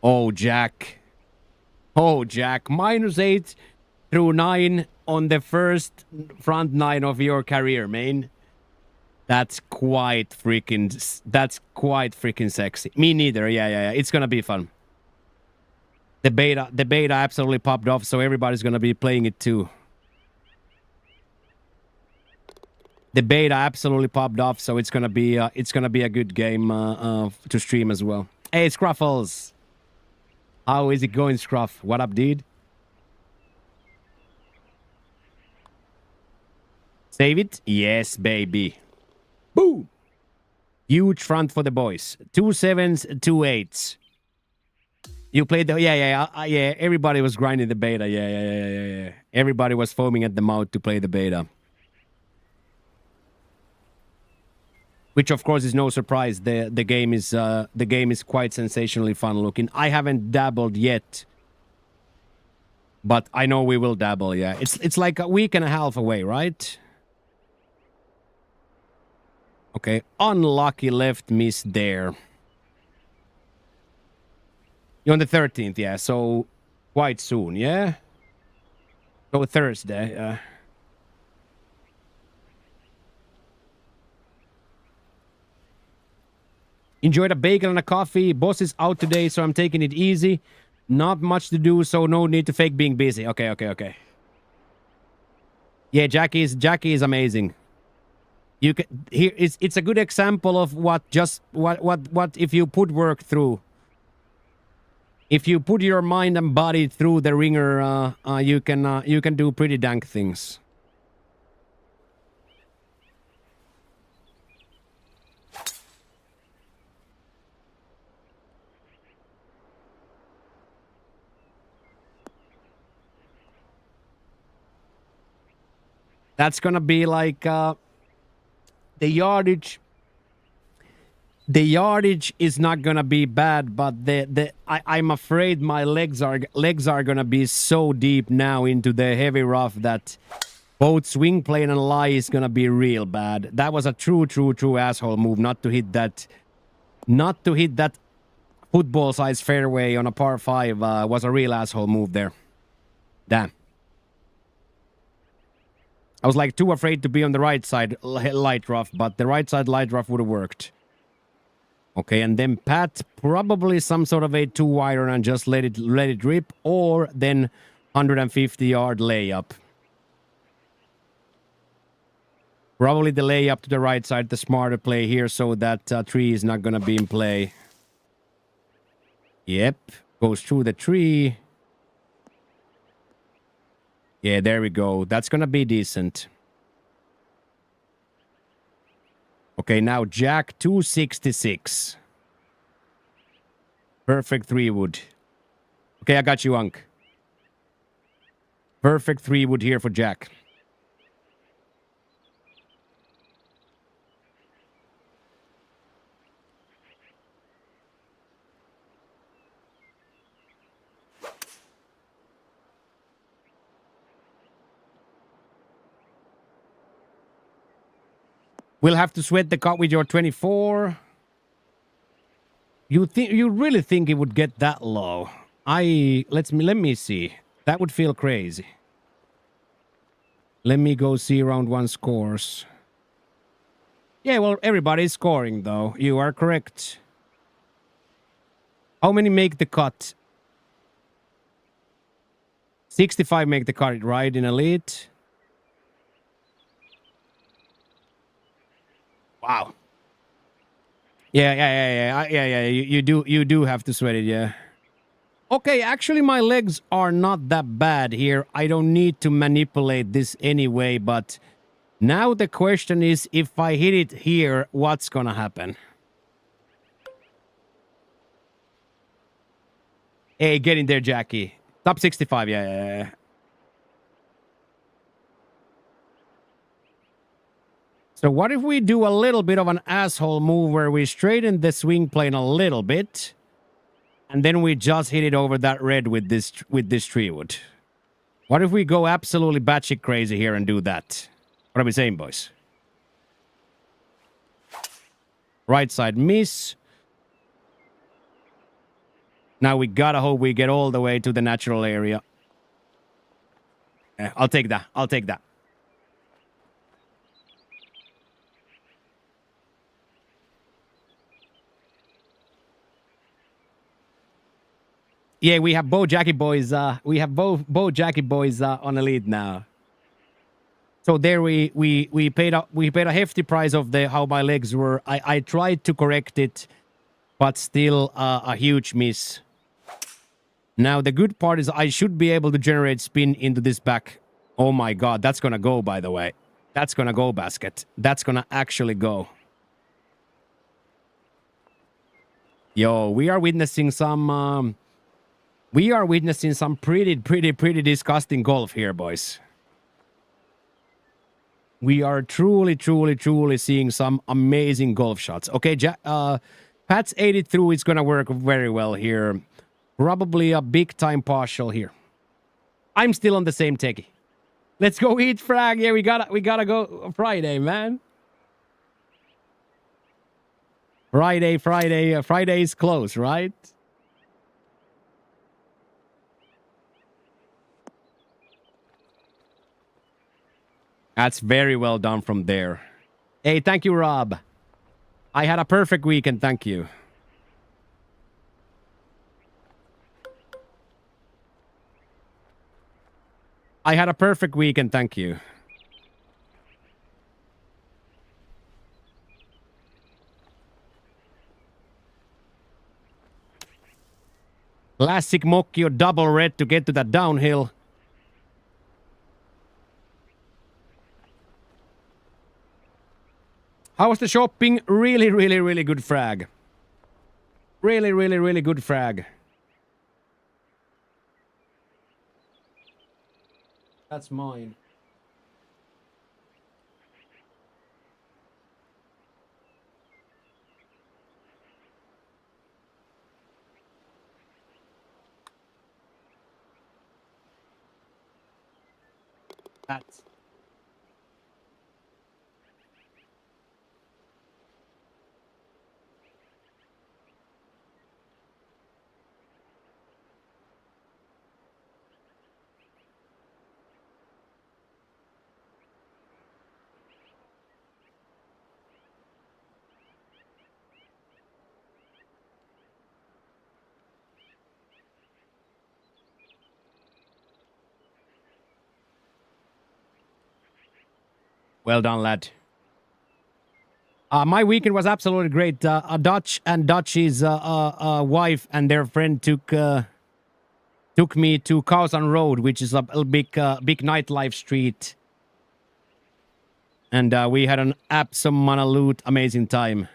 Oh, Jack. Oh, Jack. -8 through 9 on the first front 9 of your career, man. That's quite freaking sexy. Me neither. Yeah. It's gonna be fun. The beta absolutely popped off, so everybody's gonna be playing it too. The beta absolutely popped off, so it's gonna be a good game to stream as well. Hey, Scruffles. How is it going, Scruff? What up, dude? Save it? Yes, baby. Boom! Huge front for the boys. 2 7s, 2 8s. You played the... Yeah. Everybody was grinding the beta. Yeah. Everybody was foaming at the mouth to play the beta. Which, of course, is no surprise. The game is quite sensationally fun looking. I haven't dabbled yet. But I know we will dabble, yeah. It's like a week and a half away, right? Okay, unlucky left miss there. You're on the 13th, yeah, so quite soon, yeah? So Thursday, yeah. Enjoyed a bagel and a coffee. Boss is out today, so I'm taking it easy. Not much to do, so no need to fake being busy. Okay. Yeah, Jackie is amazing. You can here it's a good example of what if you put work through. If you put your mind and body through the ringer, you can do pretty dank things. That's gonna be like the yardage is not gonna be bad, but I'm afraid my legs are gonna be so deep now into the heavy rough that both swing plane and lie is gonna be real bad. That was a true asshole move not to hit that football size fairway on a par 5 was a real asshole move there. Damn. I was like too afraid to be on the right side light rough, but the right side light rough would have worked. Okay, and then Pat, probably some sort of a 2-iron and just let it rip, or then 150-yard layup. Probably the layup to the right side, the smarter play here, so that tree is not going to be in play. Yep. Goes through the tree. Yeah, there we go. That's going to be decent. Okay, now Jack 266. Perfect 3 wood. Okay, I got you, Unc. Perfect 3 wood here for Jack. We'll have to sweat the cut with your 24. You really think it would get that low? Let me see. That would feel crazy. Let me go see round 1 scores. Yeah, well, everybody's scoring though. You are correct. How many make the cut? 65 make the cut, right, in Elite? Wow. Yeah. You do have to sweat it, yeah. Okay, actually my legs are not that bad here. I don't need to manipulate this anyway, but now the question is, if I hit it here, what's gonna happen? Hey, get in there, Jackie. Top 65, yeah. So what if we do a little bit of an asshole move where we straighten the swing plane a little bit, and then we just hit it over that red with this tree wood? What if we go absolutely batshit crazy here and do that? What are we saying, boys? Right side miss. Now we gotta hope we get all the way to the natural area. Yeah, I'll take that. I'll take that. Yeah, we have both Jackie boys. We have both Jackie boys on the lead now. So there we paid a hefty price of the how my legs were. I tried to correct it, but still a huge miss. Now the good part is I should be able to generate spin into this back. Oh my god, that's gonna go, by the way. That's gonna go, basket. That's gonna actually go. Yo, we are witnessing some pretty disgusting golf here, boys. We are truly seeing some amazing golf shots. Okay, Pat's 80 through is gonna work very well here. Probably a big time partial here. I'm still on the same techie. Let's go eat frag. Yeah, we gotta go Friday, man. Friday is close, right? That's very well done from there. Hey, thank you, Rob. I had a perfect weekend, thank you. I had a perfect weekend, thank you. Classic Mokio double red to get to that downhill. How was the shopping? Really good frag. Really good frag. That's mine. That's... Well done, lad. My weekend was absolutely great. Dutch and Dutch's wife and their friend took me to Kausan Road, which is a big nightlife street, and we had an absolute amazing time.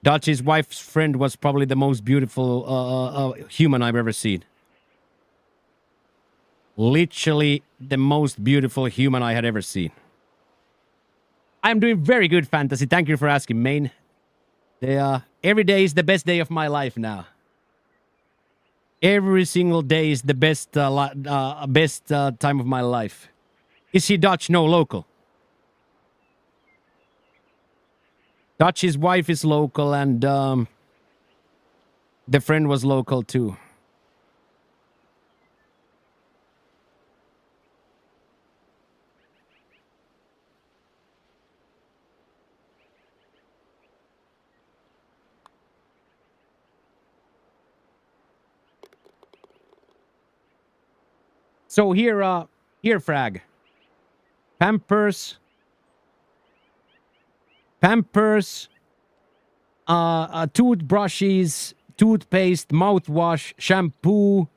Dutch's wife's friend was probably the most beautiful human I've ever seen. Literally the most beautiful human I had ever seen. I'm doing very good, Fantasy. Thank you for asking, Main. Every day is the best day of my life now. Every single day is the best time of my life. Is he Dutch? No, local. Dutch's wife is local, and the friend was local too. So here, Frag. Pampers, toothbrushes, toothpaste, mouthwash, shampoo,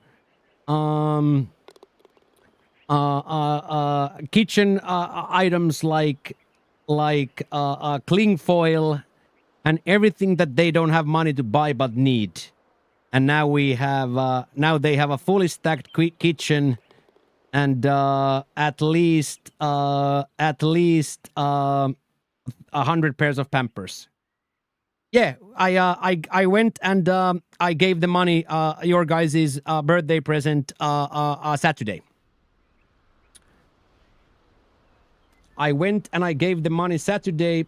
kitchen items like cling foil, and everything that they don't have money to buy but need. And now we have they have a fully stacked kitchen, and at least 100 pairs of Pampers. Yeah, I went and I gave the money, your guys' birthday present, Saturday. I went and I gave the money Saturday.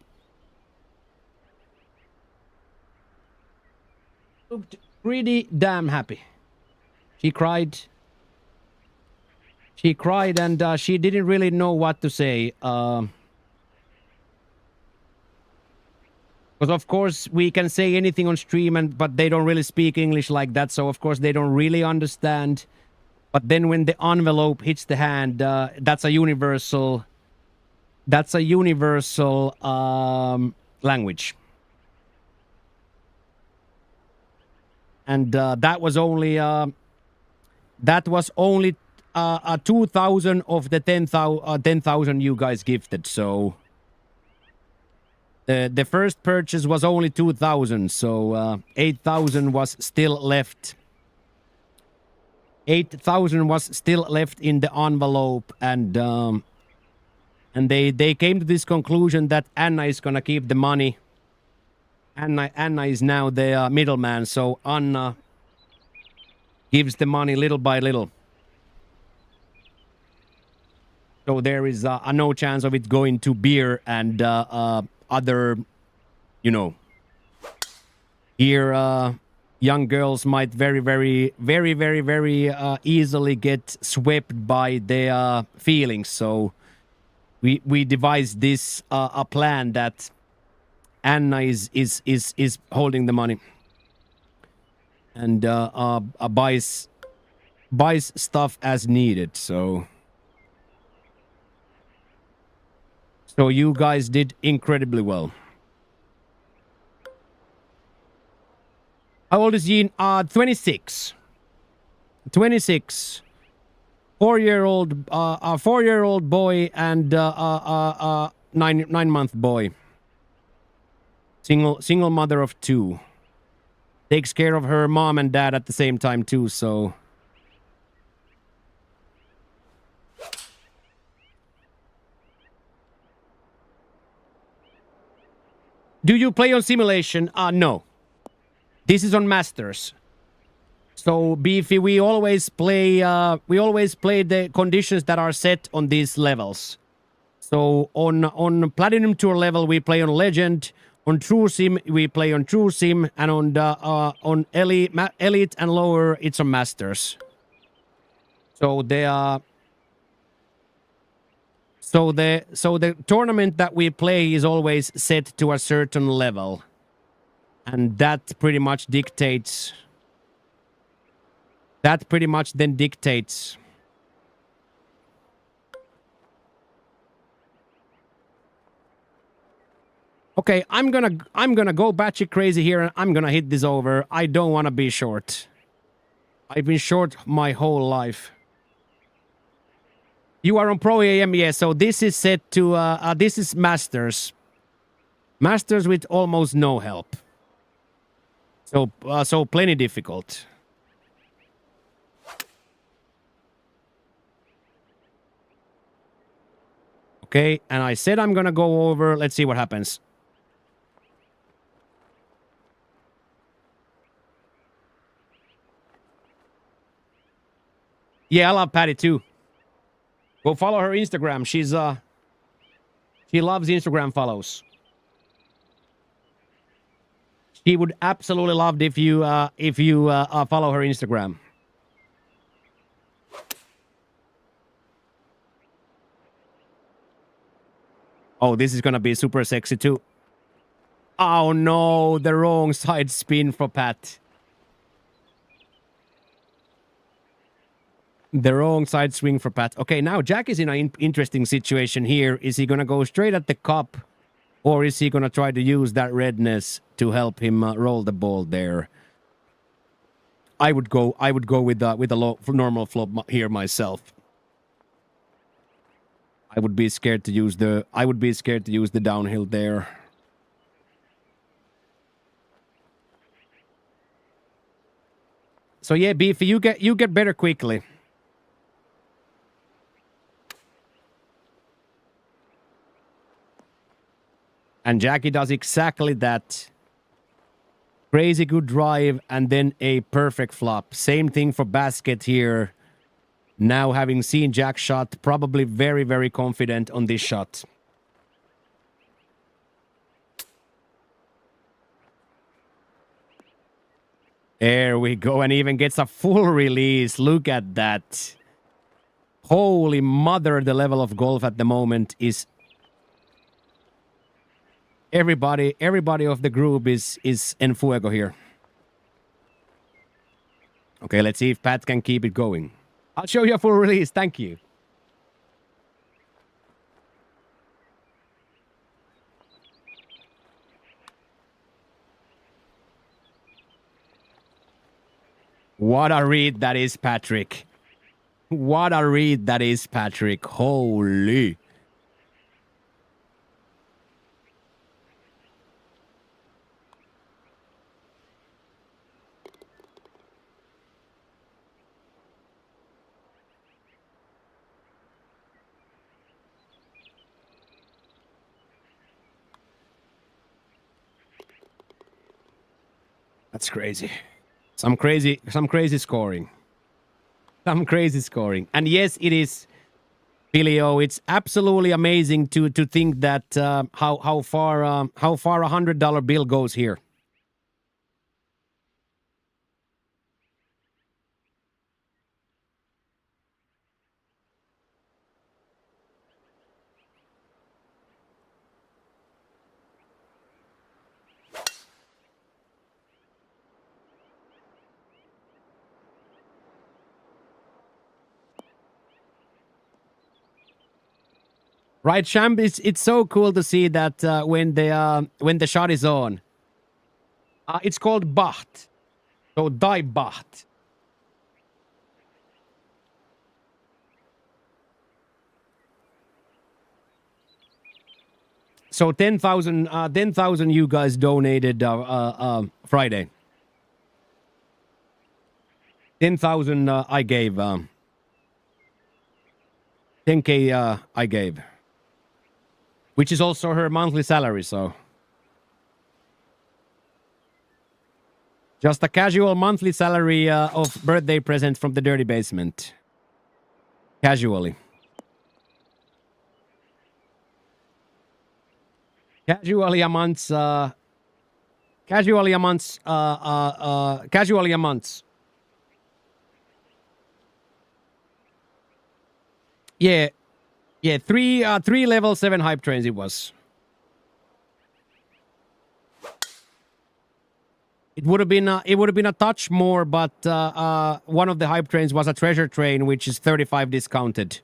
Looked pretty damn happy. She cried. She cried, and she didn't really know what to say. Because of course we can say anything on stream, but they don't really speak English like that, so of course they don't really understand. But then when the envelope hits the hand, that's a universal language. And that was only 2,000 of the 10,000 you guys gifted. So the first purchase was only 2,000, so 8,000 was still left. 8,000 was still left in the envelope, and they came to this conclusion that Anna is gonna keep the money. Anna is now the middleman, so Anna gives the money little by little. So there is no chance of it going to beer and other, you know. Here, young girls might very easily get swept by their feelings. So we devised this a plan that Anna is holding the money and buys stuff as needed. So you guys did incredibly well. How old is Jean? 26. 26. 4-year-old, a 4-year-old boy and a 9-month boy. Single mother of 2. Takes care of her mom and dad at the same time too, so. Do you play on simulation? No. This is on Masters. So Beefy, we always play the conditions that are set on these levels. So on Platinum Tour level we play on Legend, on True Sim we play on True Sim, and on Elite and lower it's on Masters. So the tournament that we play is always set to a certain level. And that pretty much dictates. That pretty much then dictates. Okay, I'm gonna go batshit crazy here and I'm gonna hit this over. I don't want to be short. I've been short my whole life. You are on Pro AM, yes. So this is set to this is Masters. Masters with almost no help. So plenty difficult. Okay, and I said I'm gonna go over. Let's see what happens. Yeah, I love Patty too. Go follow her Instagram. She loves Instagram follows. She would absolutely love if you follow her Instagram. Oh, this is gonna be super sexy too. Oh no, the wrong side spin for Pat. The wrong side swing for Pat. Okay, now Jack is in an interesting situation here. Is he gonna go straight at the cup, or is he gonna try to use that redness to help him roll the ball there? I would go with a low normal flop here myself. I would be scared to use the downhill there. So yeah, Beefy, you get better quickly. And Jackie does exactly that. Crazy good drive and then a perfect flop. Same thing for basket here. Now having seen Jack shot, probably very, very confident on this shot. There we go, and even gets a full release. Look at that. Holy mother, the level of golf at the moment is... Everybody of the group is en fuego here. Okay, let's see if Pat can keep it going. I'll show you a full release, thank you. What a read that is, Patrick. What a read that is, Patrick. Holy. That's crazy. Some crazy scoring. Some crazy scoring. And yes, it is, Filio. It's absolutely amazing to think that how far $100 bill goes here. Right, Champ? It's so cool to see that when the shot is on. It's called Bacht. So Die Bacht. So 10,000 you guys donated Friday. 10,000 I gave. 10K I gave. Which is also her monthly salary, so. Just a casual monthly salary of birthday present from the Dirty Basement. Casually. Casually a month. Casually a month. Casually a month. Yeah. Yeah, three level 7 hype trains it was. It would have been a touch more, but one of the hype trains was a treasure train, which is 35 discounted.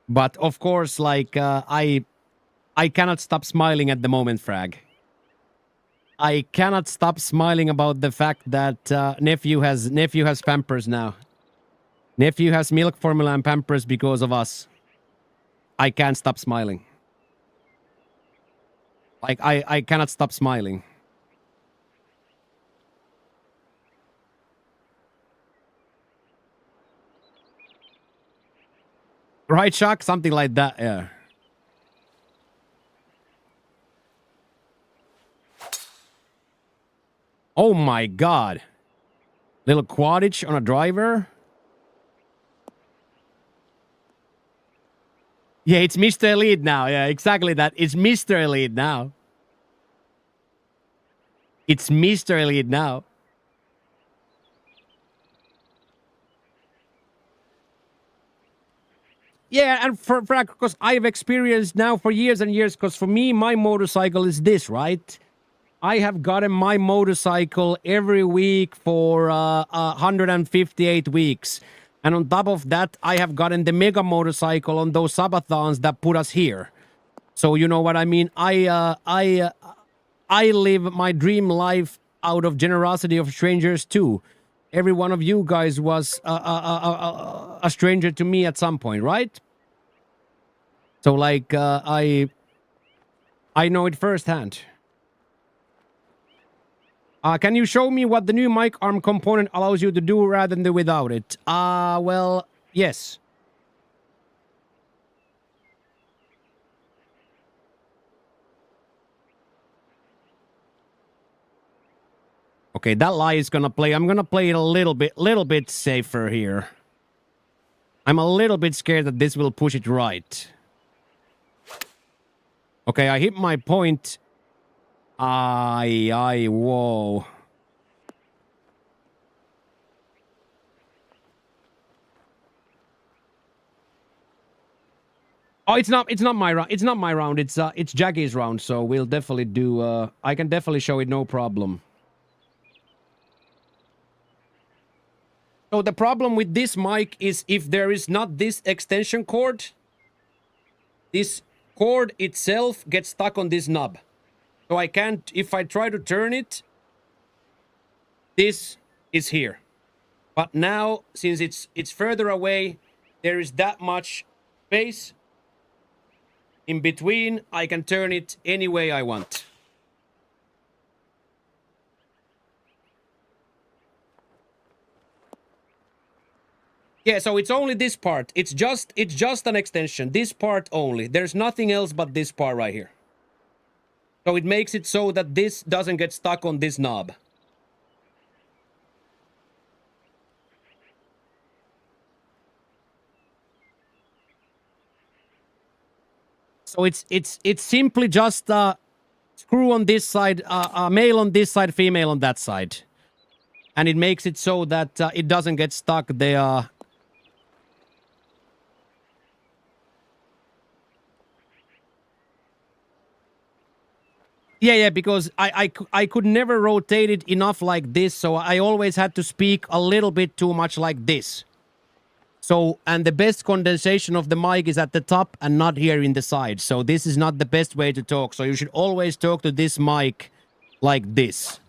But of course, like I cannot stop smiling at the moment, Frag. I cannot stop smiling about the fact that nephew has Pampers now. Nephew has milk formula and Pampers because of us. I can't stop smiling. Like I cannot stop smiling. Right, Shock? Something like that, yeah. Oh my god. Little quaddage on a driver. Yeah, it's Mr. Elite now. Yeah, exactly that. It's Mr. Elite now. It's Mr. Elite now. Yeah, and for because I've experienced now for years and years, because for me, my motorcycle is this, right? I have gotten my motorcycle every week for 158 weeks. And on top of that, I have gotten the mega motorcycle on those subathons that put us here. So you know what I mean? I live my dream life out of generosity of strangers too. Every one of you guys was a stranger to me at some point, right? So like I know it firsthand. Can you show me what the new mic arm component allows you to do rather than without it? Well, yes. Okay, that lie is gonna play. I'm gonna play it a little bit safer here. I'm a little bit scared that this will push it right. Okay, I hit my point. Whoa. Oh, it's not my round. It's not my round. It's Jackie's round, so we'll definitely do I can definitely show it no problem. So the problem with this mic is if there is not this extension cord, this cord itself gets stuck on this knob. So I can't, if I try to turn it, this is here. But now, since it's further away, there is that much space in between. I can turn it any way I want. Yeah, so it's only this part. It's just an extension. This part only. There's nothing else but this part right here. So it makes it so that this doesn't get stuck on this knob. So it's simply just screw on this side, male on this side, female on that side. And it makes it so that it doesn't get stuck. Yeah, because I could never rotate it enough like this, so I always had to speak a little bit too much like this. So, and the best condensation of the mic is at the top and not here in the side. So this is not the best way to talk. So you should always talk to this mic like this.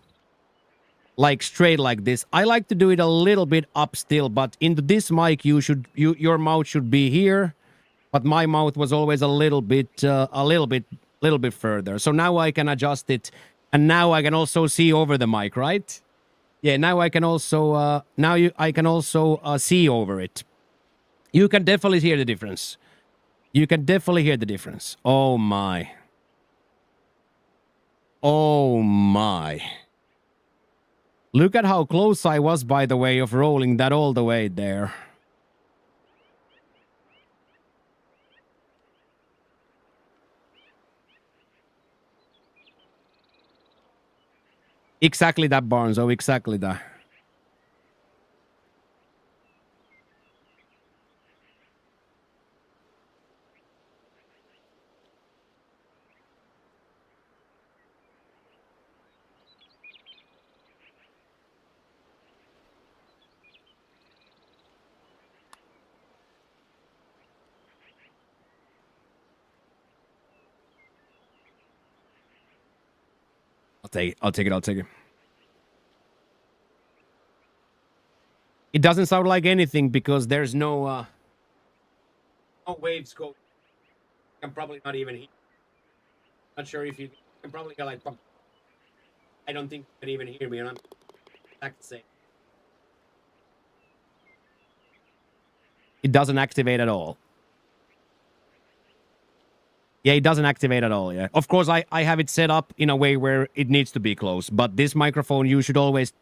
Like straight like this. I like to do it a little bit up still, but into this mic your mouth should be here. But my mouth was always a little bit further. So now I can adjust it, and now I can also see over the mic, right? Yeah, now I can also I can also see over it. You can definitely hear the difference. You can definitely hear the difference. Oh my. Oh my. Look at how close I was, by the way, of rolling that all the way there. Exactly that, Barnes. Oh, exactly that. I'll take it. It doesn't sound like anything because there's no waves go. I'm probably not even here. Not sure if you can probably get like. I don't think you can even hear me, and I'm exact same. It doesn't activate at all. Yeah, it doesn't activate at all, yeah. Of course, I have it set up in a way where it needs to be close, but this microphone, you should always...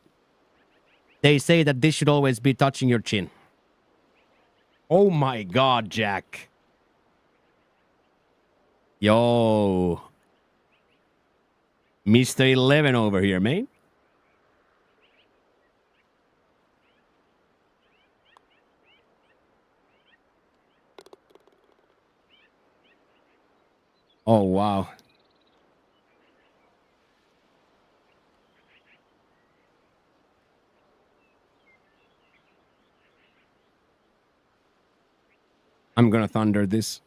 They say that this should always be touching your chin. Oh my god, Jack. Yo. Mr. 11 over here, mate. Oh, wow. I'm gonna thunder this.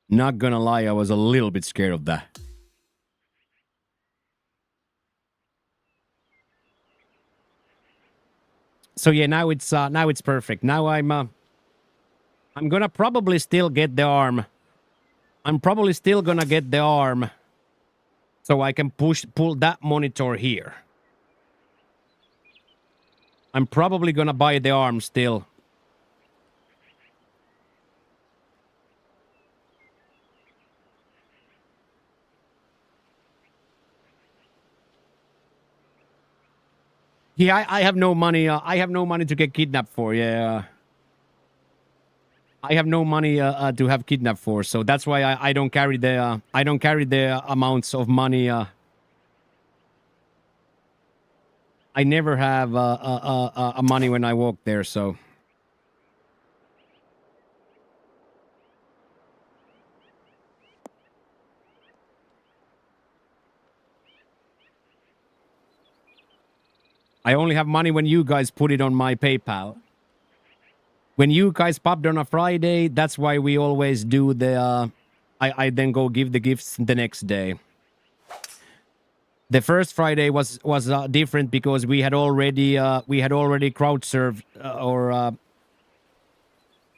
Not gonna lie, I was a little bit scared of that. So yeah, now it's perfect. Now I'm gonna probably still get the arm. I'm probably still gonna get the arm so I can pull that monitor here. I'm probably gonna buy the arm still. Yeah, I have no money. I have no money to get kidnapped for. Yeah, I have no money to have kidnapped for. So that's why I don't carry the amounts of money. I never have money when I walk there. So. I only have money when you guys put it on my PayPal. When you guys popped on a Friday, that's why we always do the... I then go give the gifts the next day. The first Friday was different because we had already crowd served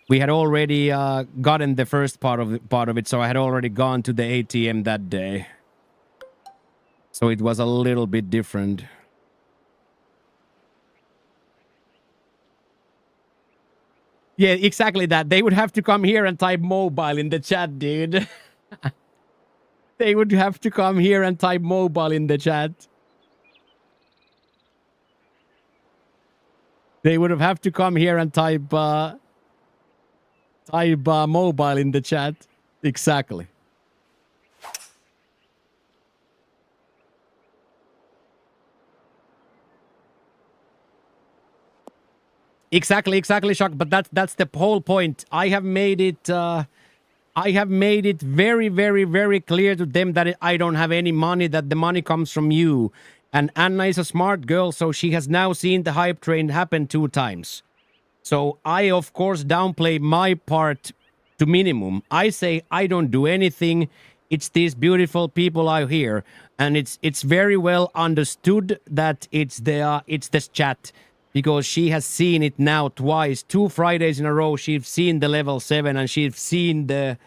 we had already gotten the first part of it, so I had already gone to the ATM that day. So it was a little bit different. Yeah, exactly that. They would have to come here and type mobile in the chat, dude. They would have to come here and type mobile in the chat. They would have to come here and type mobile in the chat. Exactly. Exactly, Shock. But that's the whole point. I have made it very, very, very clear to them that I don't have any money, that the money comes from you. And Anna is a smart girl, so she has now seen the hype train happen 2 times. So I, of course, downplay my part to minimum. I say I don't do anything. It's these beautiful people out here, and it's very well understood that it's this chat. Because she has seen it now twice, 2 Fridays in a row. She's seen the level 7 and she's seen the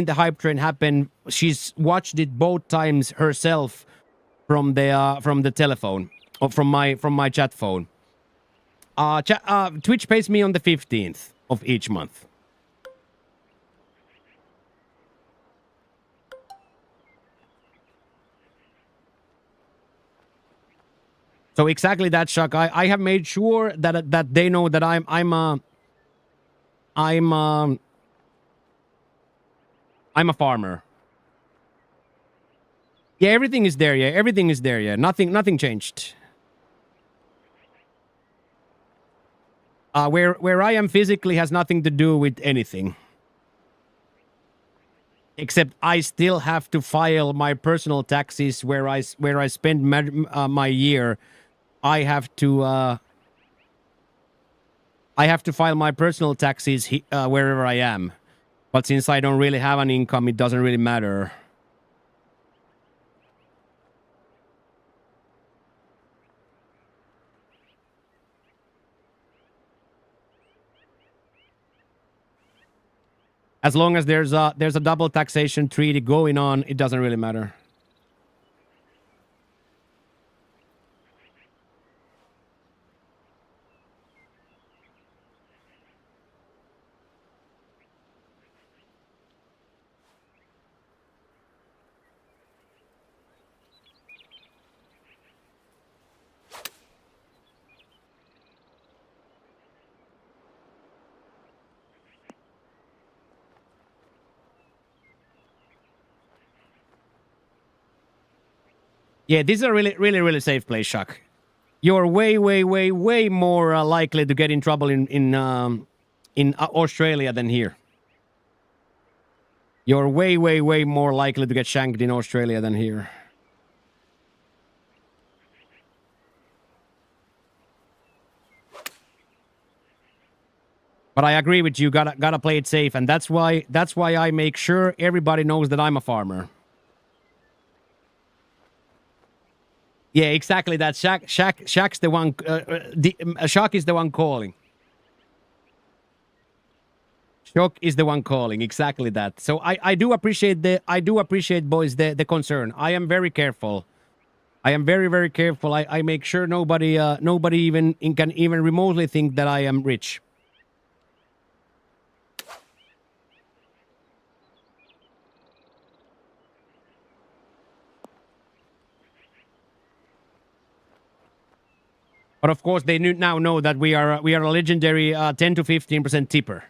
hype train happen. She's watched it both times herself from the telephone or from my chat phone. Twitch pays me on the 15th of each month. So exactly that, Chuck. I have made sure that they know that I'm a farmer. Yeah, everything is there. Yeah, everything is there. Yeah, nothing changed. Where I am physically has nothing to do with anything. Except I still have to file my personal taxes where I spend my year. I have to I have to file my personal taxes wherever I am. But since I don't really have an income, it doesn't really matter. As long as there's a double taxation treaty going on, it doesn't really matter. Yeah, this is a really safe place, Shock. You're way more likely to get in trouble in Australia than here. You're way more likely to get shanked in Australia than here. But I agree with you. Gotta play it safe, and that's why I make sure everybody knows that I'm a farmer. Yeah, exactly. That Shaq's the one. Shock is the one calling. Shock is the one calling. Exactly that. So I do appreciate boys the concern. I am very careful. I am very careful. I make sure nobody even can even remotely think that I am rich. But of course, they now know that we are a legendary 10 to 15% tipper.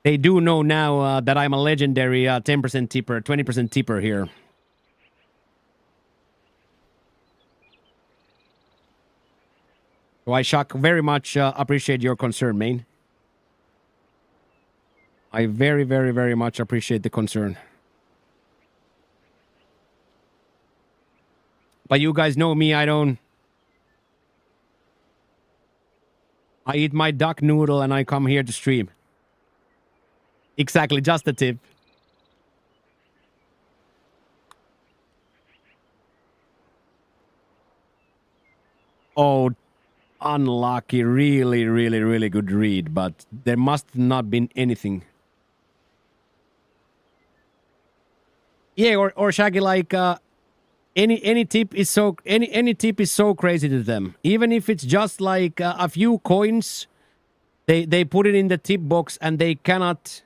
They do know now that I'm a legendary 10% tipper, 20% tipper here. So I, Shock, very much appreciate your concern, man. I very much appreciate the concern. But you guys know me, I eat my duck noodle and I come here to stream. Exactly, just a tip. Oh, unlucky. Really good read, but there must not been anything. Yeah, or Shaggy, like any tip is so any tip is so crazy to them. Even if it's just like a few coins, they put it in the tip box and they cannot.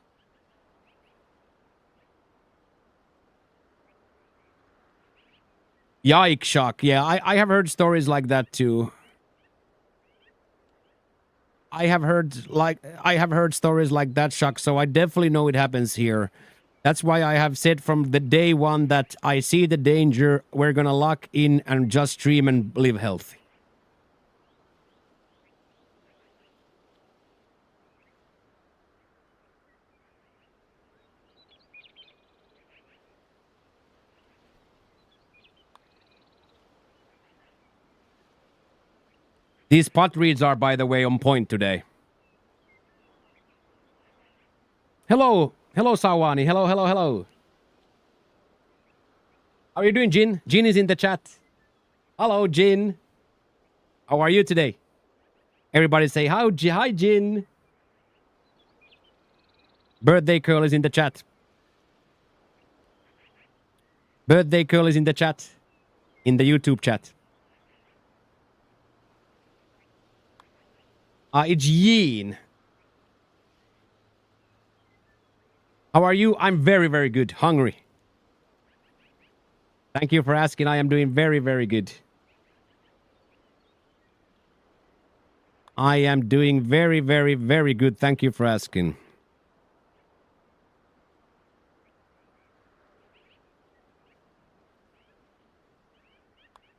Yikes, Shock. Yeah, I have heard stories like that too. I have heard stories like that, Shock, so I definitely know it happens here. That's why I have said from the day one that I see the danger, we're gonna lock in and just stream and live healthy. These pot reads are, by the way, on point today. Hello, Sawani. Hello. How are you doing, Jin? Jin is in the chat. Hello, Jin. How are you today? Everybody say hi, Jin. Birthday Curl is in the chat. Birthday Curl is in the chat. In the YouTube chat. It's Yin. How are you? I'm very good. Hungry. Thank you for asking. I am doing very good. I am doing very good. Thank you for asking.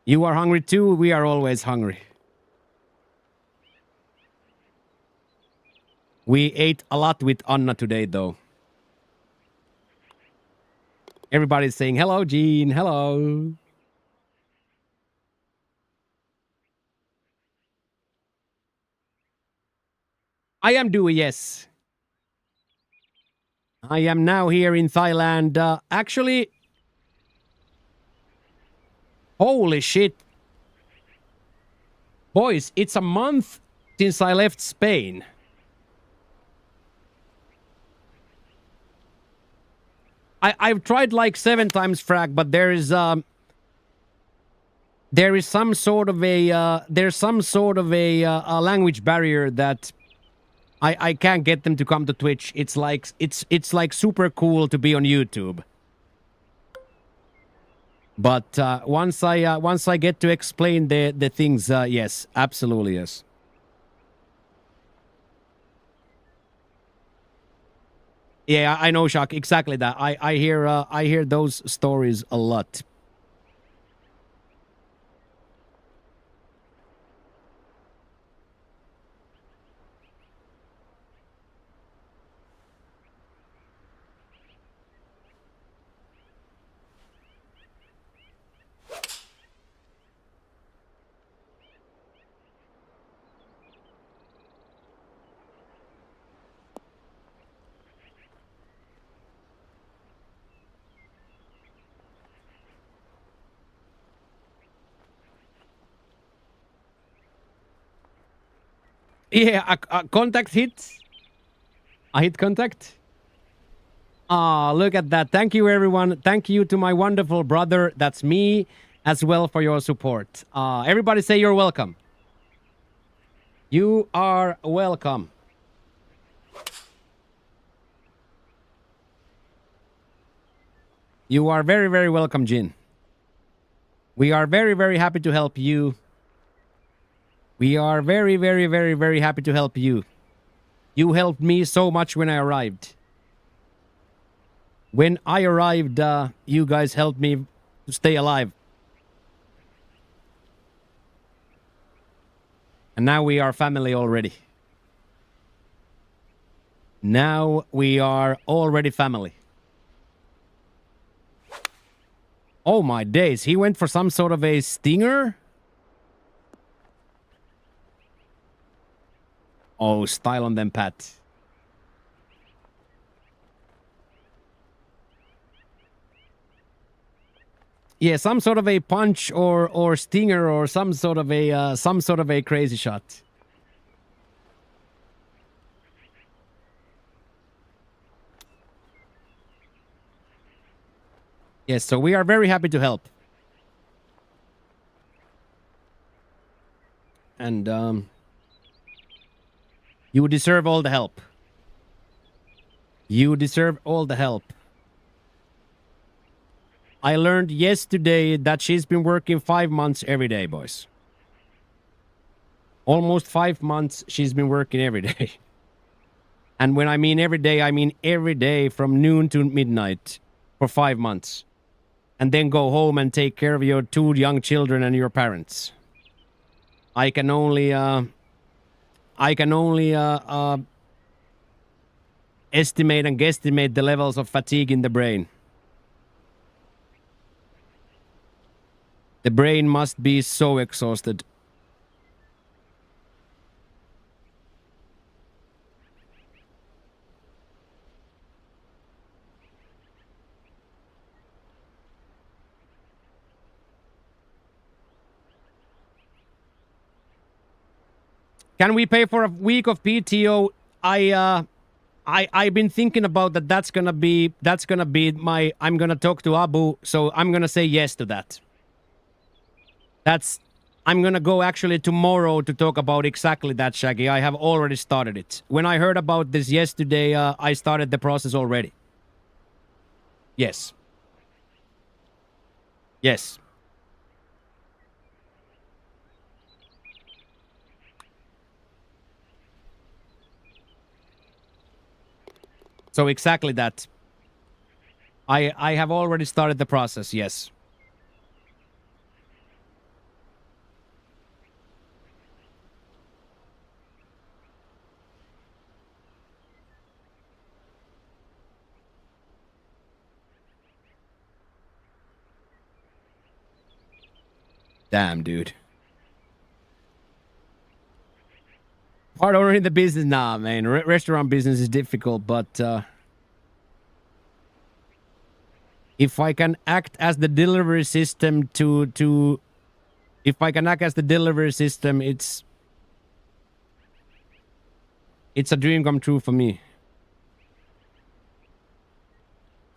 You are hungry too? We are always hungry. We ate a lot with Anna today, though. Everybody's saying, hello, Gene. Hello. I am Dewey, yes. I am now here in Thailand. Actually, holy shit. Boys, it's a month since I left Spain. I've tried like 7 times frag, but there is some sort of a language barrier that I can't get them to come to Twitch. It's like super cool to be on YouTube. But once I get to explain the things, yes, absolutely yes. Yeah, I know, Shaq. Exactly that. I hear those stories a lot. Yeah, a contact hit. I hit contact. Ah, look at that. Thank you, everyone. Thank you to my wonderful brother. That's me as well for your support. Everybody say you're welcome. You are welcome. You are very, very welcome, Jin. We are very, very happy to help you. We are very, very, very, very happy to help you. You helped me so much when I arrived. When I arrived, you guys helped me to stay alive. And now we are family already. Now we are already family. Oh my days, he went for some sort of a stinger? Oh, style on them, Pat. Yeah, some sort of a punch or stinger or some sort of a crazy shot. Yes, so we are very happy to help. And you deserve all the help. You deserve all the help. I learned yesterday that she's been working 5 months every day, boys. Almost 5 months she's been working every day. And when I mean every day from noon to midnight for 5 months. And then go home and take care of your 2 young children and your parents. I can only estimate and guesstimate the levels of fatigue in the brain. The brain must be so exhausted. Can we pay for a week of PTO? I've been thinking about that. That's gonna be my. I'm gonna talk to Abu, so I'm gonna say yes to that. I'm gonna go actually tomorrow to talk about exactly that, Shaggy. I have already started it. When I heard about this yesterday, I started the process already. Yes. Yes. So exactly that. I have already started the process, yes. Damn, dude. Part owner in the business, nah, man. Restaurant business is difficult, but if I can act as the delivery system if I can act as the delivery system, it's a dream come true for me.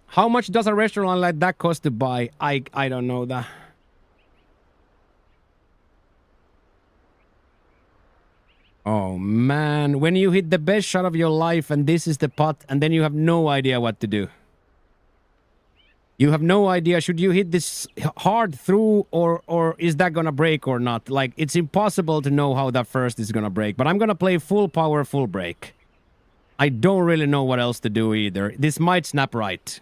How much does a restaurant like that cost to buy? I don't know that. Oh man, when you hit the best shot of your life and this is the putt and then you have no idea what to do. You have no idea, should you hit this hard through or is that gonna break or not? Like, it's impossible to know how that first is gonna break, but I'm gonna play full power, full break. I don't really know what else to do either. This might snap right.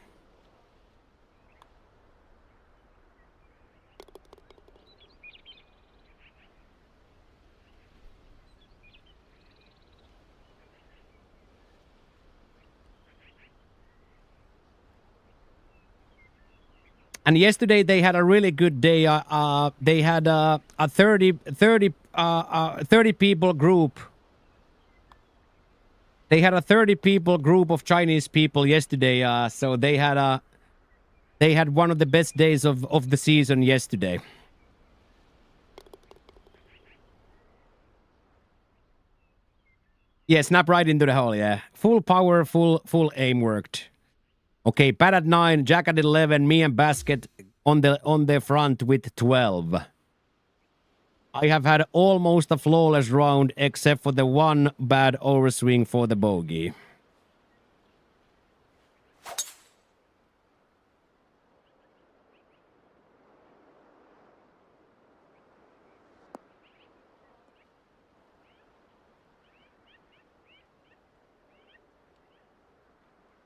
And yesterday they had a really good day. They had a 30 people group. They had a 30 people group of Chinese people yesterday. So they had one of the best days of the season yesterday. Yeah, snap right into the hole. Yeah, full power, full aim worked. Okay, Pat at 9, Jack at 11, me and Basket on the front with 12. I have had almost a flawless round except for the one bad overswing for the bogey.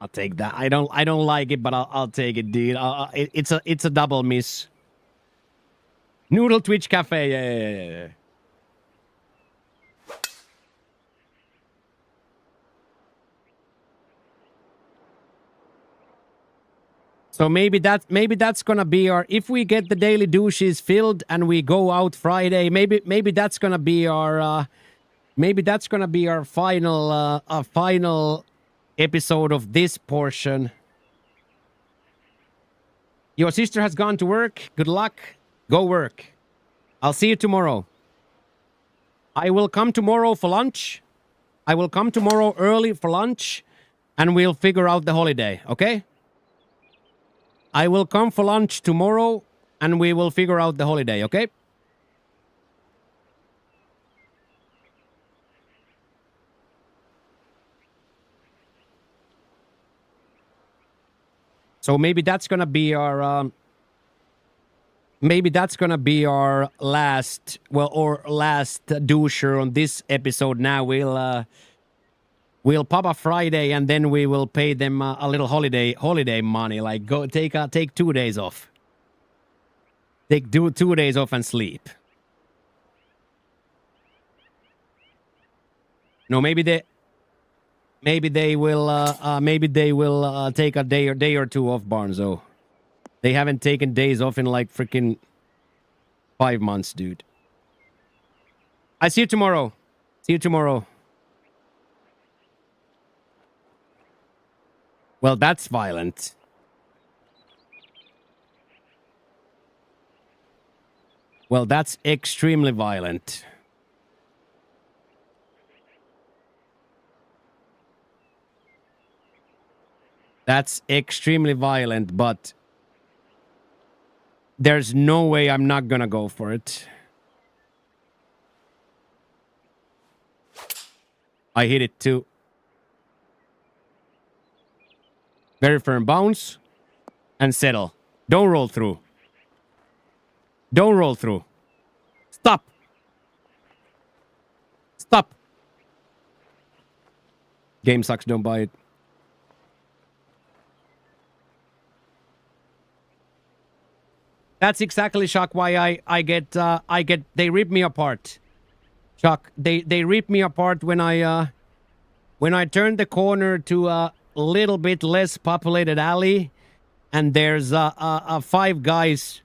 I'll take that. I don't like it, but I'll take it, dude. It's a double miss. Noodle Twitch Cafe. Yeah. So maybe that's gonna be our, if we get the daily douches filled and we go out Friday, maybe that's gonna be our final episode of this portion. Your sister has gone to work. Good luck. Go work. I'll see you tomorrow. I will come tomorrow for lunch. I will come tomorrow early for lunch and we'll figure out the holiday, okay? I will come for lunch tomorrow and we will figure out the holiday, okay? So maybe that's gonna be our last doucher on this episode. Now we'll pop a Friday and then we will pay them a little holiday money. Like, go take 2 days off. Take 2 days off and sleep. No, maybe they will take a day or two off, Barnzo. They haven't taken days off in like freaking 5 months, dude. I see you tomorrow. See you tomorrow. Well, that's violent. Well, that's extremely violent. That's extremely violent, but there's no way I'm not gonna go for it. I hit it too. Very firm bounce and settle. Don't roll through. Don't roll through. Stop. Stop. Game sucks, don't buy it. That's exactly, Shock, why I get they rip me apart. Shock, they rip me apart when I turn the corner to a little bit less populated alley and there's 5 guys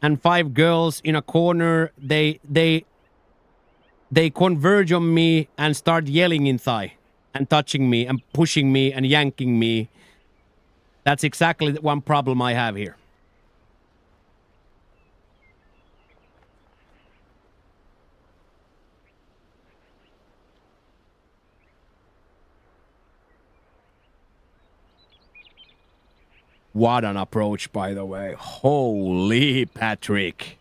and 5 girls in a corner. They they converge on me and start yelling in Thai and touching me and pushing me and yanking me. That's exactly the one problem I have here. What an approach, by the way. Holy Patrick.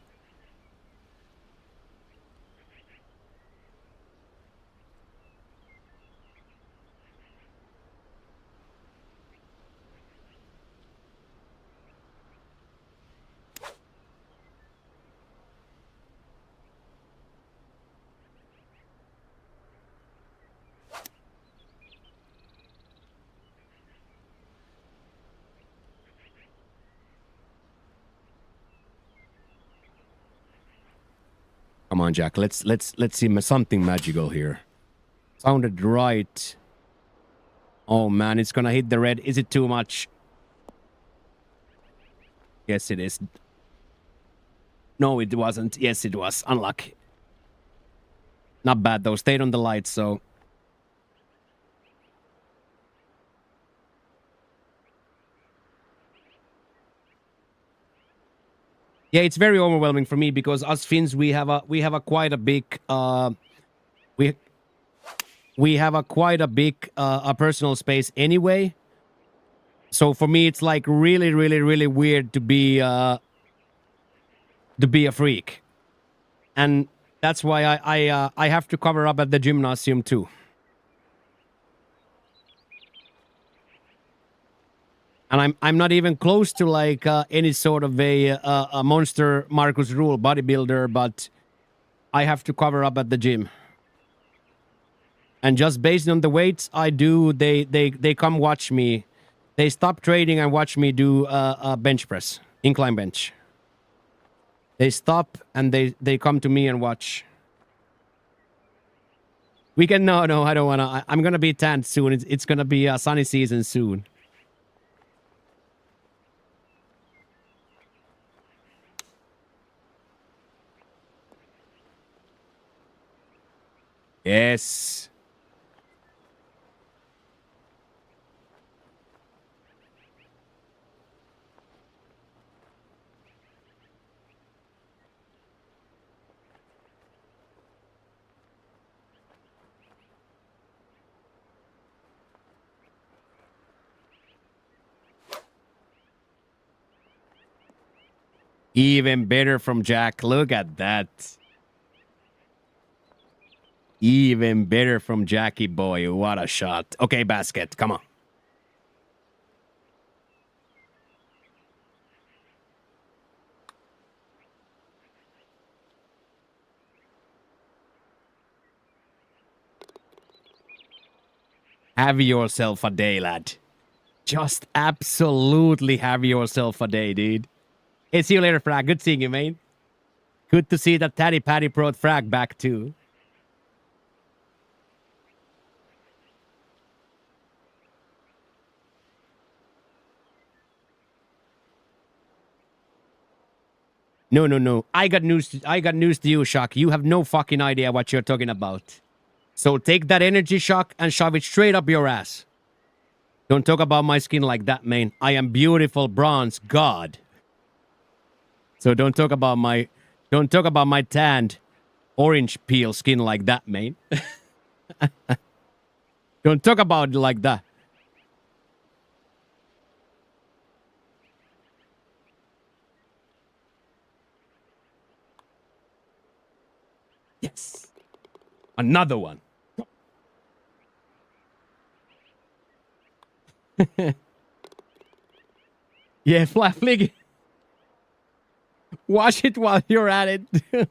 Come on, Jack. Let's see something magical here. Sounded right. Oh man, it's gonna hit the red. Is it too much? Yes, it is. No, it wasn't. Yes, it was. Unlucky. Not bad though. Stayed on the light, so. Yeah, it's very overwhelming for me because us Finns we have a quite a big we have a quite a big a personal space anyway. So for me it's like really weird to be a freak. And that's why I have to cover up at the gymnasium too. And I'm not even close to like any sort of a monster Marcus Rule bodybuilder, but I have to cover up at the gym. And just based on the weights I do, they come watch me. They stop trading and watch me do a bench press, incline bench. They stop and they come to me and watch. We can no, I don't wanna. I'm gonna be tanned soon. It's gonna be a sunny season soon. Yes. Even better from Jack. Look at that. Even better from Jackie boy. What a shot. Okay, basket. Come on. Have yourself a day, lad. Just absolutely have yourself a day, dude. Hey, see you later, Frag. Good seeing you, man. Good to see that Tatty Patty brought Frag back, too. No. I got news to you, Shock. You have no fucking idea what you're talking about. So take that energy, Shock, and shove it straight up your ass. Don't talk about my skin like that, man. I am beautiful bronze god. So don't talk about my tanned orange peel skin like that, man. Don't talk about it like that. Yes. Another one. Yeah, flat flick. Watch it while you're at it.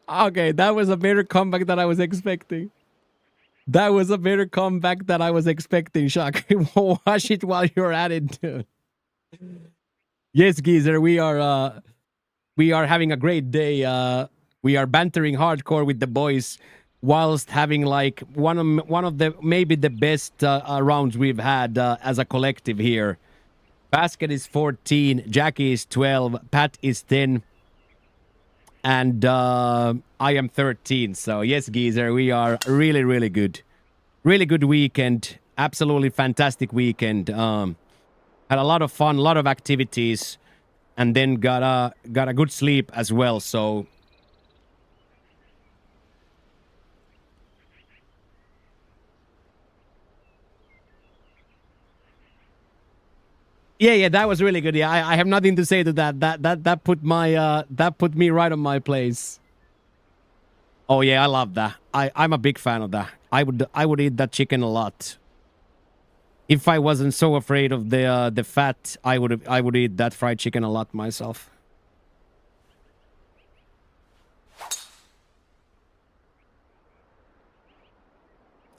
Okay, that was a better comeback than I was expecting. That was a better comeback than I was expecting, Shock. Watch it while you're at it, dude. Yes, Geezer, we are having a great day. We are bantering hardcore with the boys whilst having like one of the maybe the best rounds we've had as a collective here. Basket is 14, Jackie is 12, Pat is 10, and I am 13. So yes, geezer, we are really, really good. Really good weekend. Absolutely fantastic weekend. Had a lot of fun, a lot of activities, and then got a good sleep as well. So yeah, that was really good. Yeah, I have nothing to say to that. That put me right on my place. Oh yeah, I love that. I'm a big fan of that. I would eat that chicken a lot. If I wasn't so afraid of the fat, I would eat that fried chicken a lot myself.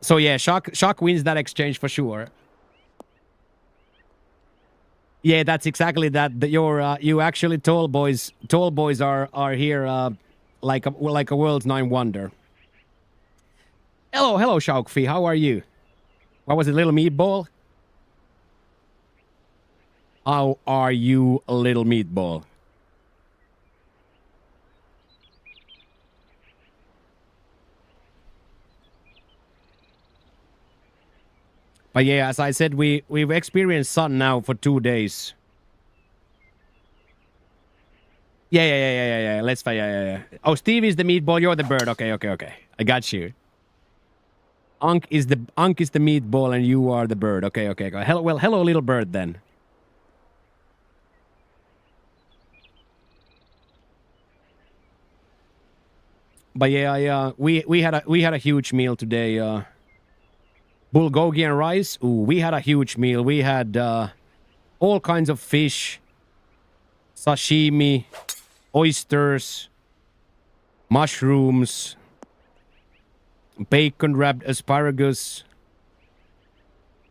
So yeah, Shock wins that exchange for sure. Yeah, that's exactly that. You actually tall boys are here like a world's nine wonder. Hello, Shaukfi. How are you? What was it, little meatball? How are you, little meatball? But yeah, as I said, we've experienced sun now for 2 days. Yeah. Let's fight. Yeah. Oh, Steve is the meatball. You're the bird. Okay. I got you. Unk is the meatball, and you are the bird. Okay. Hello, little bird then. But yeah, we had a huge meal today. Bulgogi and rice. Ooh, we had a huge meal. We had all kinds of fish, sashimi, oysters, mushrooms, bacon wrapped asparagus.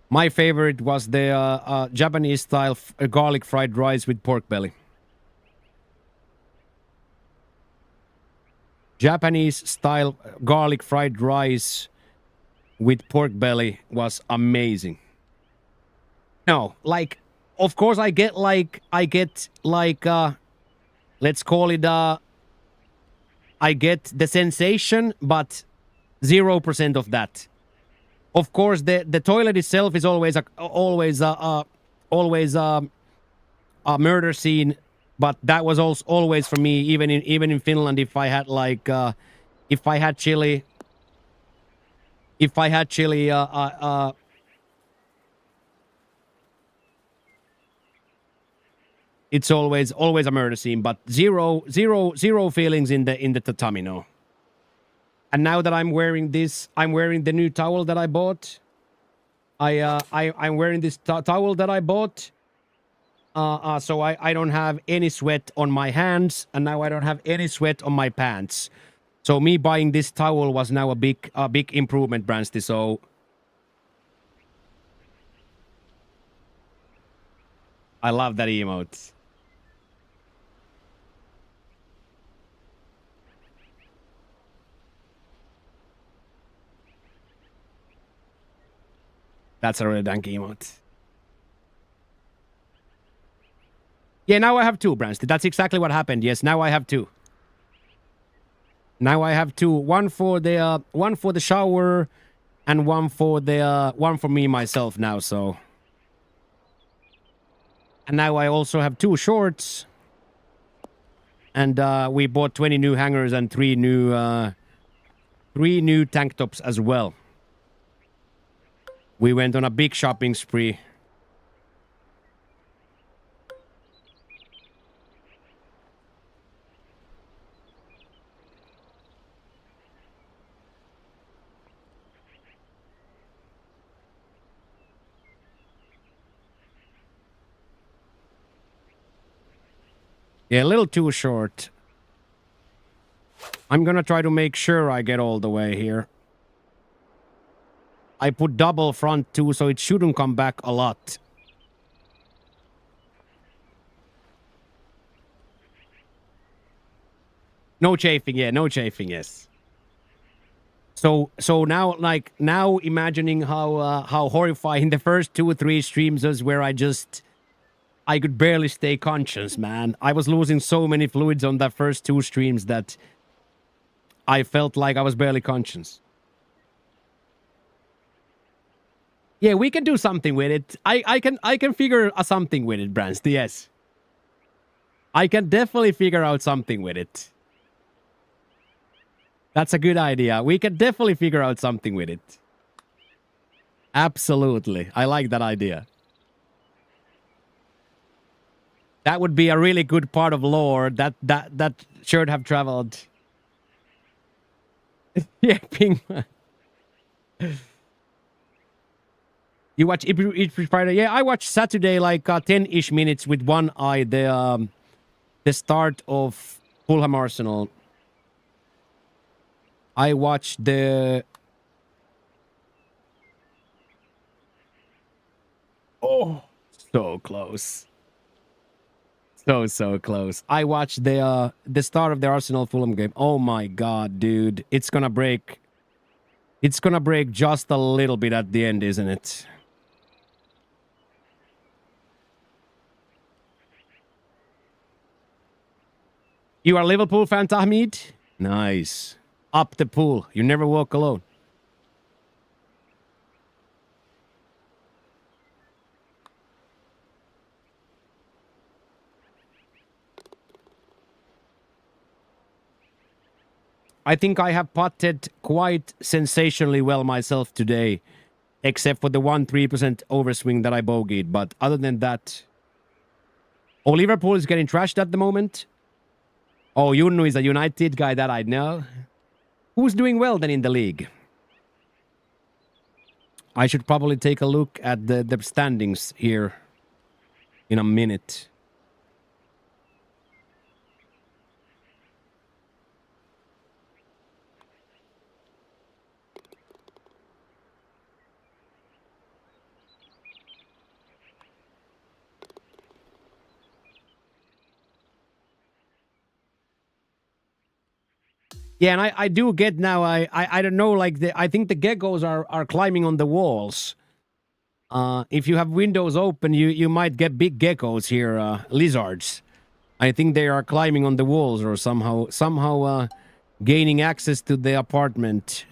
My favorite was the Japanese style garlic fried rice with pork belly. Japanese style garlic fried rice with pork belly was amazing. No, like, of course I get like let's call it I get the sensation, but 0% of that. Of course, the toilet itself is always a murder scene, but that was also always for me, even in Finland. If I had chili, it's always a murder scene, but zero feelings in the tatami, no. And now that I'm wearing the new towel that I bought. I'm wearing this towel that I bought. So I don't have any sweat on my hands, and now I don't have any sweat on my pants. So me buying this towel was now a big improvement, Bransty. So I love that emote. That's a really danky emote. Yeah, now I have two, Bransty. That's exactly what happened. Yes, now I have two. Now I have two. One for the shower, and one for me myself now. So, and now I also have two shorts. And we bought 20 new hangers and three new tank tops as well. We went on a big shopping spree. Yeah, a little too short. I'm gonna try to make sure I get all the way here. I put double front too, so it shouldn't come back a lot. No chafing, yeah, no chafing, yes. So now imagining how horrifying the first 2 or 3 streams was, where I just I could barely stay conscious, man. I was losing so many fluids on that first 2 streams that I felt like I was barely conscious. Yeah, we can do something with it. I can figure something with it, Branst. Yes. I can definitely figure out something with it. That's a good idea. We can definitely figure out something with it. Absolutely. I like that idea. That would be a really good part of lore that should have traveled. Yeah, Pingman. You watch Ipswich Friday? Yeah, I watched Saturday like 10-ish minutes with one eye. The start of Fulham Arsenal. I watched the... Oh, so close. So close. I watched the start of the Arsenal Fulham game. Oh my god, dude. It's gonna break. It's gonna break just a little bit at the end, isn't it? You are a Liverpool fan, Tahmid? Nice. Up the pool. You never walk alone. I think I have putted quite sensationally well myself today, except for the 1-3% overswing that I bogeyed. But other than that... Oh, Liverpool is getting trashed at the moment. Oh, Junnu is a United guy that I know. Who's doing well then in the league? I should probably take a look at the standings here in a minute. Yeah, and I do get now, I don't know, like, I think the geckos are climbing on the walls. If you have windows open, you might get big geckos here, lizards. I think they are climbing on the walls or somehow gaining access to the apartment.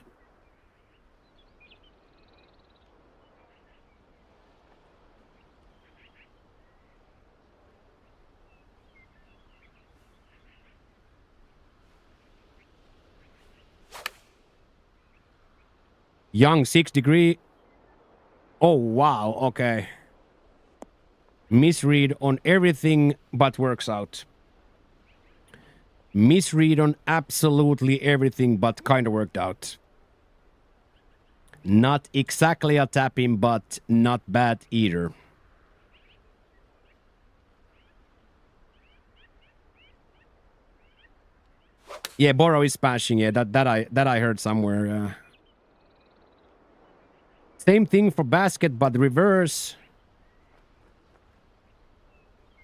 Young 6 degree. Oh, wow. Okay. Misread on everything but works out. Misread on absolutely everything but kind of worked out. Not exactly a tap-in, but not bad either. Yeah, Boro is smashing. Yeah, that I heard somewhere. Same thing for basket, but reverse.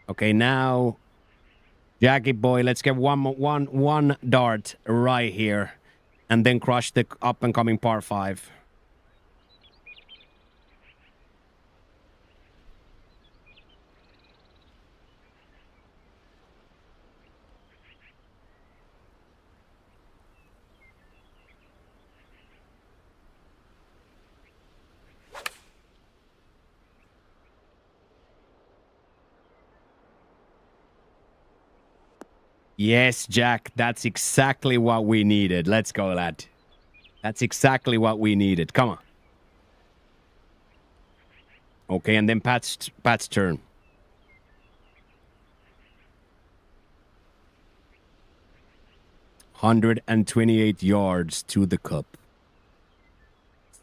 Okay, now, Jackie boy, let's get one dart right here, and then crush the up and coming par 5. Yes, Jack, that's exactly what we needed. Let's go, lad. That's exactly what we needed. Come on. Okay, and then Pat's turn. $128 yards to the cup.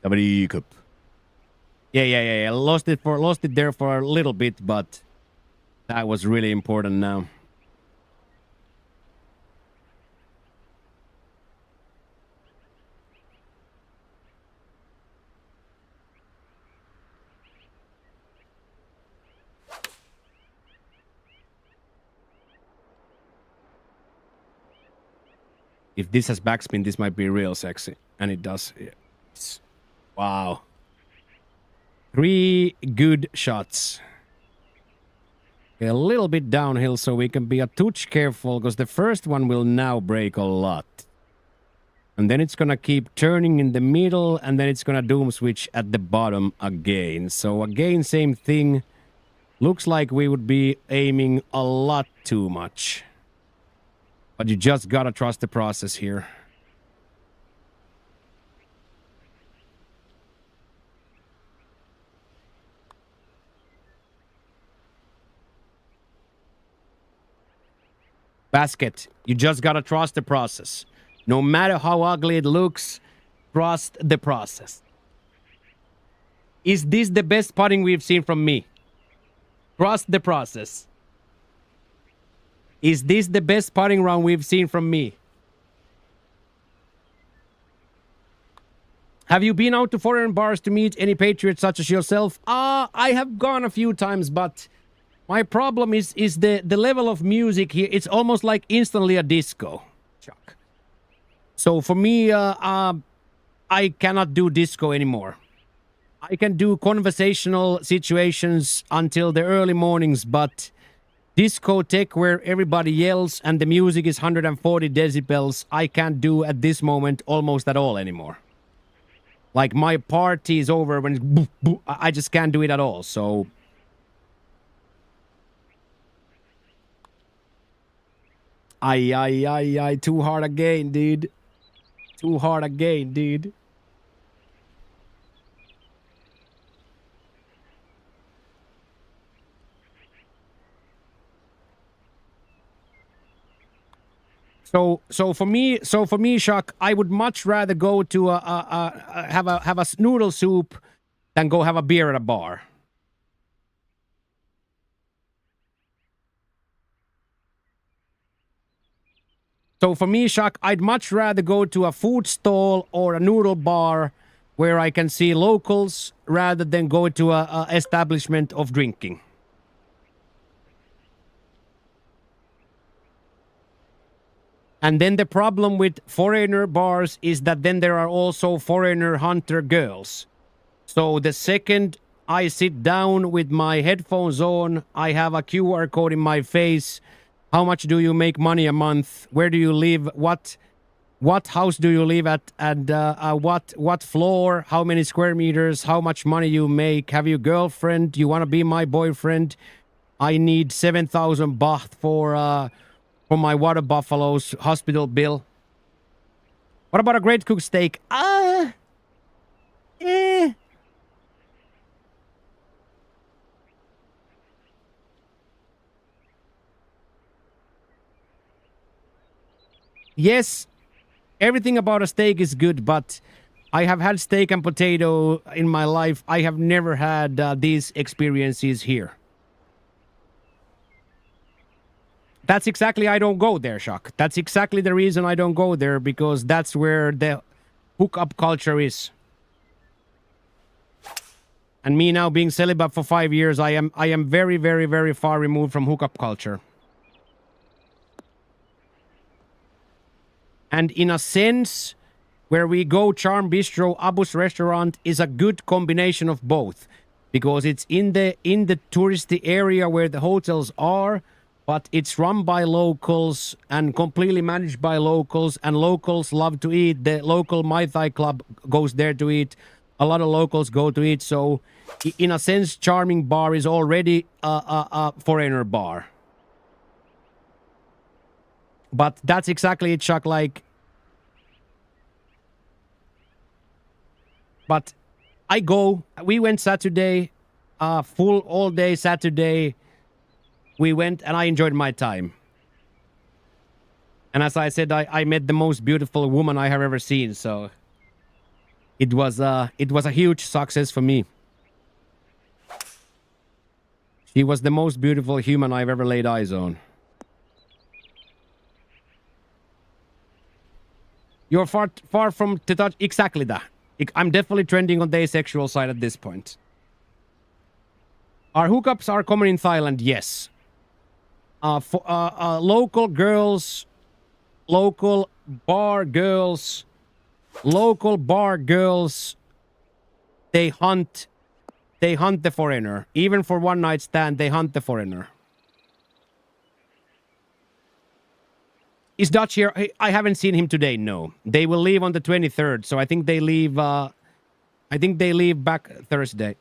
Somebody cup. Yeah. Lost it there for a little bit, but that was really important now. If this has backspin, this might be real sexy. And it does. Yes. Wow. 3 good shots. A little bit downhill so we can be a touch careful because the first one will now break a lot. And then it's gonna keep turning in the middle and then it's gonna doom switch at the bottom again. So again, same thing. Looks like we would be aiming a lot too much. But you just gotta trust the process here. Basket, you just gotta trust the process. No matter how ugly it looks, trust the process. Is this the best putting we've seen from me? Trust the process. Is this the best putting round we've seen from me? Have you been out to foreign bars to meet any patriots such as yourself? I have gone a few times, but my problem is the level of music here. It's almost like instantly a disco. Chuck. So for me, I cannot do disco anymore. I can do conversational situations until the early mornings, but discotheque where everybody yells and the music is 140 decibels, I can't do at this moment almost at all anymore. Like my party is over when it's boo, boo, I just can't do it at all, so... Ay, too hard again, dude. Too hard again, dude. So for me, Shaq, I would much rather go to have a noodle soup than go have a beer at a bar. So for me, Shaq, I'd much rather go to a food stall or a noodle bar where I can see locals rather than go to a establishment of drinking. And then the problem with foreigner bars is that then there are also foreigner hunter girls. So the second I sit down with my headphones on, I have a QR code in my face. How much do you make money a month? Where do you live? What house do you live at? And what floor? How many square meters? How much money you make? Have you girlfriend? You want to be my boyfriend? I need 7,000 baht for my water buffalo's hospital bill. What about a great cooked steak? Yes, everything about a steak is good, but I have had steak and potato in my life. I have never had these experiences here. That's exactly I don't go there, Shock. That's exactly the reason I don't go there, because that's where the hookup culture is. And me now being celibate for 5 years, I am very, very, very far removed from hookup culture. And in a sense, where we go, Charm Bistro, Abu's restaurant is a good combination of both, because it's in the touristy area where the hotels are, but it's run by locals and completely managed by locals, and locals love to eat. The local Muay Thai club goes there to eat. A lot of locals go to eat. So, in a sense, Charming Bar is already a foreigner bar. But that's exactly it, Chuck. Like, but I go. We went Saturday, full all day Saturday. We went and I enjoyed my time. And as I said, I met the most beautiful woman I have ever seen. So it was a huge success for me. She was the most beautiful human I've ever laid eyes on. You're far from to touch exactly that. I'm definitely trending on the asexual side at this point. Our hookups are common in Thailand, yes. Local girls, local bar girls, they hunt the foreigner. Even for one night stand, they hunt the foreigner. Is Dutch here? I haven't seen him today. No, they will leave on the 23rd. So I think they leave. I think they leave back Thursday.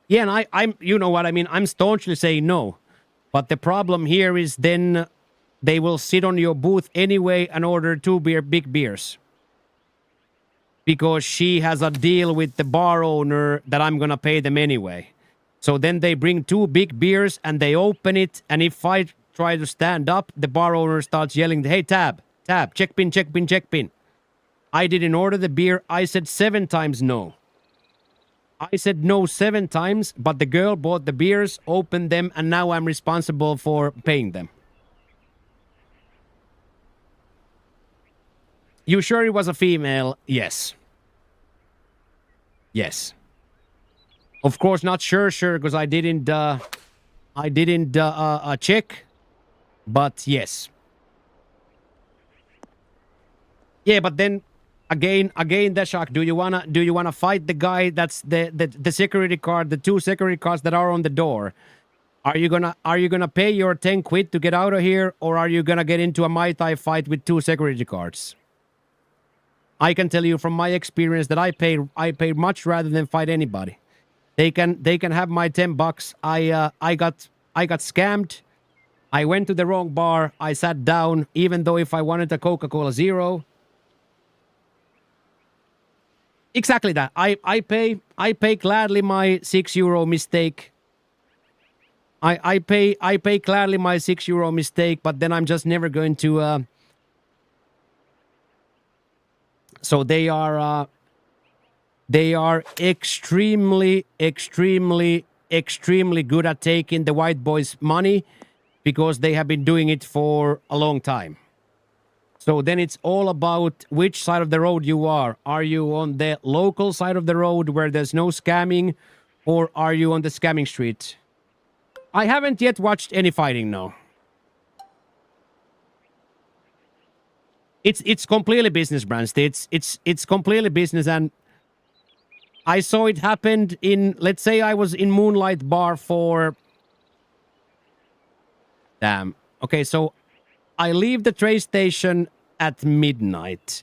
Yeah, and I'm. You know what I mean? I'm staunchly saying no, but the problem here is then they will sit on your booth anyway and order big beers. Because she has a deal with the bar owner that I'm gonna pay them anyway. So then they bring 2 big beers and they open it, and if I try to stand up, the bar owner starts yelling, "Hey, tab, check pin, check pin, check pin." I didn't order the beer. I said 7 times no. I said no 7 times, but the girl bought the beers, opened them, and now I'm responsible for paying them. You sure it was a female? Yes. Yes. Of course, not sure, because I didn't check, but yes. Yeah, but then again, Deshak, do you wanna fight the guy that's the security guard, the 2 security guards that are on the door? Are you gonna pay your 10 quid to get out of here, or are you gonna get into a Muay Thai fight with 2 security guards? I can tell you from my experience that I pay much rather than fight anybody. They can have my $10. I got scammed. I went to the wrong bar. I sat down, even though if I wanted a Coca-Cola Zero. Exactly that. I pay gladly my €6 mistake. I pay gladly my €6 mistake, but then I'm just never going to. So they are extremely good at taking the white boys' money because they have been doing it for a long time. So then it's all about which side of the road you are. Are you on the local side of the road where there's no scamming, or are you on the scamming street? I haven't yet watched any fighting, no. It's completely business, Bransty. It's completely business, and I saw it happened in, let's say I was in Moonlight Bar for... Damn. Okay, so I leave the train station at midnight.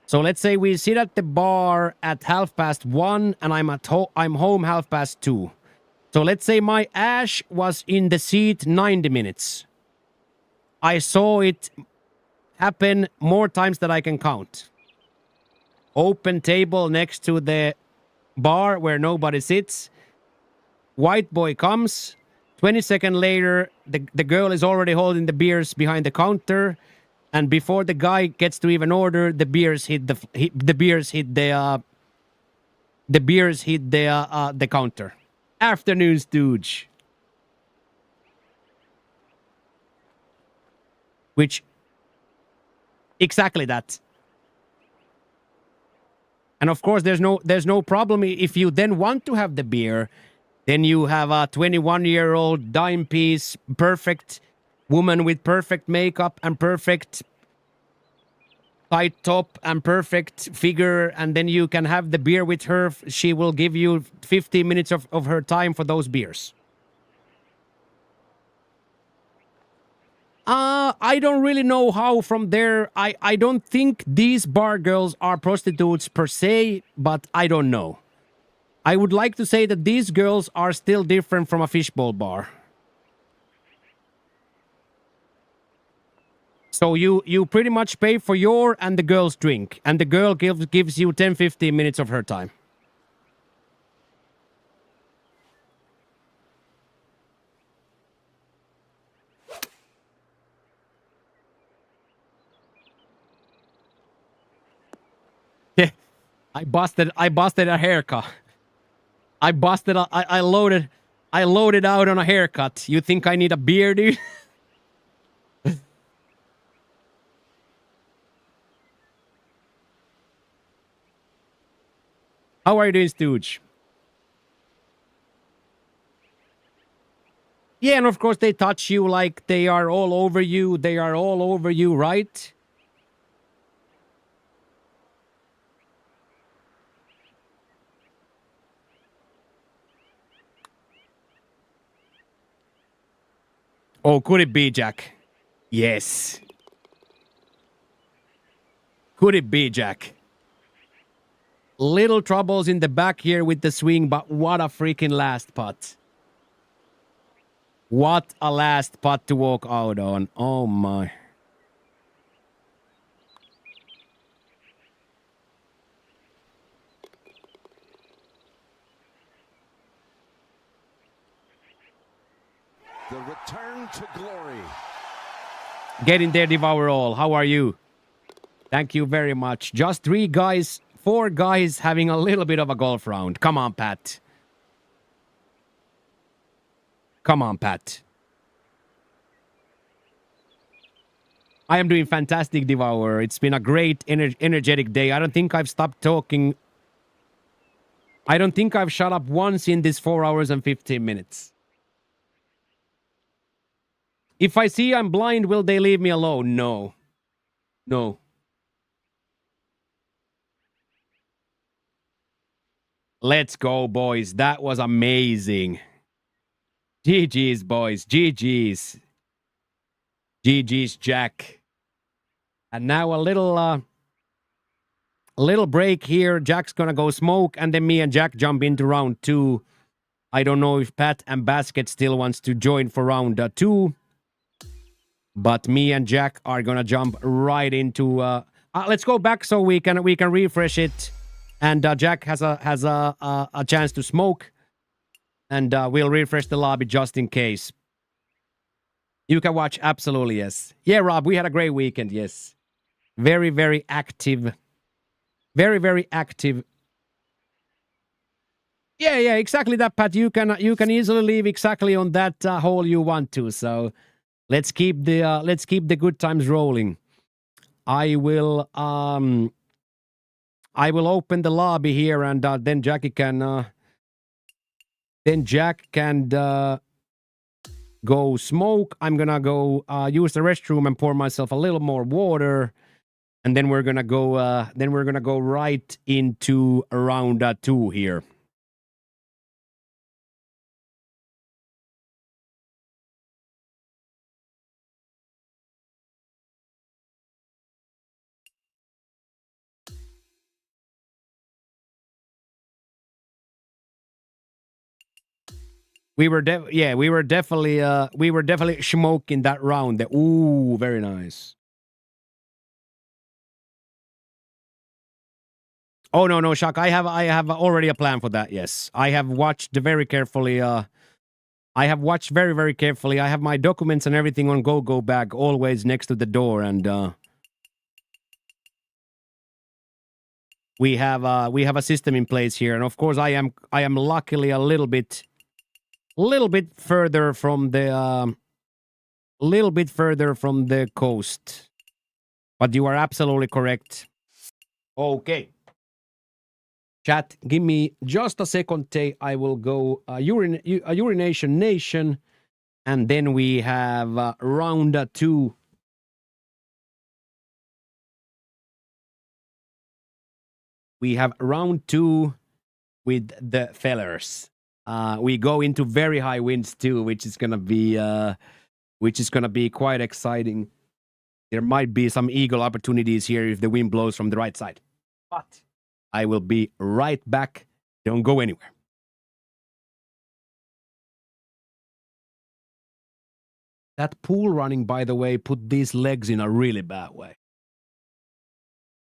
So let's say we sit at the bar at 1:30, and I'm home 2:30. So let's say my ash was in the seat 90 minutes. I saw it happen more times than I can count. Open table next to the bar where nobody sits. White boy comes. 20 seconds later, the girl is already holding the beers behind the counter, and before the guy gets to even order, the beers hit the counter. Afternoon stooge. Which exactly that. And of course, there's no problem if you then want to have the beer. Then you have a 21-year-old dime piece, perfect woman with perfect makeup and perfect tight top and perfect figure, and then you can have the beer with her. She will give you 15 minutes of her time for those beers. I don't really know how from there. I don't think these bar girls are prostitutes per se, but I don't know. I would like to say that these girls are still different from a fishbowl bar. So you pretty much pay for your and the girl's drink, and the girl gives you 10-15 minutes of her time. Yeah, I busted a haircut. I loaded out on a haircut. You think I need a beer, dude? How are you doing, Stooge? Yeah, and of course they touch you like they are all over you. They are all over you, right? Oh, could it be, Jack? Yes. Could it be, Jack? Little troubles in the back here with the swing, but what a freaking last putt. What a last putt to walk out on. Oh my. The return to glory. Get in there, Devour All. How are you? Thank you very much. Just 4 guys having a little bit of a golf round. Come on, Pat. Come on, Pat. I am doing fantastic, Devour. It's been a great, energetic day. I don't think I've stopped talking. I don't think I've shut up once in this 4 hours and 15 minutes. If I see I'm blind, will they leave me alone? No. No. Let's go, boys. That was amazing. GG's, boys. GG's. GG's, Jack. And now a little break here. Jack's gonna go smoke, and then me and Jack jump into round 2. I don't know if Pat and Basket still wants to join for round 2. But me and Jack are gonna jump right into. Let's go back so we can refresh it, and Jack has a chance to smoke, and we'll refresh the lobby just in case. You can watch, absolutely, yes. Yeah, Rob, we had a great weekend. Yes, very, very active, very, very active. Yeah, exactly that, Pat. You can easily leave exactly on that hole you want to. So. Let's keep the good times rolling. I will open the lobby here, and then Jack can go smoke. I'm gonna go use the restroom and pour myself a little more water, and then we're gonna go right into round 2 here. We were definitely smoking that round. Ooh, very nice. Oh no, Shaq. I have already a plan for that. Yes, I have watched very carefully. I have watched very, very carefully. I have my documents and everything on go bag always next to the door, and we have a system in place here. And of course, I am luckily a little bit further from the coast. But you are absolutely correct. Okay. Chat, give me just a second, Tay. I will go Urination Nation, and then we have round 2. We have round 2 with the fellers. We go into very high winds too, which is gonna be quite exciting. There might be some eagle opportunities here if the wind blows from the right side. But I will be right back. Don't go anywhere. That pool running, by the way, put these legs in a really bad way.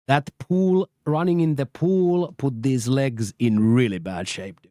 That pool running in the pool put these legs in really bad shape, dude.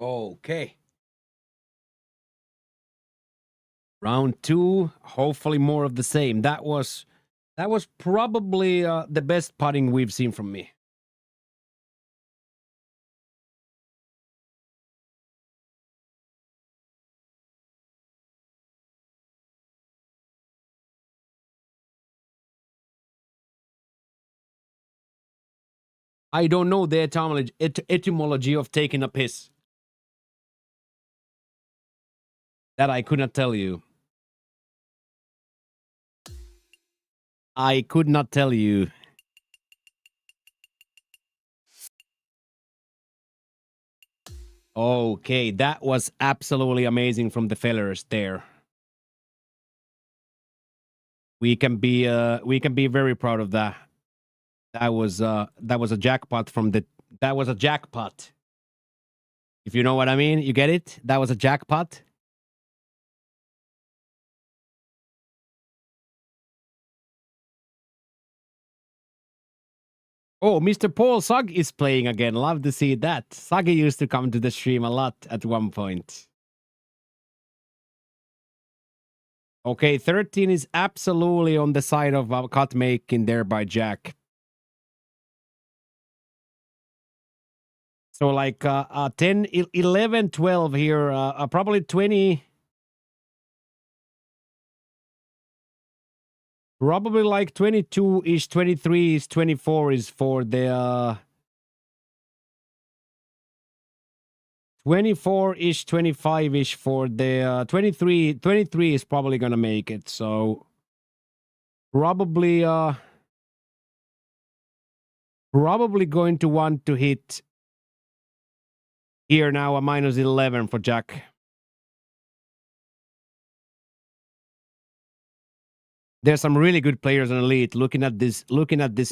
Okay. Round 2, hopefully more of the same. That was probably the best putting we've seen from me. I don't know the etymology of taking a piss. That I could not tell you. I could not tell you. Okay, that was absolutely amazing from the fellers there. We can be very proud of that. That was a jackpot from the that was a jackpot. If you know what I mean, you get it? That was a jackpot. Oh, Mr. Paul Sug is playing again. Love to see that. Suggy used to come to the stream a lot at one point. Okay, 13 is absolutely on the side of cut making there by Jack. So like 10, 11, 12 here, probably 20. Probably like 22-ish, 23-ish, 24 is for the 24-ish, 25-ish for the 23 is probably gonna make it. So probably going to want to hit here now a minus 11 for Jack. There's some really good players in Elite. Looking at this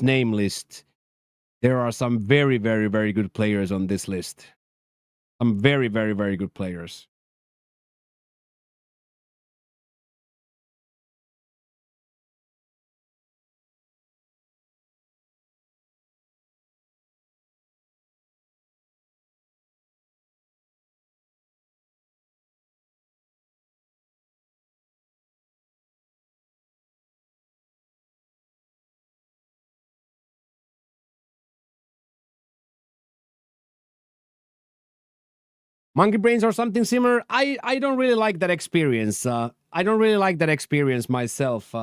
name list, there are some very, very, very good players on this list. Some very, very, very good players. Monkey Brains or something similar. I don't really like that experience. I don't really like that experience myself.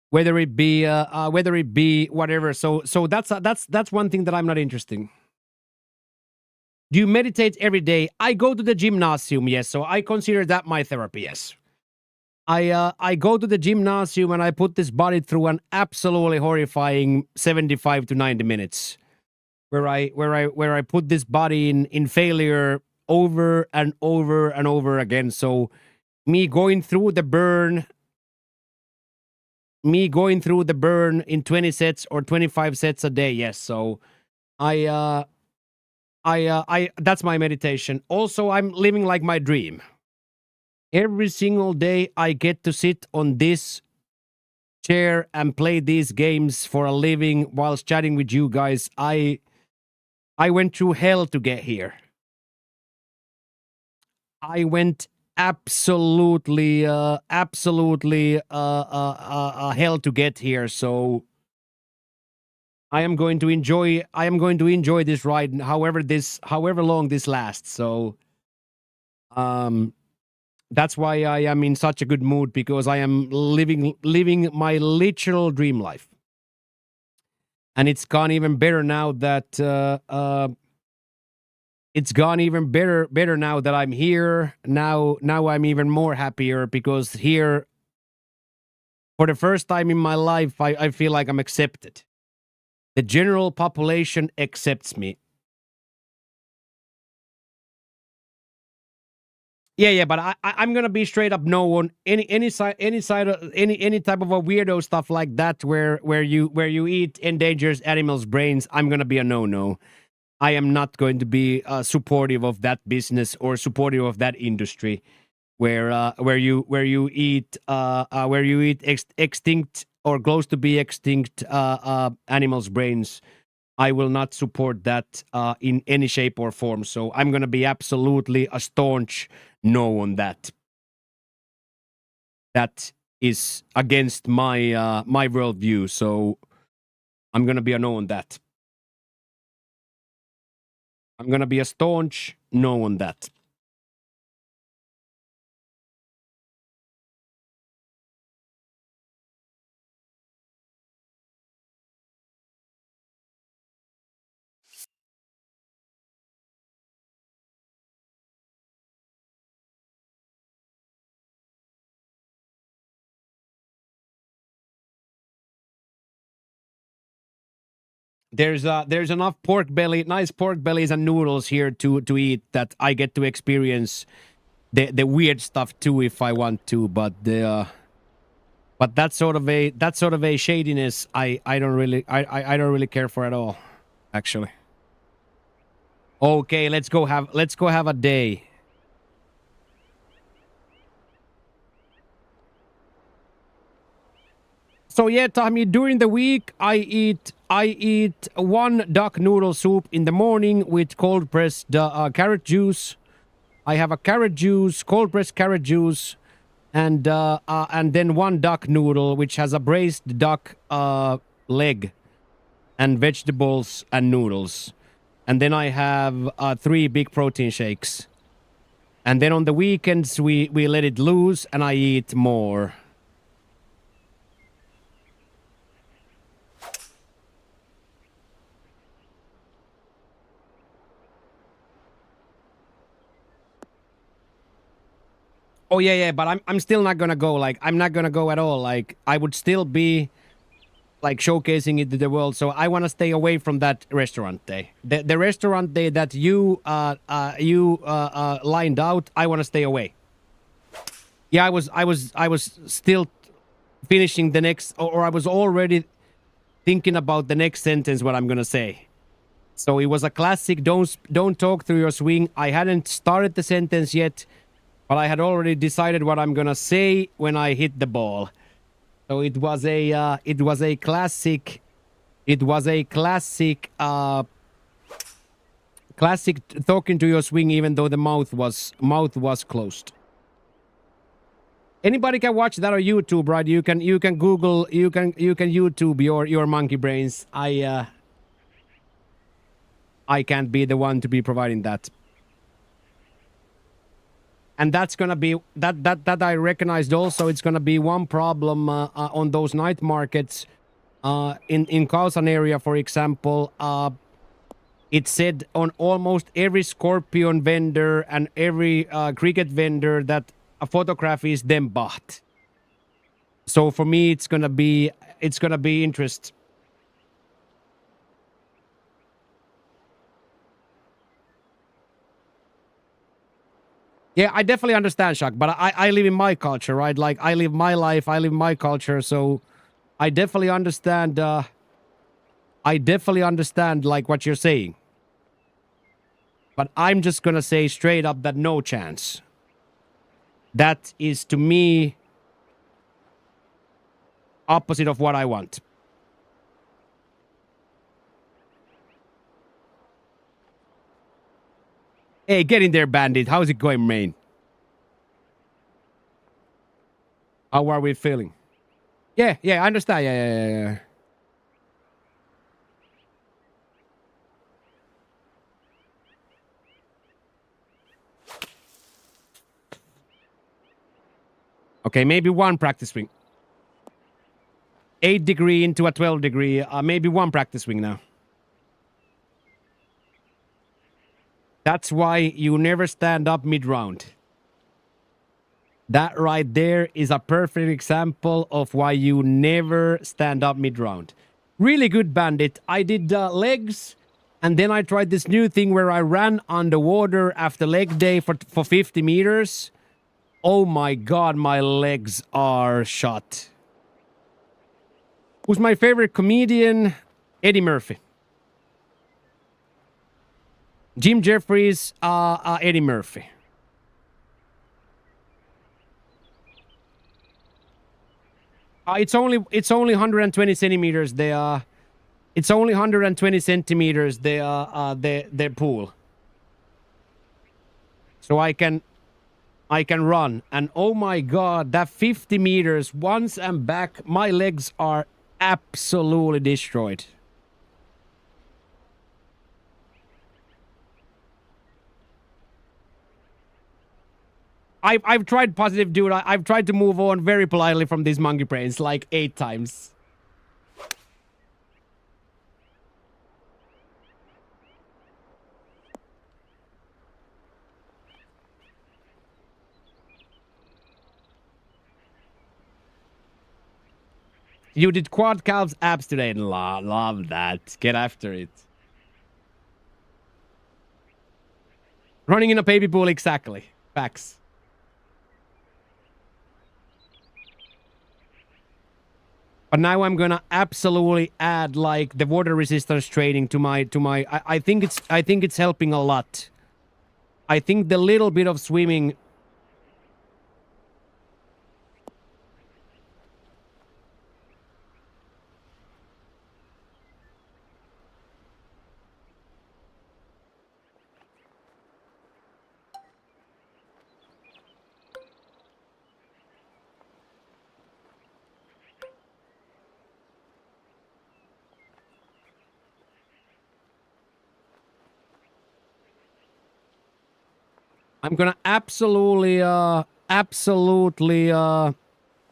Whether it be whatever. So that's one thing that I'm not interested in. Do you meditate every day? I go to the gymnasium, yes. So I consider that my therapy, yes. I go to the gymnasium and I put this body through an absolutely horrifying 75 to 90 minutes. Where I put this body in failure over and over and over again. So me going through the burn in 20 sets or 25 sets a day, yes. So I that's my meditation. Also, I'm living like my dream. Every single day I get to sit on this chair and play these games for a living whilst chatting with you guys. I went through hell to get here. I went absolutely hell to get here. So I am going to enjoy this ride, however long this lasts. So that's why I am in such a good mood, because I am living my literal dream life. And it's gone even better now that I'm here. Now I'm even more happier, because here, for the first time in my life, I feel like I'm accepted. The general population accepts me. Yeah, but I'm gonna be straight up no on any type of a weirdo stuff like that where you eat endangered animals' brains. I'm gonna be a no. I am not going to be supportive of that business or supportive of that industry where you eat extinct or close to be extinct animals' brains. I will not support that in any shape or form. So I'm gonna be absolutely a staunch no on that. That is against my my worldview. So I'm gonna be a no on that. I'm gonna be a staunch no on that. There's enough pork belly, nice pork bellies and noodles here to eat that I get to experience the weird stuff too if I want to, but that sort of a shadiness I don't really I don't really care for at all, actually. Okay, let's go have a day. So yeah, Tommy, during the week I eat one duck noodle soup in the morning with cold pressed carrot juice. I have a carrot juice, cold pressed carrot juice, and then one duck noodle which has a braised duck leg and vegetables and noodles. And then I have 3 big protein shakes. And then on the weekends we let it loose and I eat more. Oh yeah, but I'm still not gonna go. Like, I'm not gonna go at all. Like, I would still be like showcasing it to the world. So I want to stay away from that restaurant day. The restaurant day that you lined out, I want to stay away. Yeah, I was still finishing the next, or I was already thinking about the next sentence what I'm gonna say. So it was a classic. Don't talk through your swing. I hadn't started the sentence yet, but I had already decided what I'm gonna say when I hit the ball. So it was a classic classic talking to your swing even though the mouth was closed. Anybody can watch that on YouTube, right? You can Google, you can YouTube your monkey brains. I can't be the one to be providing that. And that's gonna be that I recognized also. It's gonna be one problem on those night markets in Kausan area, for example. It said on almost every Scorpion vendor and every cricket vendor that a photograph is then bought. So for me, it's gonna be interest. Yeah, I definitely understand, Shaq, but I live in my culture, right? Like, I live my life, I live my culture, so I definitely understand, like, what you're saying. But I'm just gonna say straight up that no chance. That is, to me, opposite of what I want. Hey, get in there, Bandit. How's it going, Maine? How are we feeling? Yeah, I understand. Yeah. Okay, maybe one practice swing. 8 degree into a 12 degree. Maybe one practice swing now. That's why you never stand up mid-round. That right there is a perfect example of why you never stand up mid-round. Really good, Bandit. I did legs, and then I tried this new thing where I ran underwater after leg day for 50 meters. Oh my god, my legs are shot. Who's my favorite comedian? Eddie Murphy. Jim Jeffries, Eddie Murphy. It's only 120 centimeters. It's It's only 120 centimeters, the pool. So I can run. And oh my god, that 50 meters, once I'm back, my legs are absolutely destroyed. I've tried positive, dude. I've tried to move on very politely from these monkey brains like 8 times. You did quad calves abs today. Love that. Get after it. Running in a baby pool, exactly. Facts. But now I'm gonna absolutely add like the water resistance training to my I think it's helping a lot. I think the little bit of swimming. I'm gonna absolutely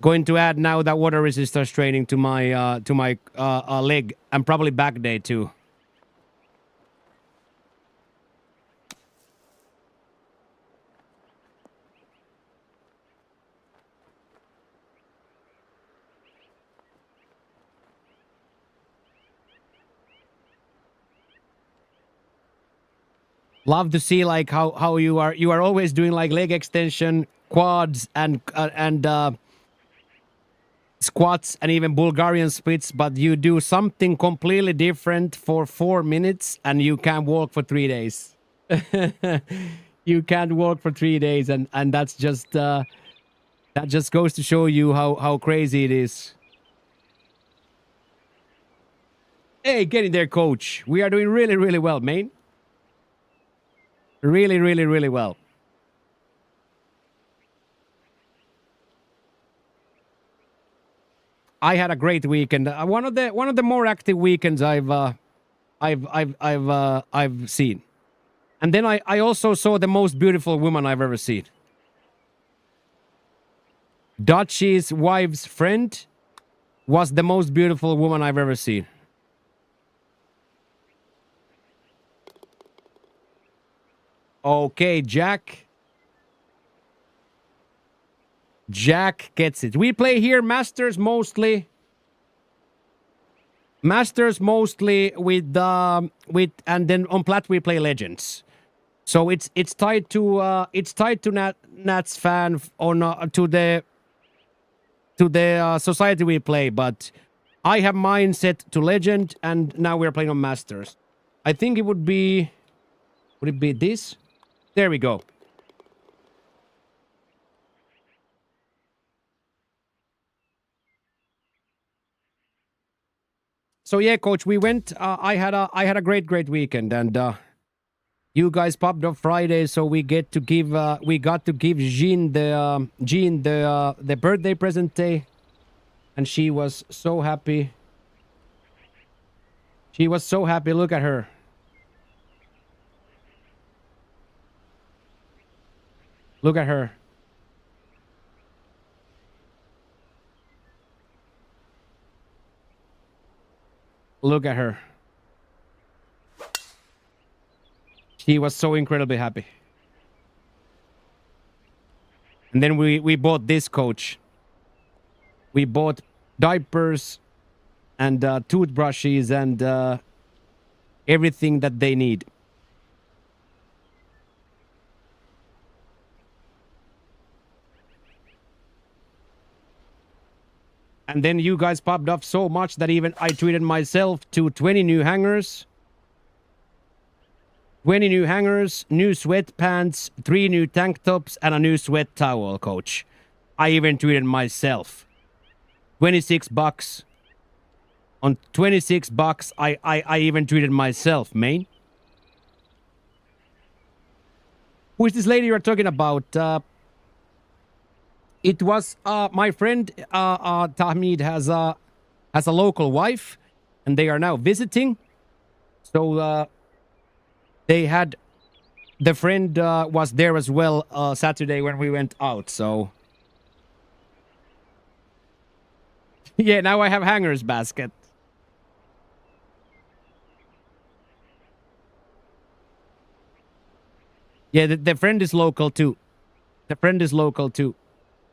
going to add now that water resistance training to my leg and probably back day too. Love to see like how you are always doing like leg extension, quads, and squats, and even Bulgarian splits, but you do something completely different for 4 minutes and you can't walk for 3 days. You can't walk for 3 days, and that's just that just goes to show you how crazy it is. Hey, get in there, coach. We are doing really well, man. Really well. I had a great weekend. One of the more active weekends I've seen. And then I also saw the most beautiful woman I've ever seen. Dutchie's wife's friend was the most beautiful woman I've ever seen. Okay, Jack. Jack gets it. We play here Masters mostly. Masters mostly with and then on Plat we play Legends. So it's tied to Nats fan on to the society we play, but I have mine set to Legend and now we're playing on Masters. I think it would be this? There we go. So yeah, coach, we went. I had a great weekend, and you guys popped up Friday, so we got to give Jean the birthday present day, and she was so happy. She was so happy. Look at her. Look at her. Look at her. She was so incredibly happy. And then we bought this, coach. We bought diapers and toothbrushes and everything that they need. And then you guys popped off so much that even I treated myself to 20 new hangers. 20 new hangers, new sweatpants, 3 new tank tops, and a new sweat towel, coach. I even treated myself. $26. On 26 bucks, I even treated myself, man. Who is this lady you're talking about? It was my friend Tahmid has a local wife, and they are now visiting. So they had the friend was there as well Saturday when we went out. So yeah, now I have hangers basket. Yeah, the friend is local too. The friend is local too.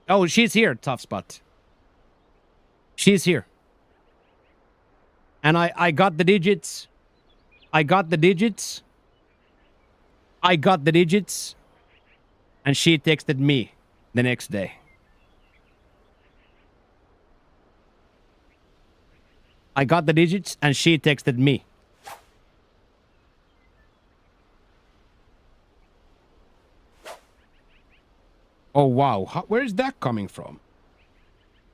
Oh, she's here, Tough Spot. She's here. And I got the digits. I got the digits. I got the digits. And she texted me the next day. I got the digits and she texted me. Oh, wow. Where is that coming from?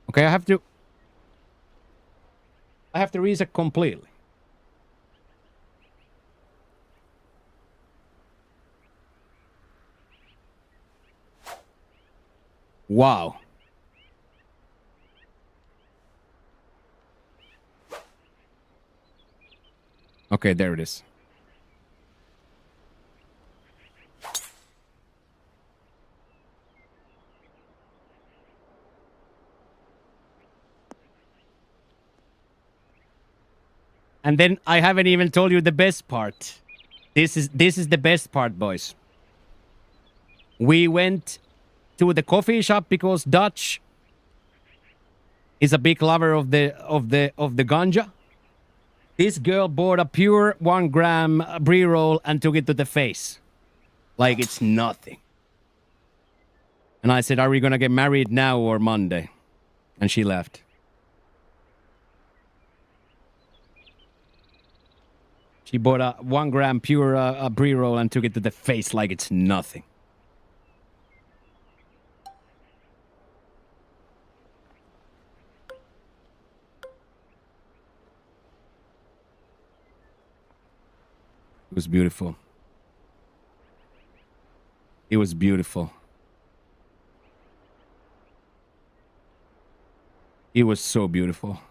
Okay, I have to reset completely. Wow. Okay, there it is. And then I haven't even told you the best part. This is the best part, boys. We went to the coffee shop because Dutch is a big lover of the ganja. This girl bought a pure 1 gram pre-roll and took it to the face. Like it's nothing. And I said, are we gonna get married now or Monday? And she left. She bought a 1 gram pure pre-roll and took it to the face like it's nothing. It was beautiful. It was beautiful. It was so beautiful.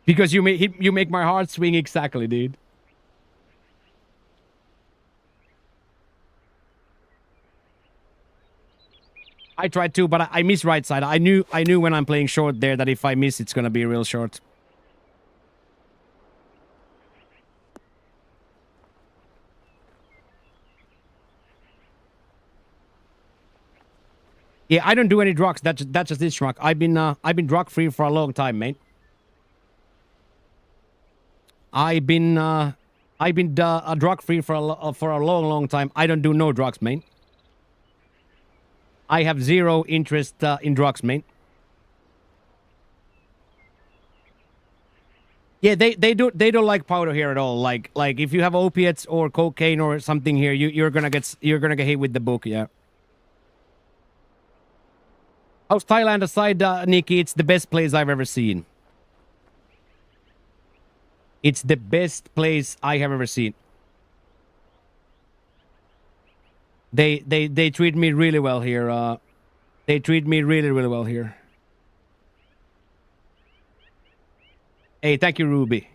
Because you make my heart swing exactly, dude. I tried to, but I miss right side. I knew when I'm playing short there that if I miss, it's gonna be real short. Yeah, I don't do any drugs. That's just this drug. I've been drug free for a long time, mate. I've been drug free for a long time. I don't do no drugs, mate. I have zero interest in drugs, mate. Yeah, they don't like powder here at all. Like if you have opiates or cocaine or something here, you're gonna get hit with the book. Yeah. How's Thailand aside, Nikki? It's the best place I've ever seen. It's the best place I have ever seen. They treat me really well here. They treat me really well here. Hey, thank you, Ruby.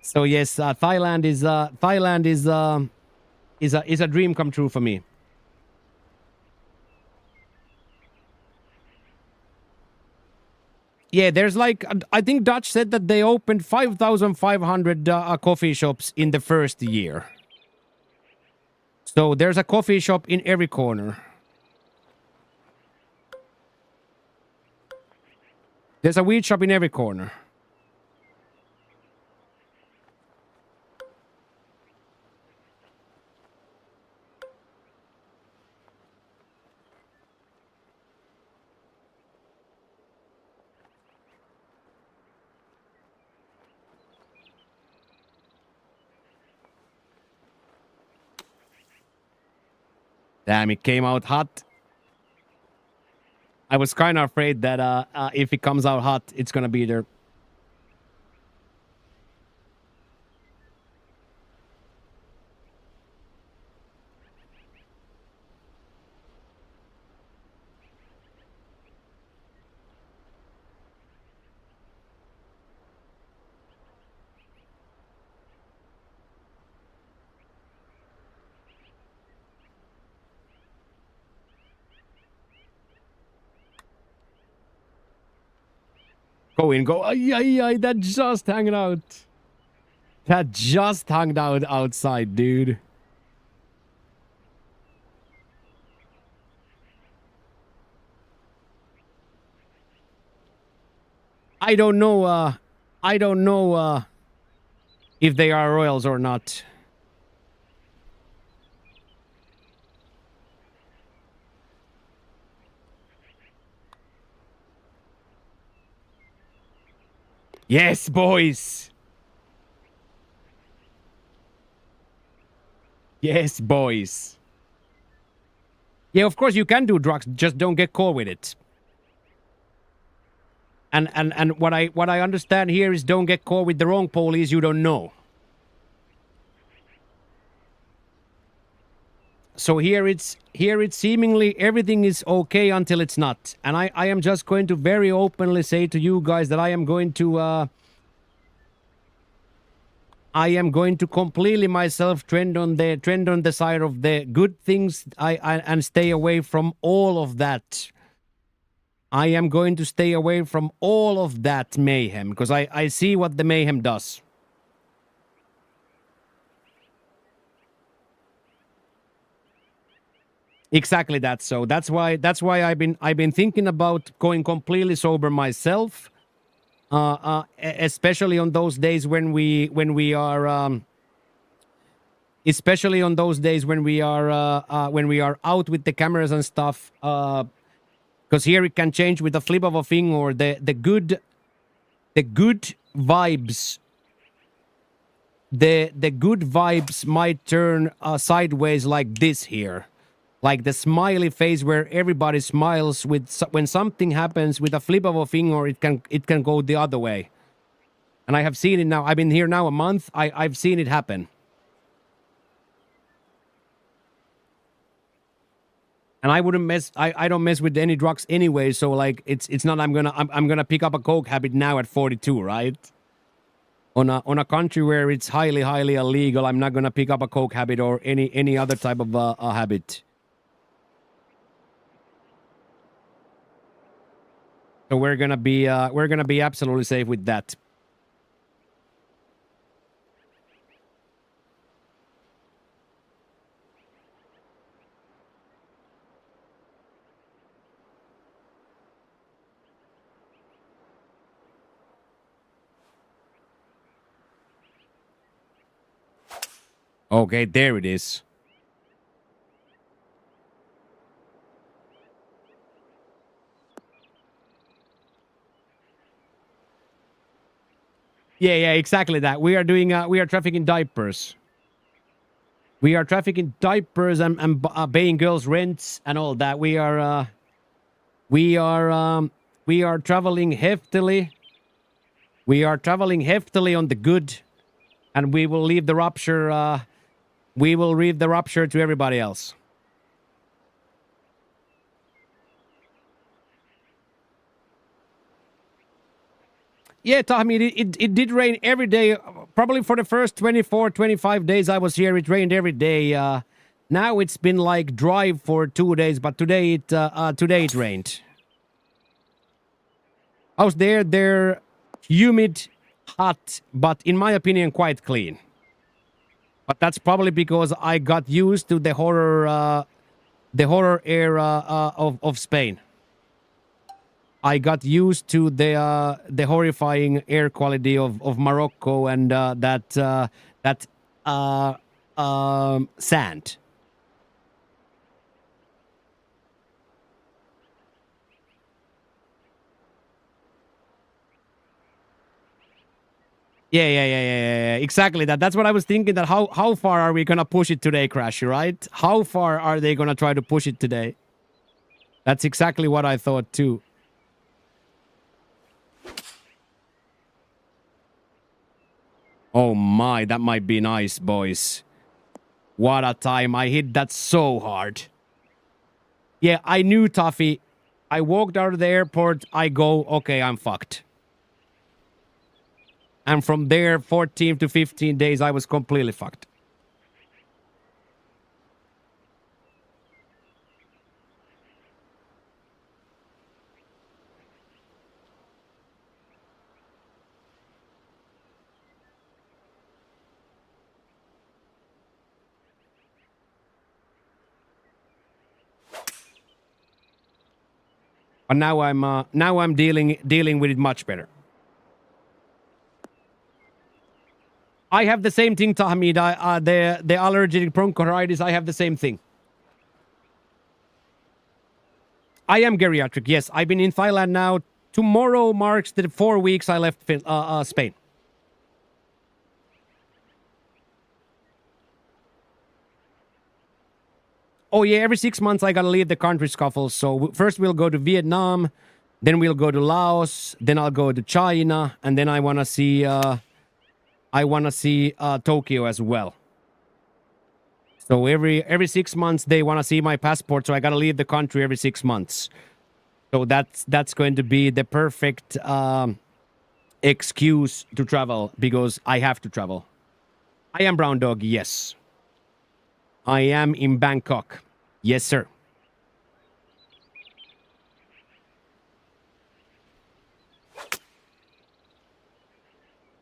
So yes, Thailand is a dream come true for me. Yeah, there's like, I think Dutch said that they opened 5,500 coffee shops in the first year. So there's a coffee shop in every corner. There's a weed shop in every corner. Damn, it came out hot. I was kind of afraid that if it comes out hot, it's gonna be there. Go in, go. Ay, ay, ay, that just hanging out. That just hung out outside, dude. I don't know, if they are royals or not. Yes, boys. Yes, boys. Yeah, of course you can do drugs, just don't get caught with it. And what I understand here is don't get caught with the wrong police you don't know. So here it's seemingly everything is okay until it's not. And I am just going to very openly say to you guys that I am going to completely myself trend on the side of the good things and stay away from all of that. I am going to stay away from all of that mayhem because I see what the mayhem does. Exactly that. So that's why I've been thinking about going completely sober myself. Especially on those days when we are especially on those days when we are out with the cameras and stuff. Because here it can change with a flip of a finger. The good vibes. The good vibes might turn sideways like this here. Like the smiley face where everybody smiles when something happens with a flip of a finger, it can go the other way. And I have seen it now. I've been here now a month. I've seen it happen. And I wouldn't mess. I don't mess with any drugs anyway. So like it's not. I'm gonna pick up a coke habit now at 42, right? On a country where it's highly illegal, I'm not gonna pick up a coke habit or any other type of a habit. So we're gonna be absolutely safe with that. Okay, there it is. Yeah, exactly that. We are doing we are trafficking diapers. We are trafficking diapers and paying girls rents and all that. We are traveling heftily. We are traveling heftily on the good, and we will leave the rupture. We will leave the rupture to everybody else. Yeah, Tommy, it did rain every day. Probably for the first 24, 25 days I was here, it rained every day. Now it's been like dry for 2 days, but today it rained. I was there. They're humid, hot, but in my opinion, quite clean. But that's probably because I got used to the horror era of Spain. I got used to the horrifying air quality of Morocco and that sand. Yeah. Exactly that. That's what I was thinking. That how far are we gonna push it today, Crashy? Right? How far are they gonna try to push it today? That's exactly what I thought too. Oh my, that might be nice, boys. What a time! I hit that so hard. Yeah, I knew, Toffee. I walked out of the airport. I go, okay, I'm fucked. And from there, 14 to 15 days, I was completely fucked. But now I'm dealing with it much better. I have the same thing, Tahmid. The allergic bronchitis. I have the same thing. I am geriatric. Yes, I've been in Thailand now. Tomorrow marks the 4 weeks I left Spain. Oh yeah, every 6 months I gotta leave the country, Scuffles. So first we'll go to Vietnam, then we'll go to Laos, then I'll go to China, and then I wanna see Tokyo as well. So every 6 months they wanna see my passport, so I gotta leave the country every 6 months. So that's going to be the perfect excuse to travel because I have to travel. I am Brown Dog, yes. I am in Bangkok. Yes, sir.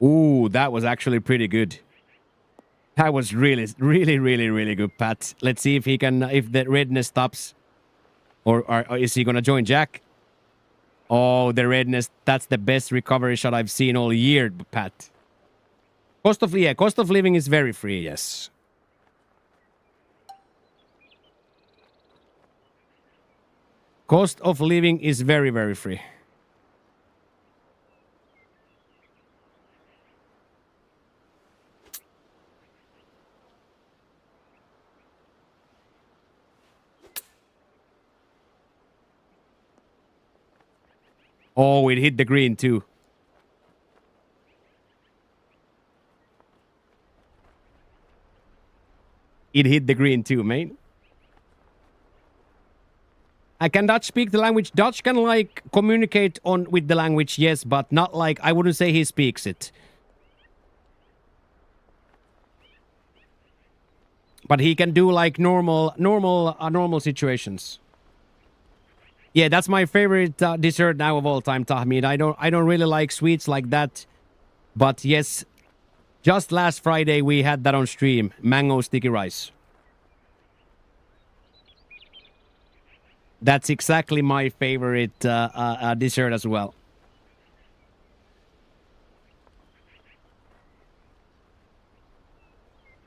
Ooh, that was actually pretty good. That was really good, Pat. Let's see if he can, if the redness stops. Or is he gonna join Jack? Oh, the redness. That's the best recovery shot I've seen all year, Pat. Cost of living is very free, yes. Cost of living is very free. Oh, it hit the green too. It hit the green too, mate. Can Dutch speak the language? Dutch can like communicate on with the language, yes, but not like, I wouldn't say he speaks it. But he can do like normal situations. Yeah, that's my favorite dessert now of all time, Tahmid. I don't really like sweets like that. But yes, just last Friday we had that on stream. Mango sticky rice. That's exactly my favorite dessert as well.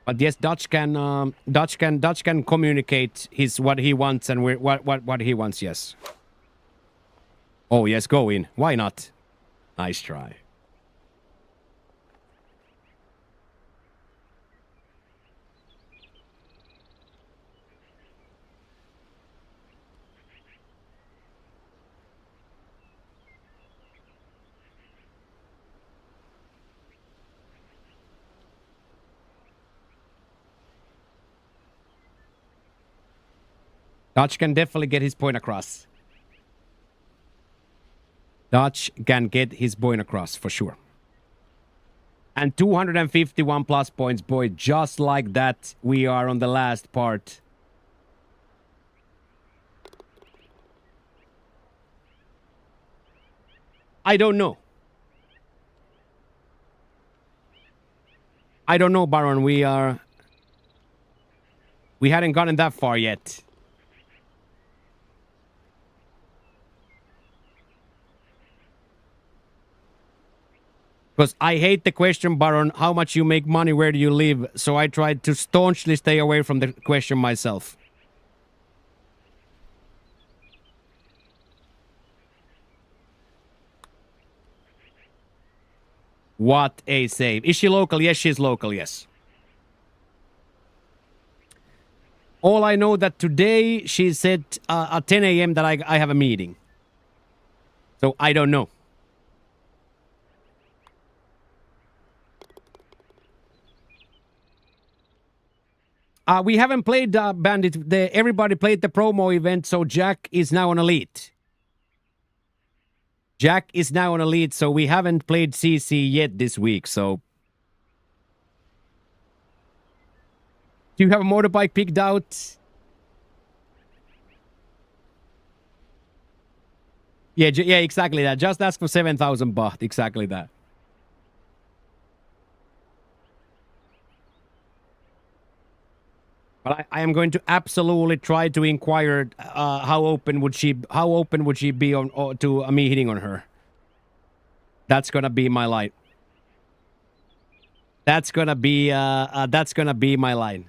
But yes, Dutch can communicate what he wants and what he wants. Yes. Oh yes, go in. Why not? Nice try. Dutch can definitely get his point across. Dutch can get his point across for sure. And 251 plus points, boy. Just like that, we are on the last part. I don't know. I don't know, Baron. We hadn't gotten that far yet. Because I hate the question, Baron, how much you make money, where do you live? So I tried to staunchly stay away from the question myself. What a save. Is she local? Yes, she's local, yes. All I know that today she said at 10 a.m. that I have a meeting. So I don't know. We haven't played Bandit. Everybody played the promo event, so Jack is now on Elite. Jack is now on Elite, so we haven't played CC yet this week, so... Do you have a motorbike picked out? Yeah, yeah, exactly that. Just ask for 7,000 baht. Exactly that. But I am going to absolutely try to inquire how open would she be on to me hitting on her. That's gonna be my line. That's gonna be my line.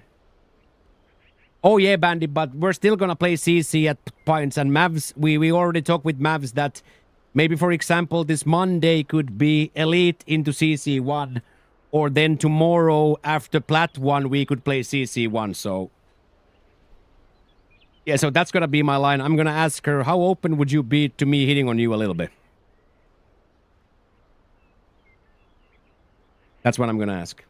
Oh yeah, Bandit, but we're still gonna play CC at points, and Mavs. We already talked with Mavs that maybe, for example, this Monday could be Elite into CC1. Or then tomorrow after Plat 1, we could play CC1, so... Yeah, so that's gonna be my line. I'm gonna ask her, how open would you be to me hitting on you a little bit? That's what I'm gonna ask.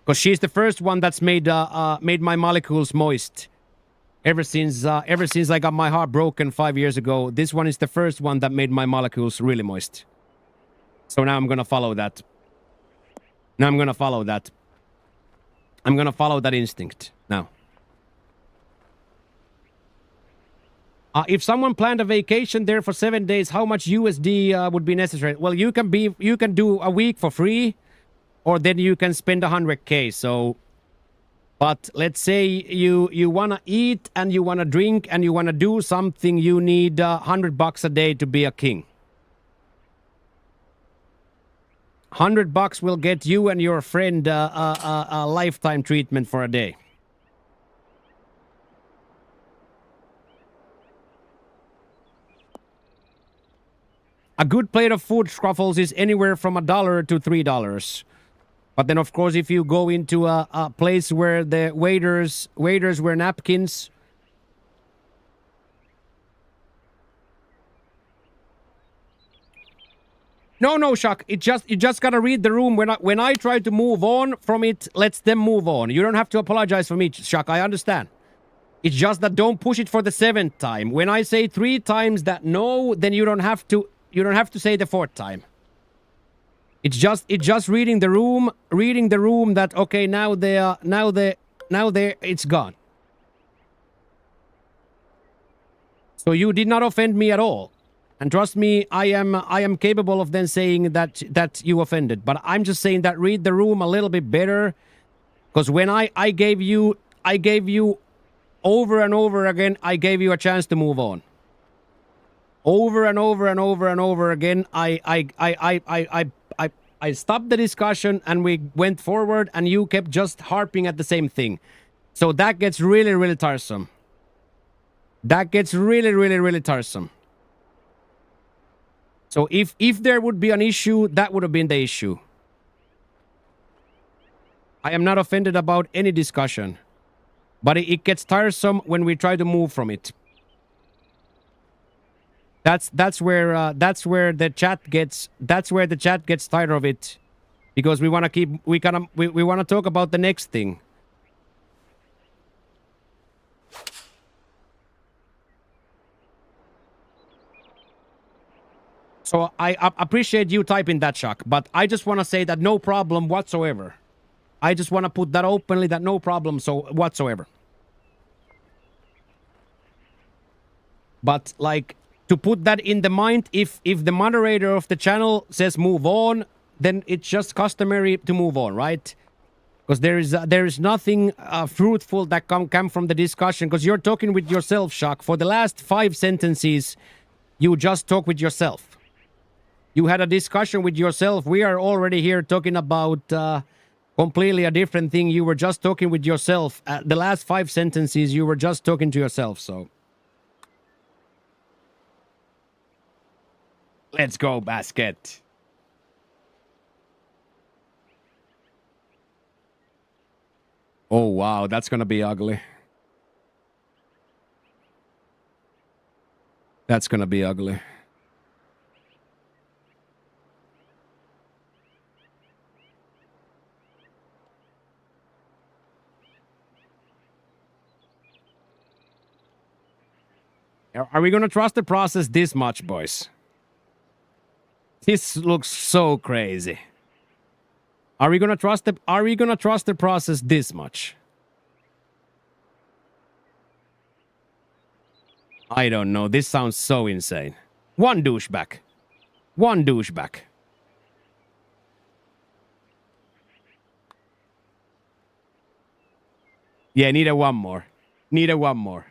Because she's the first one that's made my molecules moist. Ever since I got my heart broken 5 years ago, this one is the first one that made my molecules really moist. So now I'm gonna follow that. Now I'm gonna follow that. I'm gonna follow that instinct now. If someone planned a vacation there for 7 days, how much USD would be necessary? Well, you can do a week for free, or then you can spend 100K. So. But let's say you want to eat and you want to drink and you want to do something, you need $100 a day to be a king. $100 will get you and your friend a lifetime treatment for a day. A good plate of food, Scruffles, is anywhere from $1 to $3. But then, of course, if you go into a place where the waiters wear napkins... No, Shaq. You just gotta read the room. When I try to move on from it, let's them move on. You don't have to apologize for me, Shaq. I understand. It's just that don't push it for the 7th time. When I say 3 times that no, then you don't have to say the 4th time. It's just reading the room that okay, now it's gone. So you did not offend me at all. And trust me, I am capable of then saying that you offended. But I'm just saying that read the room a little bit better. Because when I gave you over and over again, I gave you a chance to move on. Over and over and over and over again, I stopped the discussion and we went forward and you kept just harping at the same thing. So that gets really, really tiresome. That gets really, really, really tiresome. So if there would be an issue, that would have been the issue. I am not offended about any discussion. But it gets tiresome when we try to move from it. That's where the chat gets tired of it, because we want to talk about the next thing. So I appreciate you typing that, Chuck, but I just want to say that no problem whatsoever. I just want to put that openly, that no problem whatsoever. But like, to put that in the mind, if the moderator of the channel says move on, then it's just customary to move on, right? Because there is nothing fruitful that come from the discussion, because you're talking with yourself, Shaq. For the last 5 sentences, you just talk with yourself. You had a discussion with yourself. We are already here talking about completely a different thing. You were just talking with yourself. The last 5 sentences, you were just talking to yourself, so... Let's go, basket. Oh, wow. That's going to be ugly. That's going to be ugly. Are we going to trust the process this much, boys? This looks so crazy. Are we going to trust the process this much? I don't know. This sounds so insane. One douchebag. One douchebag. Yeah, need a one more. Need a one more.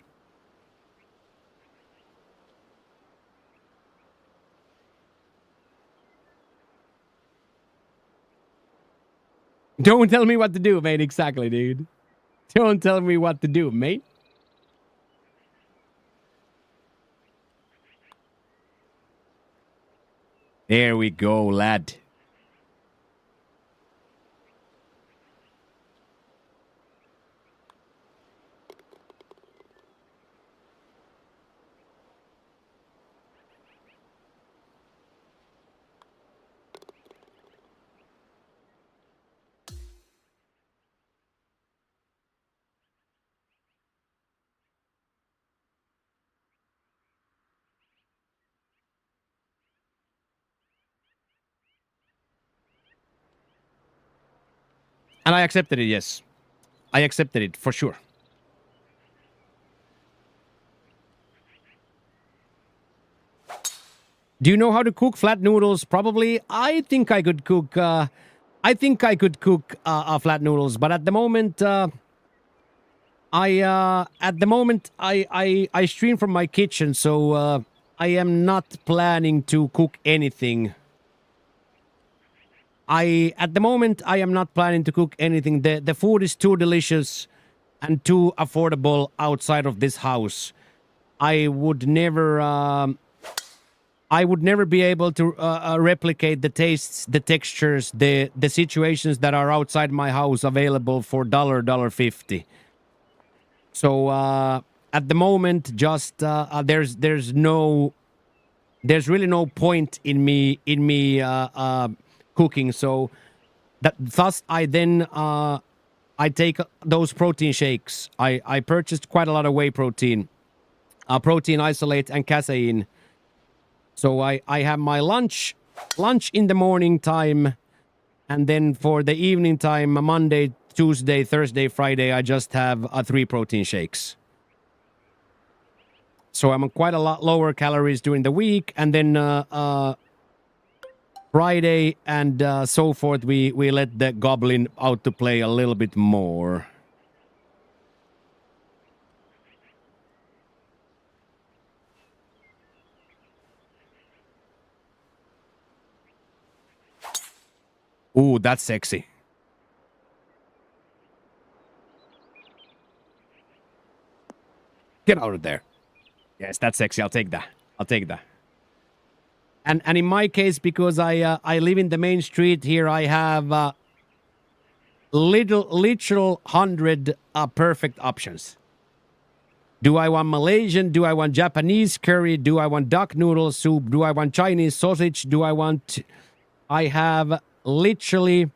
Don't tell me what to do, mate. Exactly, dude. Don't tell me what to do, mate. There we go, lad. And I accepted it, yes. I accepted it, for sure. Do you know how to cook flat noodles? Probably. I think I could cook... flat noodles, but at the moment... I stream from my kitchen, so I am not planning to cook anything. At the moment, I am not planning to cook anything. The food is too delicious and too affordable outside of this house. I would never be able to replicate the tastes, the textures, the situations that are outside my house available for $1.50. So at the moment, just there's really no point in me cooking. So thus I then I take those protein shakes. I purchased quite a lot of whey protein, protein isolate and casein. So I have my lunch in the morning time, and then for the evening time, Monday, Tuesday, Thursday, Friday, I just have 3 protein shakes. So I'm on quite a lot lower calories during the week, and then Friday and so forth, we let the goblin out to play a little bit more. Ooh, that's sexy. Get out of there. Yes, that's sexy. I'll take that. I'll take that. And in my case, because I live in the main street here, I have literal 100 perfect options. Do I want Malaysian? Do I want Japanese curry? Do I want duck noodle soup? Do I want Chinese sausage? Do I want... I have literally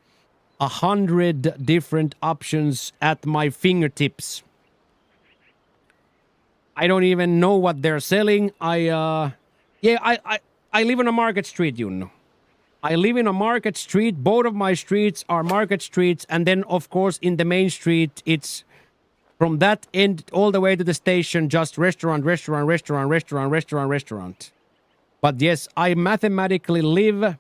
100 different options at my fingertips. I don't even know what they're selling. I live on a market street, you know. I live in a market street. Both of my streets are market streets. And then, of course, in the main street, it's from that end all the way to the station, just restaurant. But yes, I mathematically live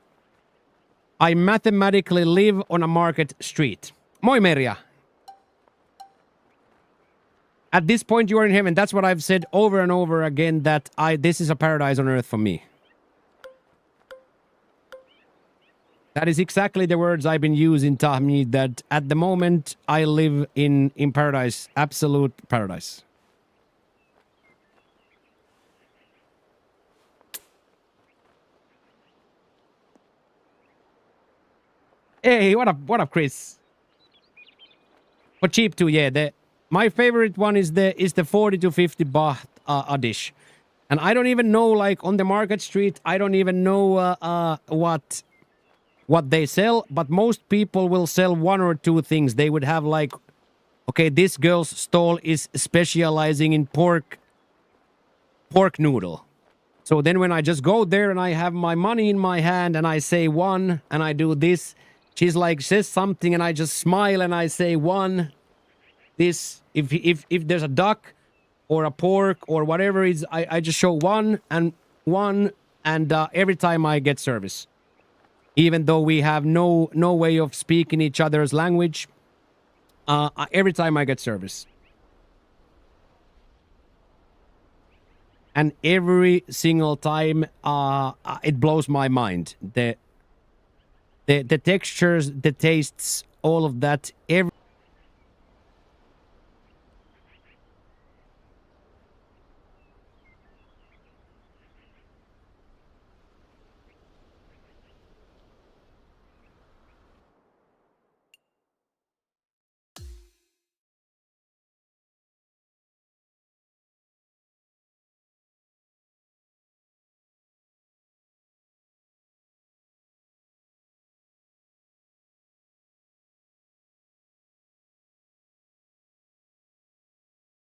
on a market street. Moi Merja. At this point, you are in heaven. That's what I've said over and over again, that this is a paradise on earth for me. That is exactly the words I've been using, Tahmid, that at the moment I live in paradise, absolute paradise. Hey, what up, Chris? For cheap too, yeah. My favorite one is the 40 to 50 baht a dish. And I don't even know, like, on the market street, I don't even know what they sell, but most people will sell one or two things. They would have, like, okay, this girl's stall is specializing in pork noodle. So then when I just go there and I have my money in my hand and I say one and I do this, she's like, says something and I just smile and I say one. This, if there's a duck or a pork or whatever is, I just show one and every time I get service. Even though we have no way of speaking each other's language, every time I get service. And every single time, it blows my mind. The textures, the tastes, all of that. Every